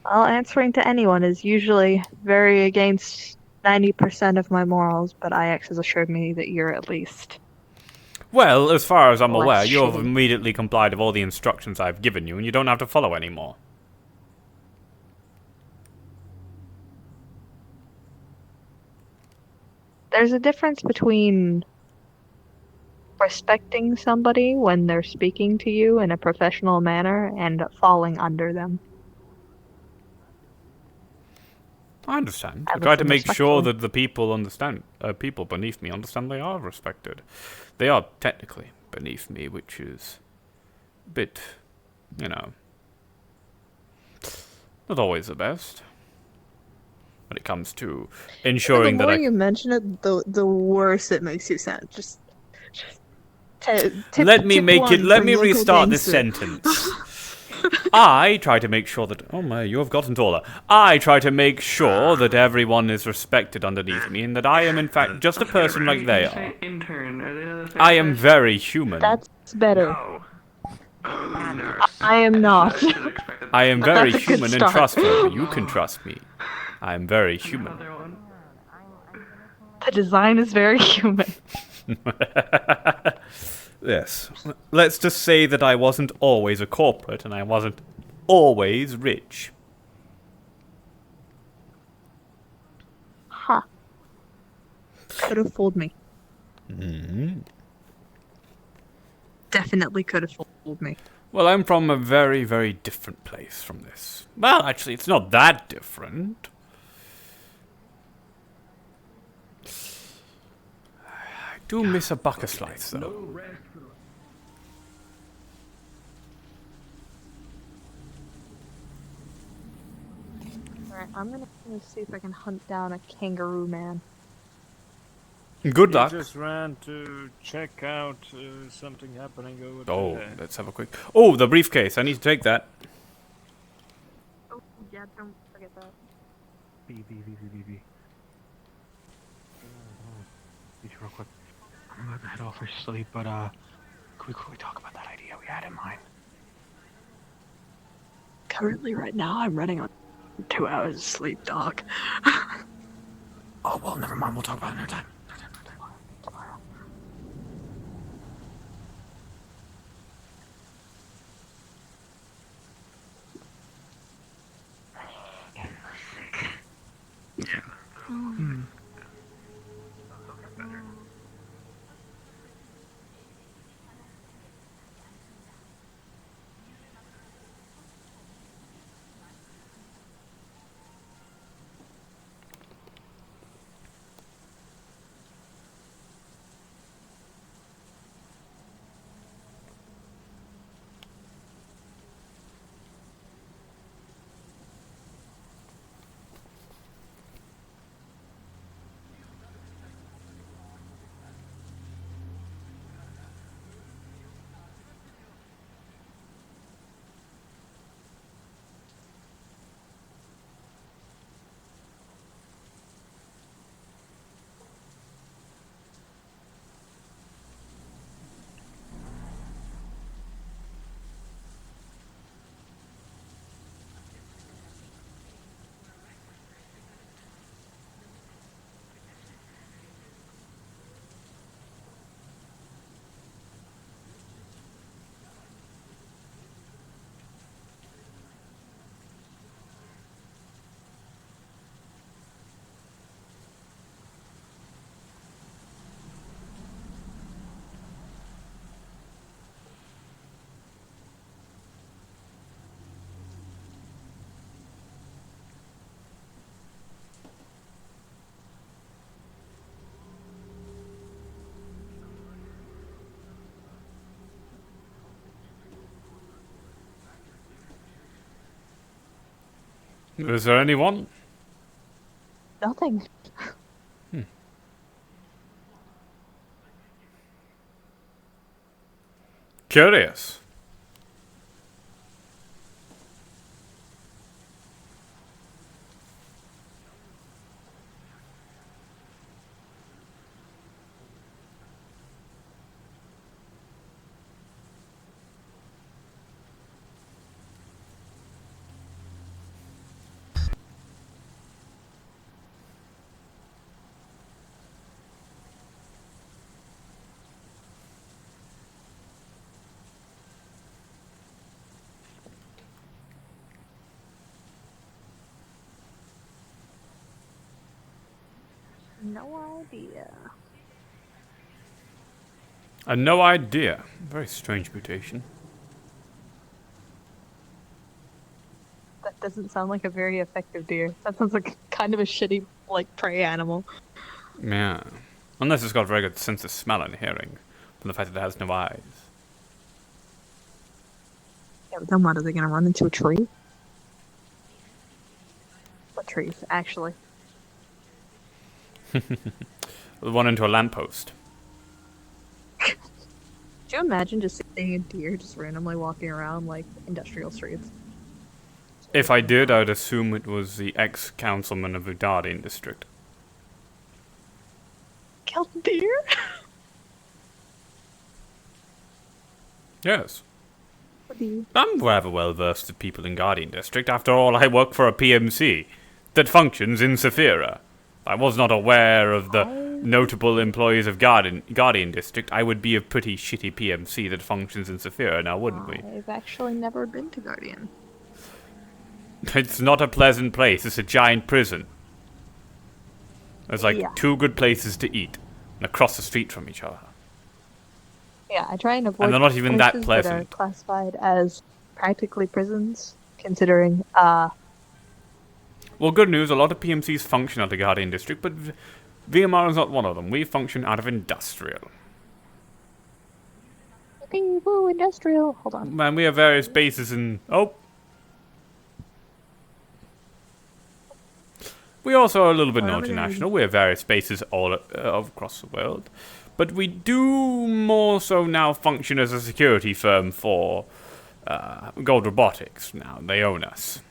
Well, answering to anyone is usually very against 90% of my morals, but IX has assured me that you're at least... Well, as far as I'm Less aware, you have shitty. immediately complied with all the instructions I've given you, and you don't have to follow anymore. There's a difference between respecting somebody when they're speaking to you in a professional manner and falling under them. I understand. I I try to listen make sure respectfully. that the people understand, people beneath me understand they are respected. They are technically beneath me, which is a bit, not always the best when it comes to ensuring the that more I... you mention it, the worse it makes you sound. Just Let me restart this sentence. I try to make sure that... Oh my, you have gotten taller. I try to make sure that everyone is respected underneath me and that I am in fact just a person like they are. I am very human. That's better. I am not. I am very That's a good human and start. trustworthy. You can trust me. I am very human. The design is very human. Yes. Let's just say that I wasn't always a corporate and I wasn't always rich. Huh. Could have fooled me. Definitely could have fooled me. Well, I'm from a very, very different place from this. Well, actually, it's not that different. I do miss a bucker slice, though. Alright, I'm gonna see if I can hunt down a kangaroo man. Good luck. I just ran to check out something happening over Oh, there. let's have a quick... Oh, the briefcase. I need to take that. Oh, yeah, don't forget that. B. Real quick. I'm about to head off for sleep, but can we quickly talk about that idea we had in mind? Currently, right now, I'm running on 2 hours of sleep, dog. Oh, well, never mind. We'll talk about it another time. Yeah. Is there anyone? Nothing. Curious. No idea. No idea. Very strange mutation. That doesn't sound like a very effective deer. That sounds like kind of a shitty, like, prey animal. Yeah. Unless it's got a very good sense of smell and hearing, from the fact that it has no eyes. Yeah, but then what, are they gonna run into a tree? What trees, actually? One into a lamppost. Could you imagine just seeing a deer just randomly walking around, like, industrial streets? If I did, I would assume it was the ex-councilman of the Guardian district. Killed a deer? Yes. What do you... I'm rather well versed with people in Guardian district. After all, I work for a PMC that functions in Saphira. If I was not aware of the notable employees of Guardian district, I would be a pretty shitty PMC that functions in Saphira now, wouldn't we? I've actually never been to Guardian. It's not a pleasant place. It's a giant prison. There's like 2 good places to eat, and across the street from each other. Yeah, I try and avoid And they're not even that places pleasant. that are classified as practically prisons, considering, Well, good news, a lot of PMCs function out of Guardian district, but VMR is not one of them. We function out of industrial. woo, industrial. Hold on. Man, we have various bases in... Oh! We also are a little bit multinational. We have various bases all across the world. But we do more so now function as a security firm for Gold Robotics. Now, they own us.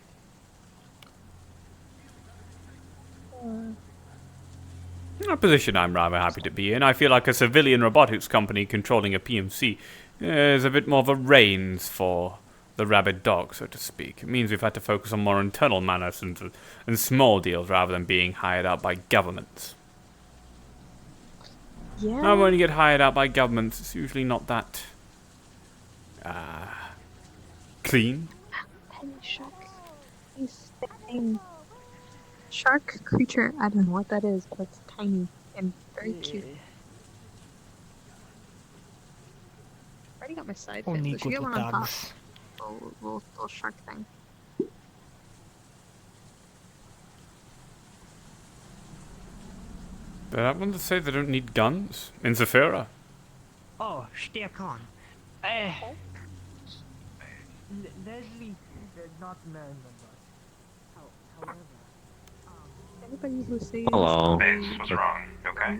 A position I'm rather happy to be in. I feel like a civilian robotics company controlling a PMC is a bit more of a reins for the rabid dog, so to speak. It means we've had to focus on more internal matters and small deals rather than being hired out by governments. Yeah. Now, when you get hired out by governments, it's usually not that clean. Tiny shark. Nice thing. Shark creature. I don't know what that is, but it's tiny and very cute. I already got my side fin, so she get one on top. Little shark thing. But I want to say they don't need guns in Zafira. Oh, steer on. Leslie did not marry the However, Anybody who sees Hello. What's wrong? Okay.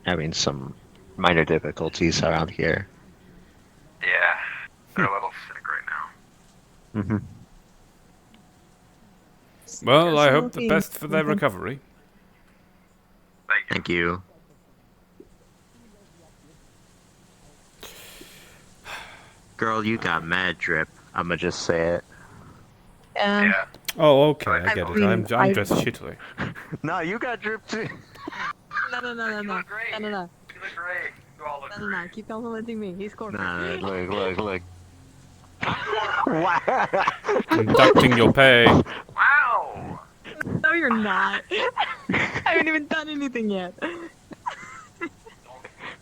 Having some minor difficulties around here. Yeah, they're a little sick right now. Mm-hmm. Well, I hope the best for their recovery. Thank you. Girl, you got mad drip. I'ma just say it. Yeah. Oh, okay, I get it. mean, I'm dressed shittily. No, you got drip too. No. You look great. You all look great. No. Keep complimenting me. He's corporate. Nah, look. Conducting your pay. Wow! No, you're not. I haven't even done anything yet.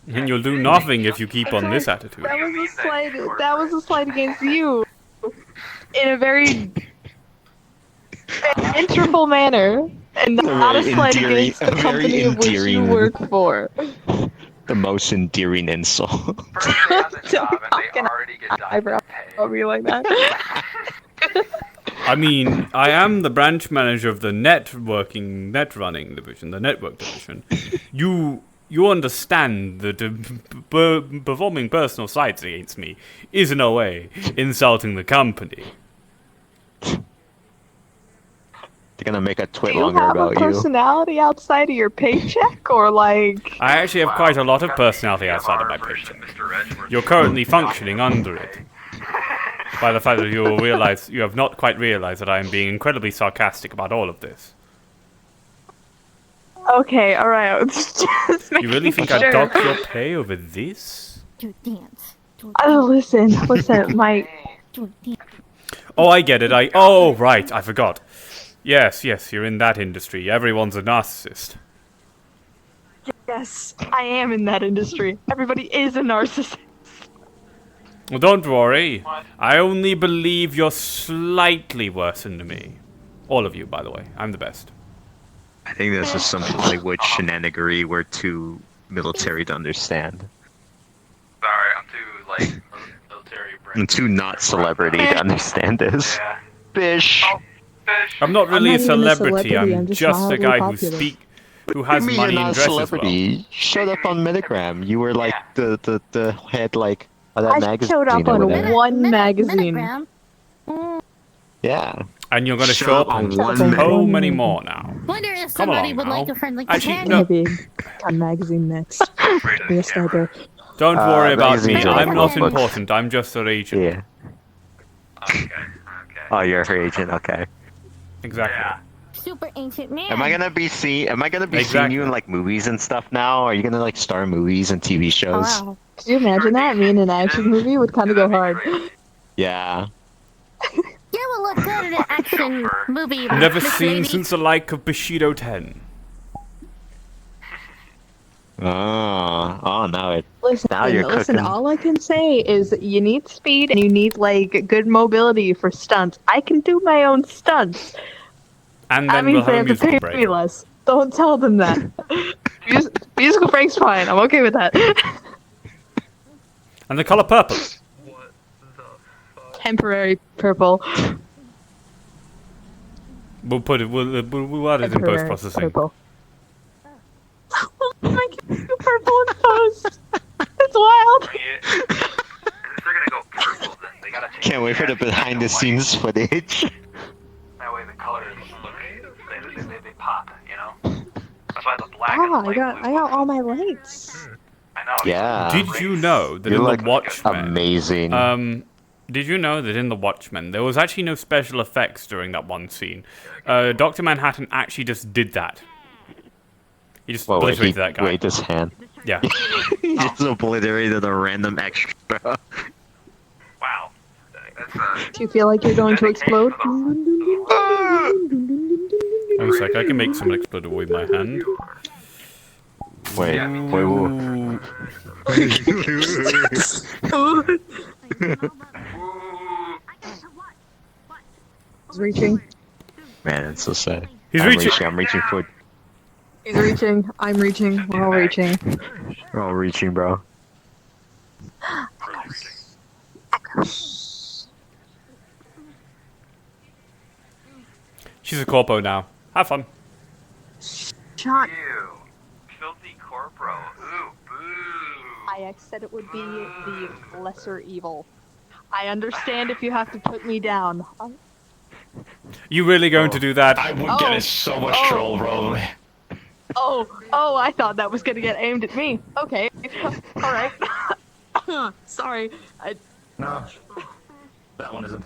And you'll do nothing if you keep on this attitude. That was a slight. That was a slight against you, in a very interval manner, and not a slight against the company of which you work for. The most endearing insult. Eyebrow over you like that. I mean, I am the branch manager of the net running division, the network division. You understand that performing personal slights against me is in a way insulting the company. They're gonna make a tweet Do you longer have about a you. personality outside of your paycheck, or like? I actually have quite a lot of personality outside of my paycheck. You're currently functioning under it. By the fact that you have not quite realized that I am being incredibly sarcastic about all of this. Okay, alright. You really think I'd dock your pay over this? Listen, my. Oh, I get it. Oh, right, I forgot. Yes, you're in that industry. Everyone's a narcissist. Yes, I am in that industry. Everybody is a narcissist. Well, don't worry. I only believe you're slightly worse than me. All of you, by the way. I'm the best. I think this is some Hollywood shenanigery we're too military to understand. Sorry, I'm too, military brain. I'm too not celebrity to understand this. Yeah. Bish. I'm not really I'm a not even a celebrity. celebrity, I'm I'm just just a mildly guy popular. who has You mean money you're and not a dresses well. celebrity? Showed up on Metagram. You were like the head like of that I magazine. showed up over on there. one magazine. Yeah. And you're going to Show show up up on on one so magazine. many more now. Wonder if Come somebody along would now. like a friendly Actually, companion. no. Maybe on magazine next. Be a sniper. Don't worry about me. magazines are I'm like not workbooks. important. I'm just her agent. Yeah. Oh, you're her agent. Okay. Exactly. Super ancient man. Am I gonna be seeing Exactly. you in like movies and stuff now? Are you gonna like star in movies and TV shows? Oh, wow. Could you imagine that? Me in an action movie would kind of go hard. Yeah. You will look good in an action movie. Never Miss seen Lady. since the like of Bushido 10. Oh, now it. Listen, Now you're listen. cooking. All I can say is you need speed and you need like good mobility for stunts. I can do my own stunts. And I then mean, we'll they have a have to pay musical me break. less. Don't tell them that. Musical break's fine. I'm okay with that. And the color purple. Temporary purple. We'll put it. We'll add it in Temporary post-processing. purple. Oh my god, purple in post. It's wild. If they're gonna go purple, then they gotta change. Can't wait for the behind the scenes footage. That way the colors look, they pop, you know? That's why the black and Ah, light I got all my lights. I know. Yeah. Did you know that You're in like the Watchmen, amazing. Did you know that in The Watchmen, there was actually no special effects during that one scene? Dr. Manhattan actually just did that. He just obliterated that guy. Waved his hand. Yeah. He just obliterated a random extra. Wow. Do you feel like you're going to explode? One sec, I can make someone explode with my hand. Wait. He's reaching. Man, it's so sad. He's reaching. reaching. I'm reaching for. He's reaching. I'm reaching. We're all reaching. We're all reaching, bro. She's a corpo now. Have fun. Shot. Ew. Filthy corporal. Ooh, boo. IX said it would be the lesser evil. I understand if you have to put me down. You really going to do that? I would get so much troll, probably. Oh, I thought that was gonna get aimed at me. Okay. Alright. Sorry. No. That one isn't.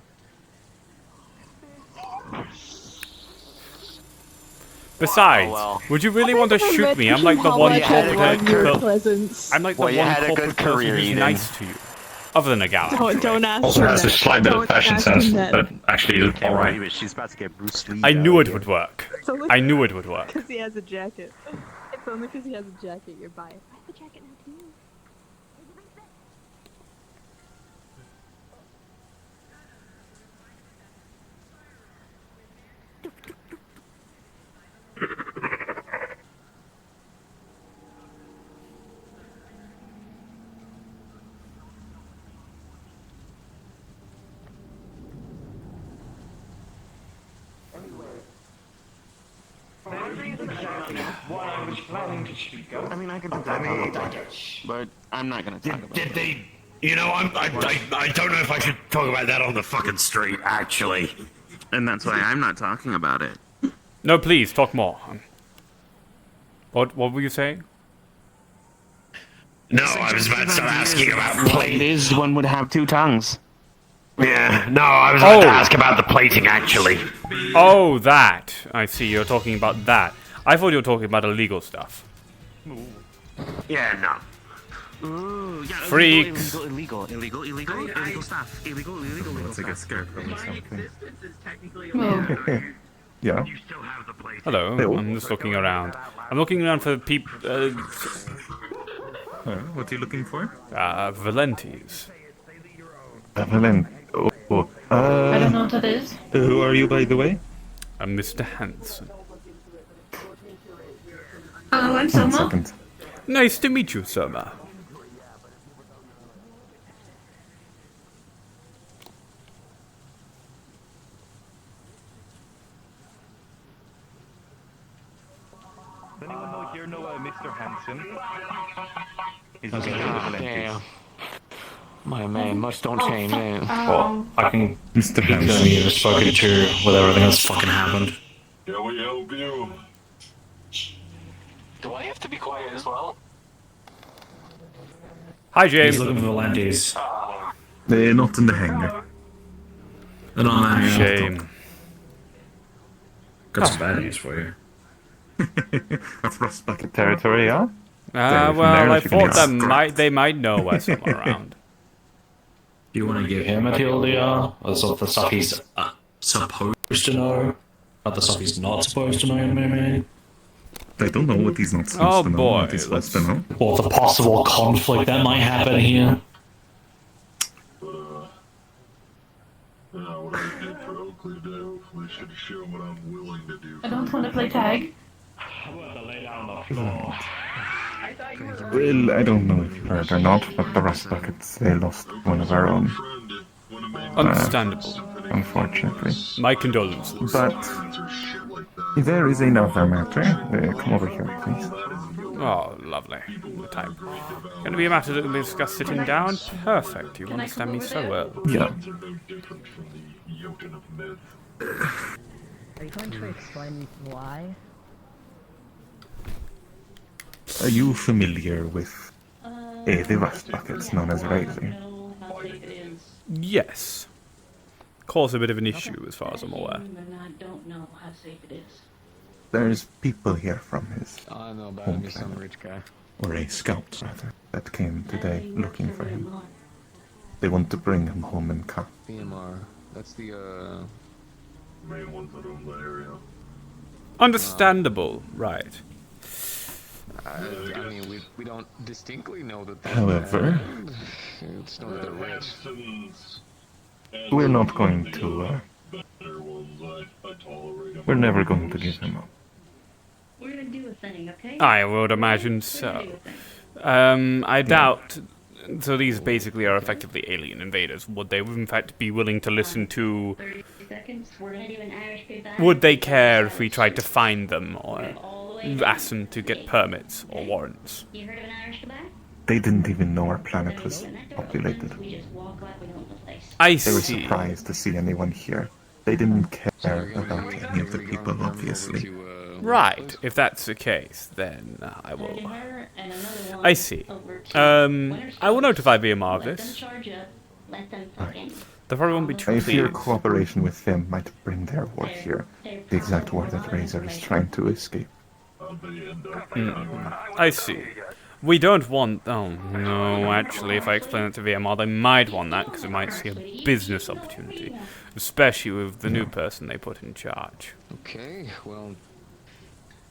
Besides, would you really want to shoot me? I'm like the one corporate. I'm like the one corporate person who's nice to you, other than a gal. Don't ask Also him has a that. slight bit of Don't fashion ask sense, him that. but actually is alright. She's about to get Bruce Lee. I knew it would work. I knew it would work. Because he has a jacket. It's only because he has a jacket you're buying. I have a jacket now too. I mean, I can talk about it, but I'm not gonna talk about it. Did they? You know, I don't know if I should talk about that on the fucking street, actually. And that's why I'm not talking about it. No, please talk more. What were you saying? No, I was about to start asking about plating. Liz, one would have two tongues. Yeah, no, I was about to ask about the plating, actually. Oh, that. I see. You're talking about that. I thought you were talking about illegal stuff. Yeah, no. Ooh, yeah, Freaks. illegal stuff. Illegal Let's stuff. get scared from something. Yeah. Hello. I'm just looking around. I'm looking around for people. What are you looking for? Valentes. Valent. I don't know what that is. Who are you, by the way? I'm Mr. Hanson. Oh, I'm Soma. Nice to meet you, Soma. Does anyone know here know Mr. Hanson? He's Damn. My man, much don't change, man. Well, I can speak to any you've spoken to with everything that's fucking happened. Can we help you? Do I have to be quiet as well? Hi, James. He's looking for Valentes. They're not in the hangar. They're not hanging out. Shame. Got some bad news for you. That's Rust Bucket Territory, yeah? Well, I thought they might know where someone around. Do you want to give him a TLDR? Or sort of the stuff he's supposed to know? Not the stuff he's not supposed to know, maybe? I don't know what he's not supposed to know. boy, What he's supposed to know. Or the possible conflict that might happen here. What I did for Oakley today, hopefully should show what I'm willing to do. I don't want to play tag. Well, I don't know if you heard or not, but the Rust Buckets, they lost one of our own. Understandable. Unfortunately. My condolences. But there is another matter. Come over here, please. Oh, lovely. The type. Going to be a matter that we discuss sitting down? Perfect. You understand me so well. Yeah. Are you going to explain why? Are you familiar with the Rust Buckets known as Riley? Yes. Cause a bit of an issue as far as I'm aware. I don't know how safe it is. There's people here from his I know about home him, he's some planet, rich guy. or a scout rather, that came today looking for him. They want to bring him home in car. VMR, that's the main one for the area. Understandable, right. I mean, we don't distinctly know that they're However, bad. It's not that they're rich. we're not going to, we're never going to give him up. We're gonna do a thing, okay? I would imagine so. I doubt. So these basically are effectively alien invaders. Would they, in fact, be willing to listen to? 30 seconds. We're gonna do an Irish goodbye. Would they care if we tried to find them or ask them to get permits or warrants? You heard of an Irish goodbye? They didn't even know our planet was populated. We just walk like we know the place. I They were see. surprised to see anyone here. They didn't care about any of the people, obviously. Right. If that's the case, then I will. I see. I will notify VMR of this. They probably won't be too I fear pleased. cooperation with them might bring their war here. The exact war that Razor is trying to escape. I see. We don't want... Oh, no, actually, if I explain it to VMR, they might want that, because they might see a business opportunity. Especially with the new person they put in charge. Okay, well,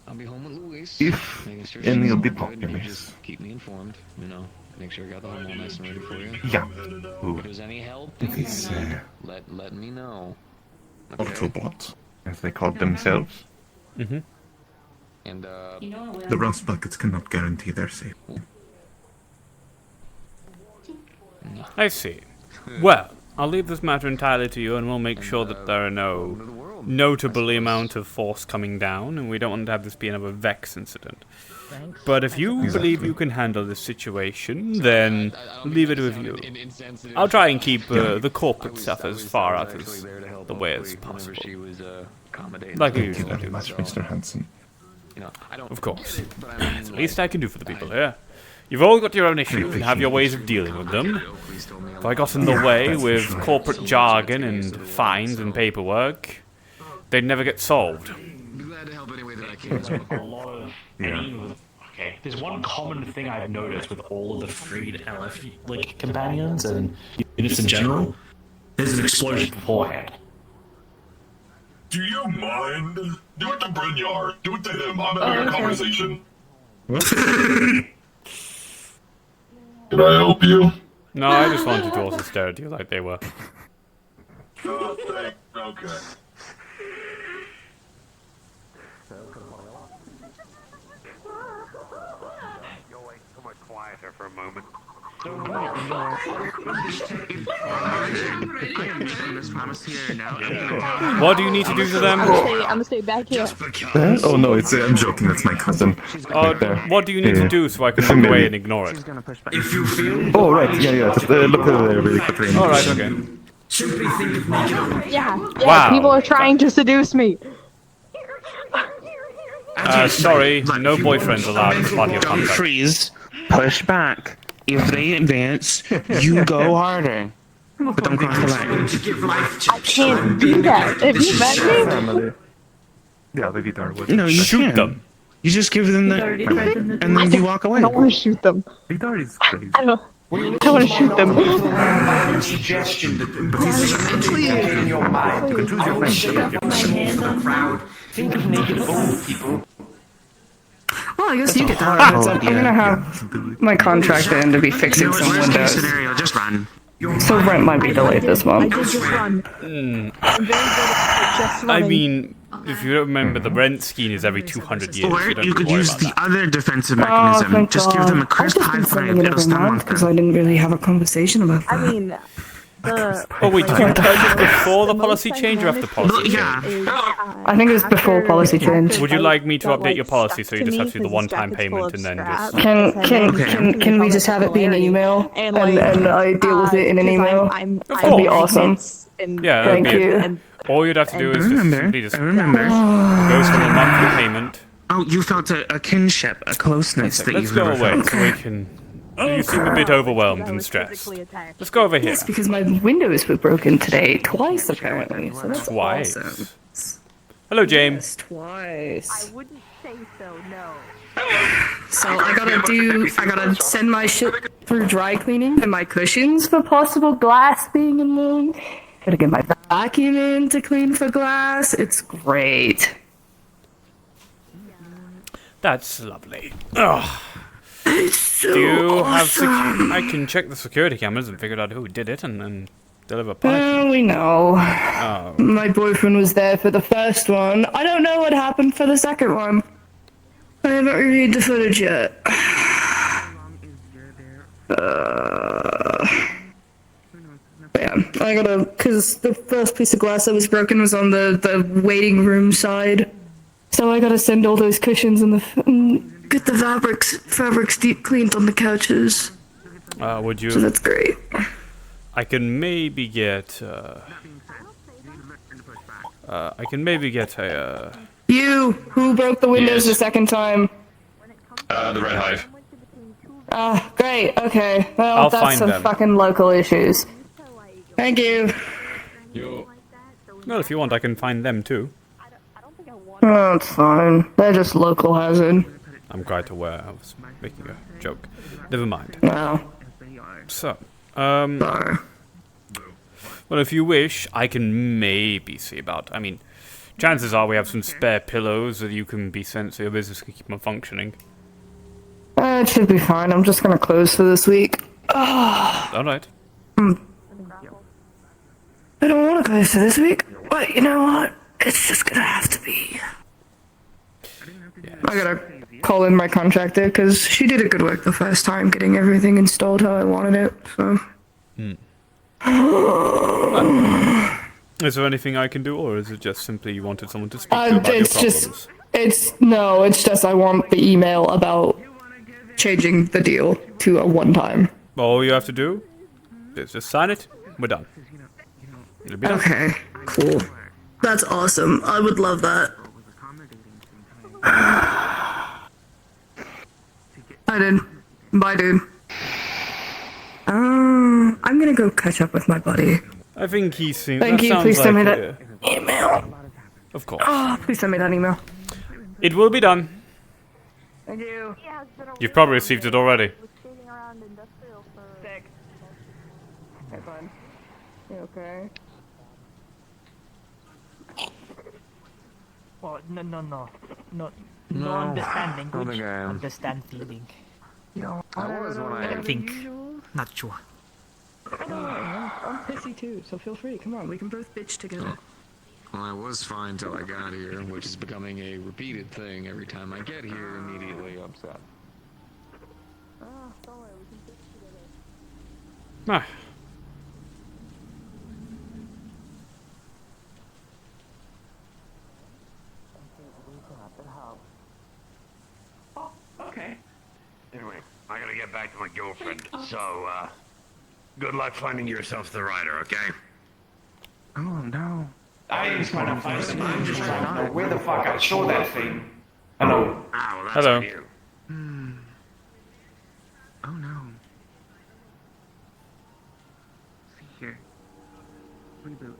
I'll be home with Louise. If making sure any she's of the good. You populace. just keep me informed, you know. Make sure I got the home all nice and ready for you. Yeah. If there's any help, These, let me know. Okay? Autobots, as they call themselves. Mm-hmm. And, The rust buckets cannot guarantee their safety. I see. Well, I'll leave this matter entirely to you, and we'll make sure that there are no notable amount of force coming down, and we don't want to have this be another Vex incident. But if you believe you can handle this situation, then leave it with you. I'll try and keep the corporate stuff as far out as the way as possible. Like I usually do. Much, Mr. Hansen. Of course. It's the least I can do for the people here. You've all got your own issues and have your ways of dealing with them. If I got in the way with corporate jargon and fines and paperwork, they'd never get solved. Okay, there's one common thing I've noticed with all of the freed LF like companions and units in general. There's an explosion beforehand. Do you mind? Do it to Brynjar. Do it to him. I'm having a conversation. Can I help you? No, I just wanted to also stare at you like they were. Okay. Quieter for a moment. What do you need to do to them? I'm gonna stay back here. Oh no, I'm joking, that's my cousin. Right there. What do you need to do so I can look away and ignore it? If you feel... Oh right, yeah, just look over there really quickly. Alright, okay. Simply think of making Yeah, Wow. people are trying to seduce me. Sorry, no boyfriends allowed as part of your contract. Freeze. Push back. If they advance, you go harder. But don't cross the line. I can't do that. Have you met me? Yeah, the Vidar would. No, you shoot can. them. You just give them the... And then you walk away. I don't want to shoot them. Vidar is crazy. I don't want to shoot them. Suggestion that mentally in your mind. You can choose your friends. The crowd. Think of naked old people. Well, I guess you get that. I'm gonna have my contract end to be fixing some Worst case windows. scenario, just run. So rent might be delayed this I month. did just run. I'm very good at just I running. mean, if you don't remember, the rent scheme is every 200 years. Or You don't you need to could worry use about the that. other defensive Oh, mechanism. thank Just give God. them a I've crisp just high been five. sending it It'll every stun one month because thing. I didn't really have a conversation about that. I mean, Oh wait, did you purchase before the policy change or after policy Yeah. change? I think it was before policy change. Would you like me to That, update your like, policy so stuck you to just me have to do the 'cause his one-time jacket's full payment of and then scraps. just... Can we just have it be an email and I deal with it in an email? That'd be awesome. Yeah, Thank that'd be you. it. All you'd have to do is just simply just I remember. goes from a monthly payment. Oh, you felt a kinship, a closeness that Let's you've go never away felt. so we can You seem a bit overwhelmed and stressed. Let's go over here. Yes, because my windows were broken today twice apparently. So that's Twice. awesome. Hello, James. Yes, twice. I wouldn't say so, no. So I gotta send my shit through dry cleaning and my cushions for possible glass being in them. Gotta get my vacuum in to clean for glass. It's great. That's lovely. Ugh. It's so Do you have awesome. I can check the security cameras and figure out who did it and then deliver punishment. Well, we know. Oh. My boyfriend was there for the first one. I don't know what happened for the second one. I haven't reviewed the footage yet. Yeah, I gotta, cause the first piece of glass that was broken was on the waiting room side. So I gotta send all those cushions and get the fabrics deep cleaned on the couches. Would you? So that's great. I can maybe get. You, who broke the windows the second time? The Red Hive. Ah, great. Okay. Well, I'll that's find some them. fucking local issues. Thank you. Well, if you want, I can find them too. Oh, it's fine. They're just local hazard. I'm quite aware. I was making a joke. Never mind. No. So, well, if you wish, I can maybe see about. I mean, chances are we have some spare pillows that you can be sent so your business can keep on functioning. It should be fine. I'm just gonna close for this week. All right. I don't want to close for this week, but you know what? It's just gonna have to be. I gotta call in my contractor because she did a good work the first time getting everything installed how I wanted it. So. Is there anything I can do, or is it just simply you wanted someone to speak to about your It's problems? it's just I want the email about changing the deal to a one-time. All you have to do is just sign it. We're done. It'll be done. Okay, cool. That's awesome. I would love that. I did. Bye, dude. I'm gonna go catch up with my buddy. I think he seems. Thank you. Please send me that email. Of course. Oh, please send me that email. It will be done. Thank you. You've probably received it already. Sick. Hey, bud. You okay? Oh, no. No No, understand I don't language, think I am. understand feeling. I was when I think. Not sure. I'm pissy too, so feel free. Come on, we can both bitch together. Well, I was fine till I got here, which is becoming a repeated thing every time I get here, immediately upset. Ah. Okay. Anyway, I gotta get back to my girlfriend. So, good luck finding yourself the rider, okay? Oh no. I ain't trying to find them. I'm just trying to know where the fuck I saw that thing. Hello. Ah, well, that's Hello. on you. Oh no. See here. Reboot.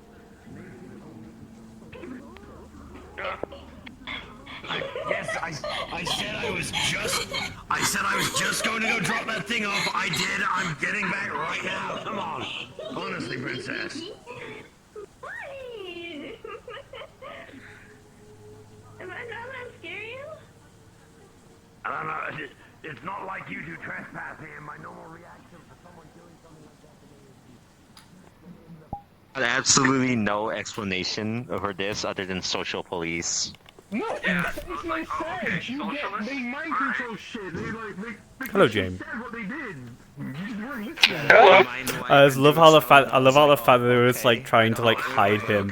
Yes, I said I was just going to go drop that thing off. I did. I'm getting back right now. Come on. Honestly, princess. Am I not that scary you? I don't know. It's not like you do trespassing, and my normal reaction for someone doing something like that. Absolutely no explanation for this other than social police. No, it makes no sense. You get they mind control shit. They Hello, James. said what they did. You just weren't listening. I love how the fact that they were like trying to like hide him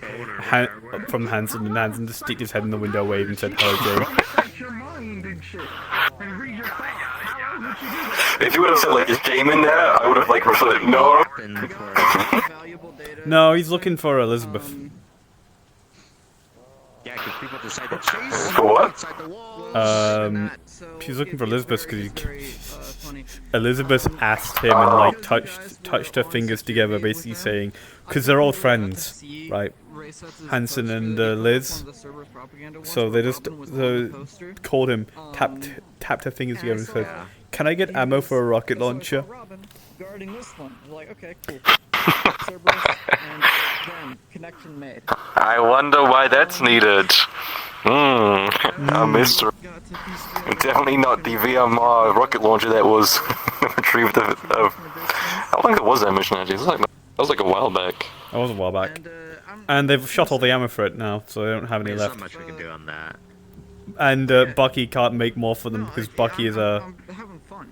from Hanson, and Hanson just sticked his head in the window, waved and said, "Hello, James." Set your mind and shit. And read your thoughts. How else would you do that? If you would have said like, is Game in there? I would have like responded, no. No, he's looking for Elizabeth. Yeah, because people decide to chase For what? outside the wall. She's looking for Elizabeth because Elizabeth asked him and like touched her fingers together, basically saying, because they're old friends, right? Hanson and Liz. So they just called him, tapped her fingers together and said, "Can I get ammo for a rocket launcher?" Guarding this one. Like, okay, cool. Cerberus, and then connection made. I wonder why that's needed. A mystery. Definitely not the VMR rocket launcher that was retrieved. How long was that mission actually? That was like a while back. That was a while back. And they've shot all the ammo for it now, so they don't have any There's left. not much we can do on that. And Bucky can't make more for them because Bucky is a. I'm having fun.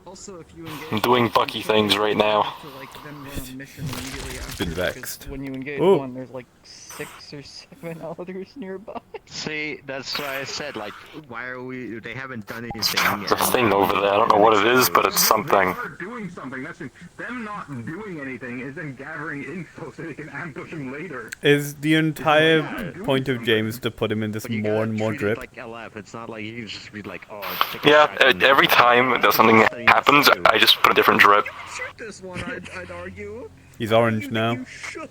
Also, if you I'm doing Bucky things right now. Been vexed. When you engage Ooh. one, there's like 6 or 7 others nearby. See, that's why I said, like, why are we? They haven't done anything. There's a thing over there. I don't know what it is, but it's something. They are doing something. That's them not doing anything is them gathering info so they can ambush him later. Is the entire point of James to put him in this more and more drip? Like LF, it's not like you can just be like, oh. Yeah, every time that something happens, I just put a different drip. Shoot this one, I'd argue. He's orange now. Shoot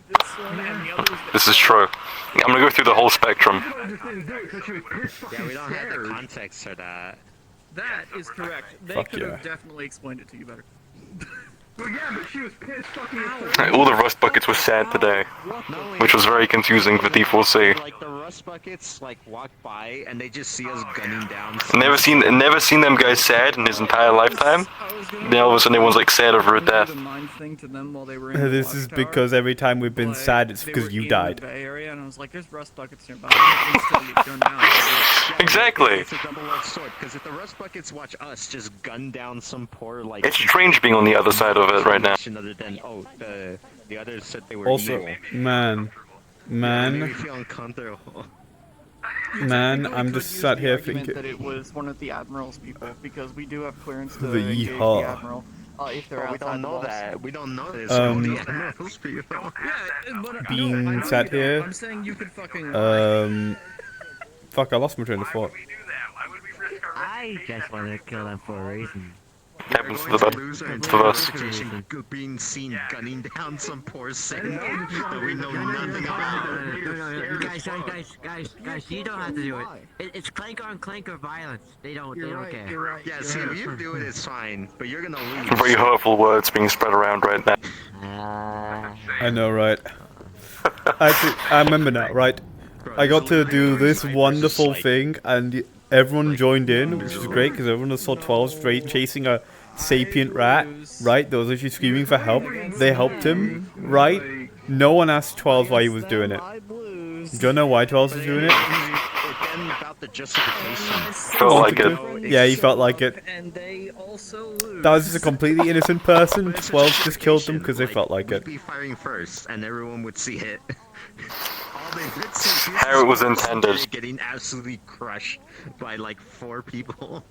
this one and the others. This is true. I'm gonna go through the whole spectrum. Yeah, we don't have the context for that. That is correct. They Fuck could yeah. have definitely explained it to you better. Well, yeah, but she was pissed fucking All the rust buckets were sad today, which was very confusing for D4C. Like the rust buckets, like walk by and they just see us gunning down. Never seen them guys sad in his entire lifetime. Then all of a sudden everyone's like sad over a death. This is because every time we've been sad, it's because you died. Bay Area, and I was like, "There's rust buckets nearby." Exactly. It's a double-edged sword because if the rust buckets watch us just gun down some poor like. It's strange being on the other side of it right now. Other than the others said they were Also, evil. man, Made me feel uncomfortable. I'm just sat here That thinking. it was one of the admiral's people because we do have clearance to The engage yeehaw. the admiral. If they're But we outside don't the know walls. that. We don't know this. Being sat here. I'm saying you could fucking. Fuck, I lost my train of thought. I just wanted to kill them for a reason. Happens to the best. Being seen gunning down some poor saint that we know nothing about. No, guys, you don't have to do it. It's clanker on clanker violence. They don't care. Yeah, see, if you do it, it's fine, but you're gonna lose. Very hurtful words being spread around right now. I know, right? Actually, I remember now, right? I got to do this wonderful thing, and everyone joined in, which is great because everyone saw 12 straight chasing a sapient rat, right? That was actually screaming for help. They helped him, right? No one asked 12 why he was doing it. Do you know why 12 was doing it? Felt like it. Yeah, he felt like it. That was just a completely innocent person. 12 just killed them because they felt like it. We'd be firing first, and everyone would see it. How it was intended. Getting absolutely crushed by like 4 people.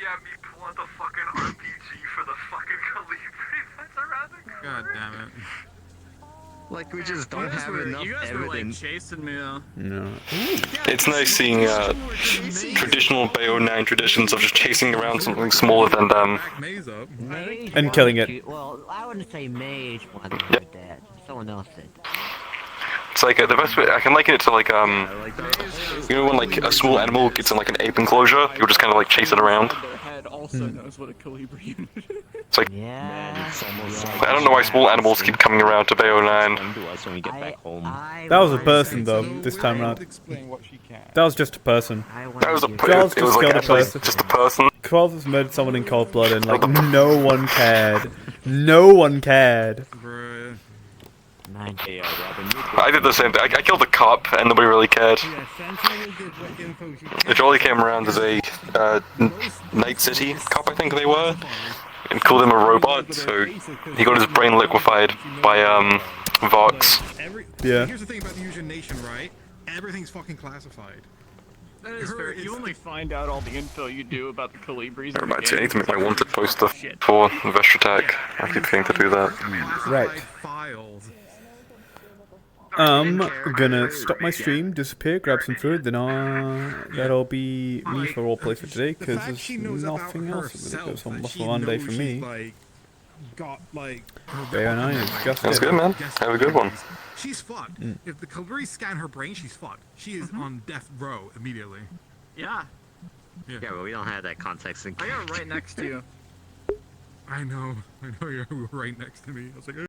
Yeah, me pulling the fucking RPG for the fucking Calibri that's around the corner. God damn it. Like we just don't have enough You guys were like evidence. chasing me though. No. It's nice seeing traditional Bayo 9 traditions of just chasing around something smaller than them. Mage And killing wanted it. to- well, I wouldn't say mage wanted to do that. Someone else did. It's like the best way I can liken it to like you know when like a small animal gets in like an ape enclosure, you'll just kind of like chase it around. Their head also knows what a Calibri unit is. It's like Yeah. I don't know why small animals keep coming around to Bayo 9. That was a person though, this time around. That was just a person. That was a Charles it was just like killed a actually person. just a person. 12 has murdered someone in cold blood and like no one cared. No one cared. I did the same thing. I killed a cop and nobody really cared. Jolly came around as a Night City cop, I think they were, and called him a robot, so he got his brain liquefied by Vox. Yeah. Here's the thing about the Fusion Nation, right? Everything's fucking classified. That is fair. You only find out all the info you do about the Calibris. Never mind, I need to make my wanted poster for Vestra Attack. I keep forgetting to do that. Right. Files. I'm gonna stop my stream, disappear, grab some food, then that'll be me for roleplay for today, because there's nothing else that goes on for one day for me. Bear 9 is just That's it. good, man. Have a good one. She's fucked. If the Kaluri scan her brain, she's fucked. She is on death row immediately. Yeah. Yeah, but we don't have that context in. I got right next to you. I know you're right next to me. I was like,